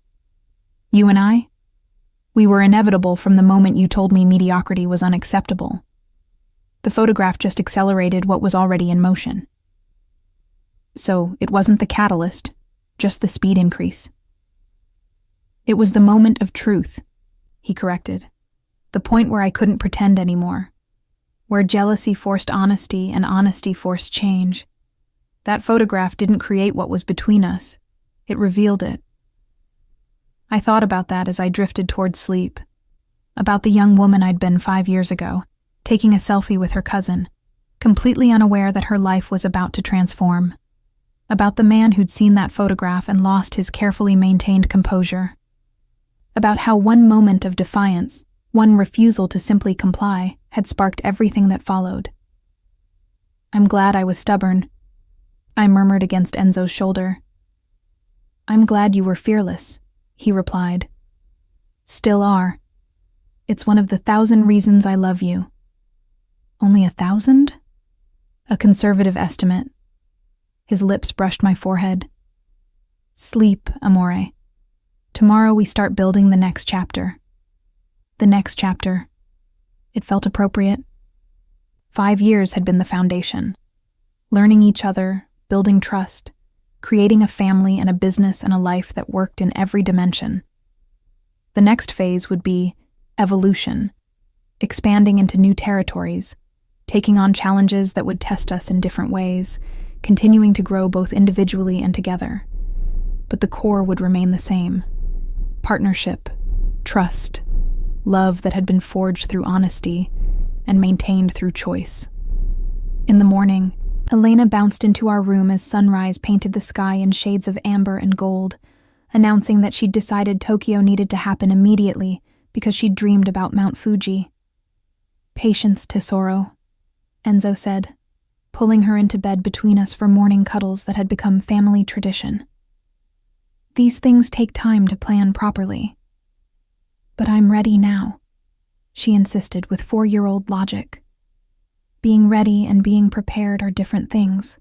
You and I? We were inevitable from the moment you told me mediocrity was unacceptable. The photograph just accelerated what was already in motion. So it wasn't the catalyst, just the speed increase. It was the moment of truth, he corrected. The point where I couldn't pretend anymore. Where jealousy forced honesty and honesty forced change. That photograph didn't create what was between us. It revealed it. I thought about that as I drifted toward sleep. About the young woman I'd been 5 years ago, taking a selfie with her cousin, completely unaware that her life was about to transform. About the man who'd seen that photograph and lost his carefully maintained composure. About how one moment of defiance, one refusal to simply comply, had sparked everything that followed. I'm glad I was stubborn, I murmured against Enzo's shoulder. I'm glad you were fearless, he replied. Still are. It's one of the 1,000 reasons I love you. Only 1,000? A conservative estimate. His lips brushed my forehead. Sleep, amore. Tomorrow we start building the next chapter. The next chapter. It felt appropriate. 5 years had been the foundation. Learning each other, building trust, creating a family and a business and a life that worked in every dimension. The next phase would be evolution, expanding into new territories, taking on challenges that would test us in different ways, continuing to grow both individually and together. But the core would remain the same. Partnership, trust, love that had been forged through honesty and maintained through choice. In the morning, Elena bounced into our room as sunrise painted the sky in shades of amber and gold, announcing that she'd decided Tokyo needed to happen immediately because she'd dreamed about Mount Fuji. Patience, Tesoro, Enzo said, pulling her into bed between us for morning cuddles that had become family tradition. These things take time to plan properly. But I'm ready now, she insisted with 4-year-old logic. Being ready and being prepared are different things,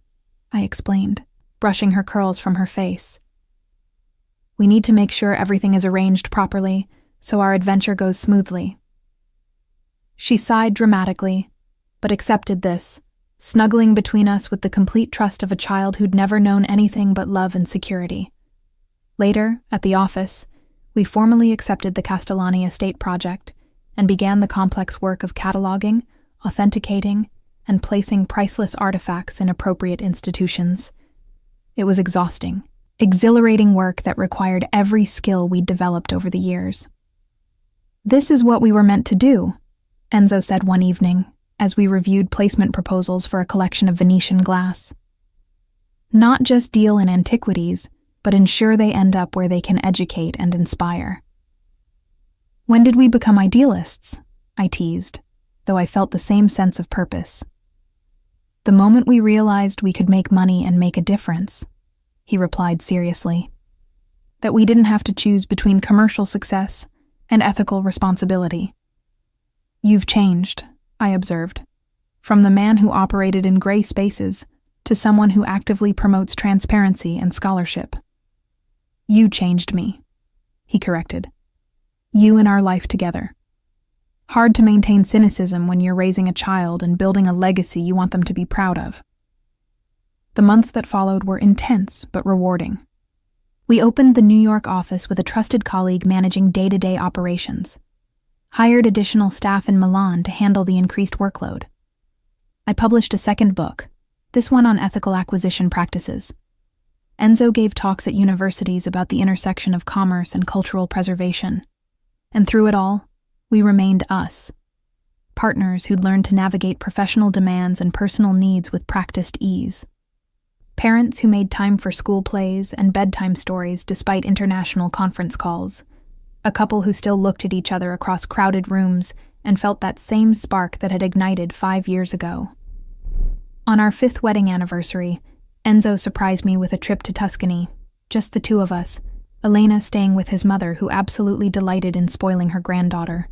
I explained, brushing her curls from her face. We need to make sure everything is arranged properly so our adventure goes smoothly. She sighed dramatically, but accepted this, snuggling between us with the complete trust of a child who'd never known anything but love and security. Later, at the office, we formally accepted the Castellani estate project and began the complex work of cataloging, authenticating, and placing priceless artifacts in appropriate institutions. It was exhausting, exhilarating work that required every skill we'd developed over the years. This is what we were meant to do, Enzo said one evening, as we reviewed placement proposals for a collection of Venetian glass. Not just deal in antiquities, but ensure they end up where they can educate and inspire. When did we become idealists? I teased, though I felt the same sense of purpose. The moment we realized we could make money and make a difference, he replied seriously. That we didn't have to choose between commercial success and ethical responsibility. You've changed, I observed, from the man who operated in gray spaces to someone who actively promotes transparency and scholarship. You changed me, he corrected. You and our life together. Hard to maintain cynicism when you're raising a child and building a legacy you want them to be proud of. The months that followed were intense but rewarding. We opened the New York office with a trusted colleague managing day-to-day operations. Hired additional staff in Milan to handle the increased workload. I published a second book, this one on ethical acquisition practices. Enzo gave talks at universities about the intersection of commerce and cultural preservation. And through it all, we remained us. partners who'd learned to navigate professional demands and personal needs with practiced ease. Parents who made time for school plays and bedtime stories despite international conference calls. A couple who still looked at each other across crowded rooms and felt that same spark that had ignited 5 years ago. On our 5th wedding anniversary, Enzo surprised me with a trip to Tuscany, just the two of us, Elena staying with his mother, who absolutely delighted in spoiling her granddaughter.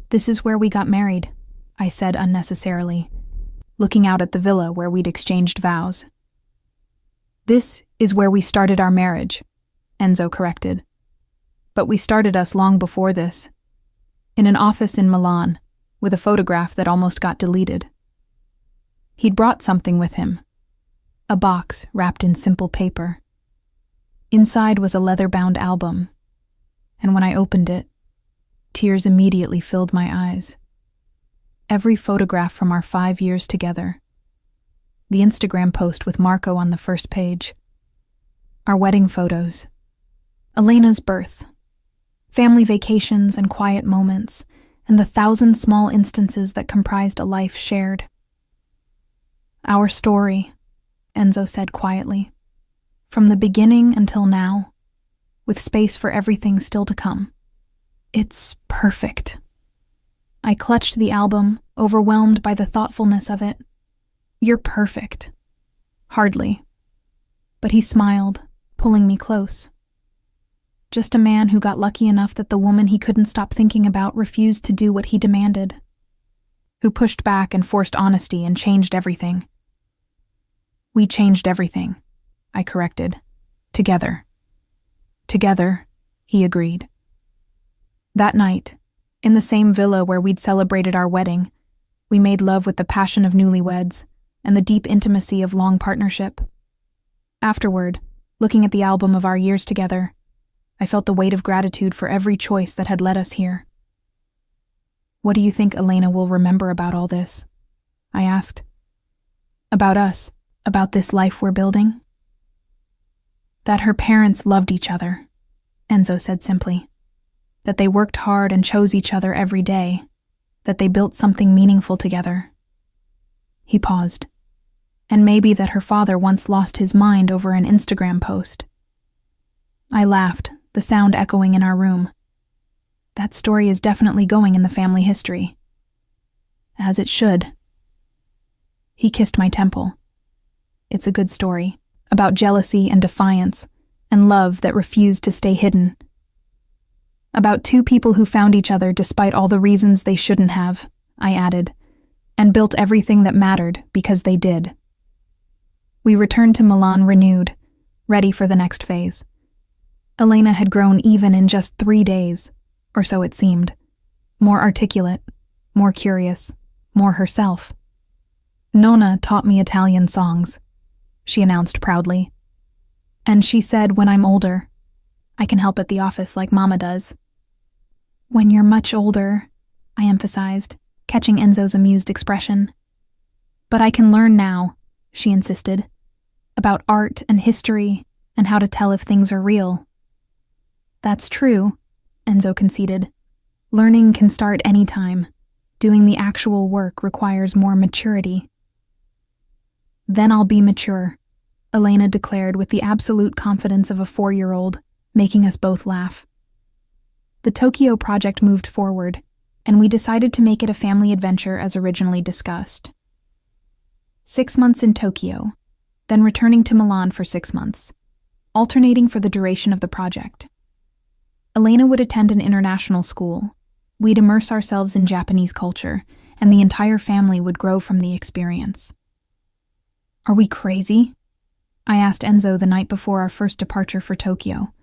"This is where we got married," I said unnecessarily, looking out at the villa where we'd exchanged vows. "This is where we started our marriage," Enzo corrected. "But we started us long before this, in an office in Milan, with a photograph that almost got deleted." He'd brought something with him, a box wrapped in simple paper. Inside was a leather-bound album, and when I opened it, tears immediately filled my eyes. Every photograph from our 5 years together. The Instagram post with Marco on the first page. Our wedding photos. Elena's birth. Family vacations and quiet moments, and the 1,000 small instances that comprised a life shared. "Our story," Enzo said quietly. "From the beginning until now, with space for everything still to come. It's perfect." I clutched the album, overwhelmed by the thoughtfulness of it. "You're perfect." "Hardly." But he smiled, pulling me close. Just a man who got lucky enough that the woman he couldn't stop thinking about refused to do what he demanded. Who pushed back and forced honesty and changed everything. "We changed everything," I corrected. "Together." "Together," he agreed. That night, in the same villa where we'd celebrated our wedding, we made love with the passion of newlyweds and the deep intimacy of long partnership. Afterward, looking at the album of our years together, I felt the weight of gratitude for every choice that had led us here. "What do you think Elena will remember about all this?" I asked. "About us, about this life we're building?" "That her parents loved each other," Enzo said simply. "That they worked hard and chose each other every day. That they built something meaningful together." He paused. "And maybe that her father once lost his mind over an Instagram post." I laughed, the sound echoing in our room. "That story is definitely going in the family history." "As it should." He kissed my temple. "It's a good story, about jealousy and defiance, and love that refused to stay hidden. About two people who found each other despite all the reasons they shouldn't have," I added, "and built everything that mattered because they did." We returned to Milan renewed, ready for the next phase. Elena had grown even in just 3 days, or so it seemed. More articulate, more curious, more herself. "Nonna taught me Italian songs," she announced proudly. "And she said when I'm older, I can help at the office like Mama does." "When you're much older," I emphasized, catching Enzo's amused expression. "But I can learn now," she insisted, "about art and history and how to tell if things are real." "That's true," Enzo conceded. "Learning can start anytime. Doing the actual work requires more maturity." "Then I'll be mature," Elena declared with the absolute confidence of a 4-year-old, making us both laugh. The Tokyo project moved forward, and we decided to make it a family adventure as originally discussed. 6 months in Tokyo, then returning to Milan for 6 months, alternating for the duration of the project. Elena would attend an international school. We'd immerse ourselves in Japanese culture, and the entire family would grow from the experience. "Are we crazy?" I asked Enzo the night before our first departure for Tokyo.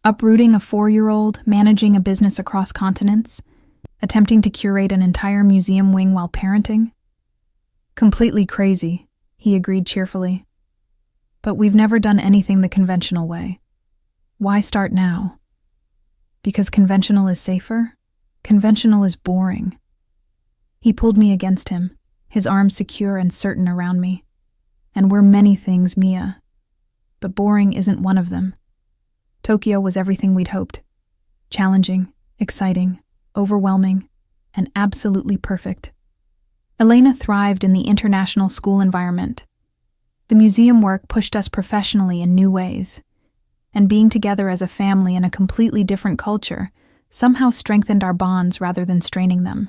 "Uprooting a 4-year-old, managing a business across continents, attempting to curate an entire museum wing while parenting?" "Completely crazy," he agreed cheerfully. "But we've never done anything the conventional way. Why start now? Because conventional is safer? Conventional is boring." He pulled me against him, his arms secure and certain around me. "And we're many things, Mia. But boring isn't one of them." Tokyo was everything we'd hoped. Challenging, exciting, overwhelming, and absolutely perfect. Elena thrived in the international school environment. The museum work pushed us professionally in new ways, and being together as a family in a completely different culture somehow strengthened our bonds rather than straining them.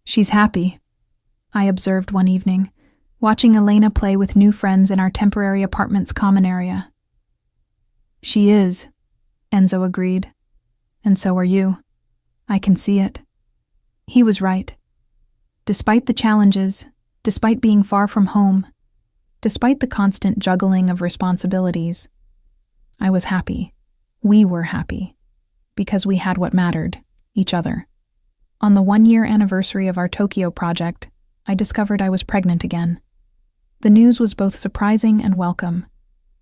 "She's happy," I observed one evening, watching Elena play with new friends in our temporary apartment's common area. "She is," Enzo agreed. "And so are you. I can see it." He was right. Despite the challenges, despite being far from home, despite the constant juggling of responsibilities, I was happy. We were happy. Because we had what mattered, each other. On the 1-year anniversary of our Tokyo project, I discovered I was pregnant again. The news was both surprising and welcome.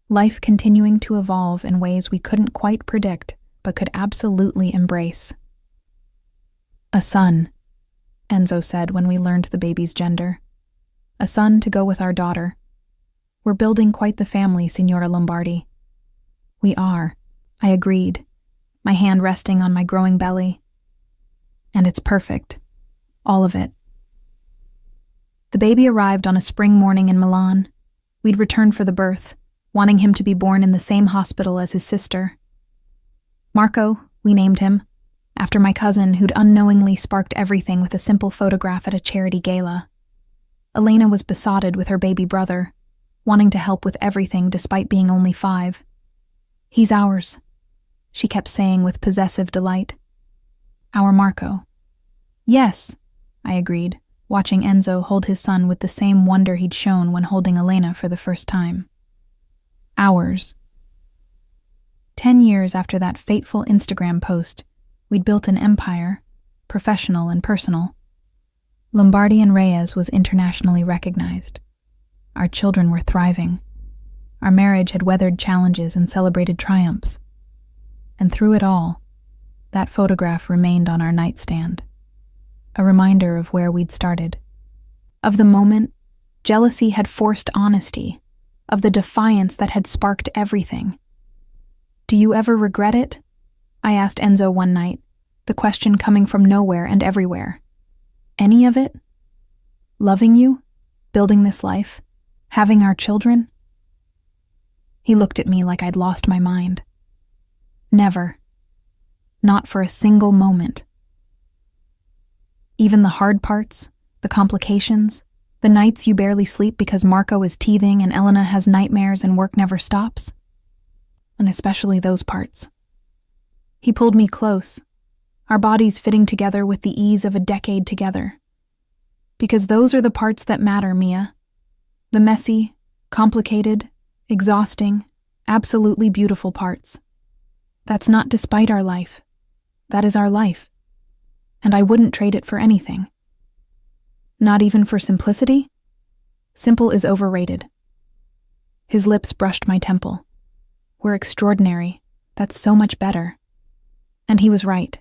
Life continuing to evolve in ways we couldn't quite predict, but could absolutely embrace. "A son," Enzo said when we learned the baby's gender. "A son to go with our daughter. We're building quite the family, Signora Lombardi." "We are," I agreed, my hand resting on my growing belly. "And it's perfect. All of it." The baby arrived on a spring morning in Milan. We'd returned for the birth, wanting him to be born in the same hospital as his sister. Marco, we named him, after my cousin who'd unknowingly sparked everything with a simple photograph at a charity gala. Elena was besotted with her baby brother, wanting to help with everything despite being only 5. "He's ours," she kept saying with possessive delight. "Our Marco." "Yes," I agreed, watching Enzo hold his son with the same wonder he'd shown when holding Elena for the first time. "Ours." 10 years after that fateful Instagram post, we'd built an empire, professional and personal. Lombardi and Reyes was internationally recognized. Our children were thriving. Our marriage had weathered challenges and celebrated triumphs. And through it all, that photograph remained on our nightstand, a reminder of where we'd started. Of the moment jealousy had forced honesty, of the defiance that had sparked everything. "Do you ever regret it?" I asked Enzo one night, the question coming from nowhere and everywhere. "Any of it? Loving you? Building this life? Having our children?" He looked at me like I'd lost my mind. "Never. Not for a single moment." Even the hard parts, the complications, the nights you barely sleep because Marco is teething and Elena has nightmares and work never stops? And especially those parts. He pulled me close, our bodies fitting together with the ease of a decade together. Because those are the parts that matter, Mia. The messy, complicated, exhausting, absolutely beautiful parts. That's not despite our life. That is our life. And I wouldn't trade it for anything. Not even for simplicity? Simple is overrated. His lips brushed my temple. "We're extraordinary. That's so much better." And he was right.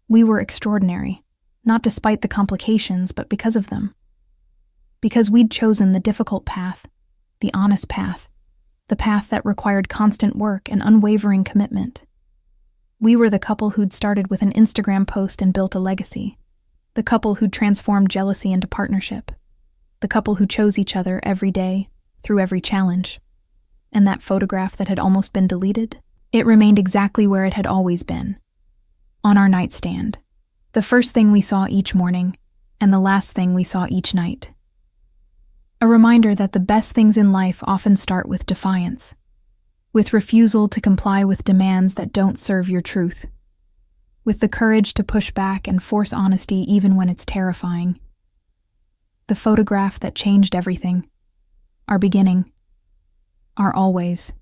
We were extraordinary, not despite the complications, but because of them. Because we'd chosen the difficult path, the honest path, the path that required constant work and unwavering commitment. We were the couple who'd started with an Instagram post and built a legacy, the couple who'd transformed jealousy into partnership, the couple who chose each other every day, through every challenge. And that photograph that had almost been deleted, it remained exactly where it had always been. On our nightstand. The first thing we saw each morning, and the last thing we saw each night. A reminder that the best things in life often start with defiance, with refusal to comply with demands that don't serve your truth, with the courage to push back and force honesty even when it's terrifying. The photograph that changed everything. Our beginning. Our always.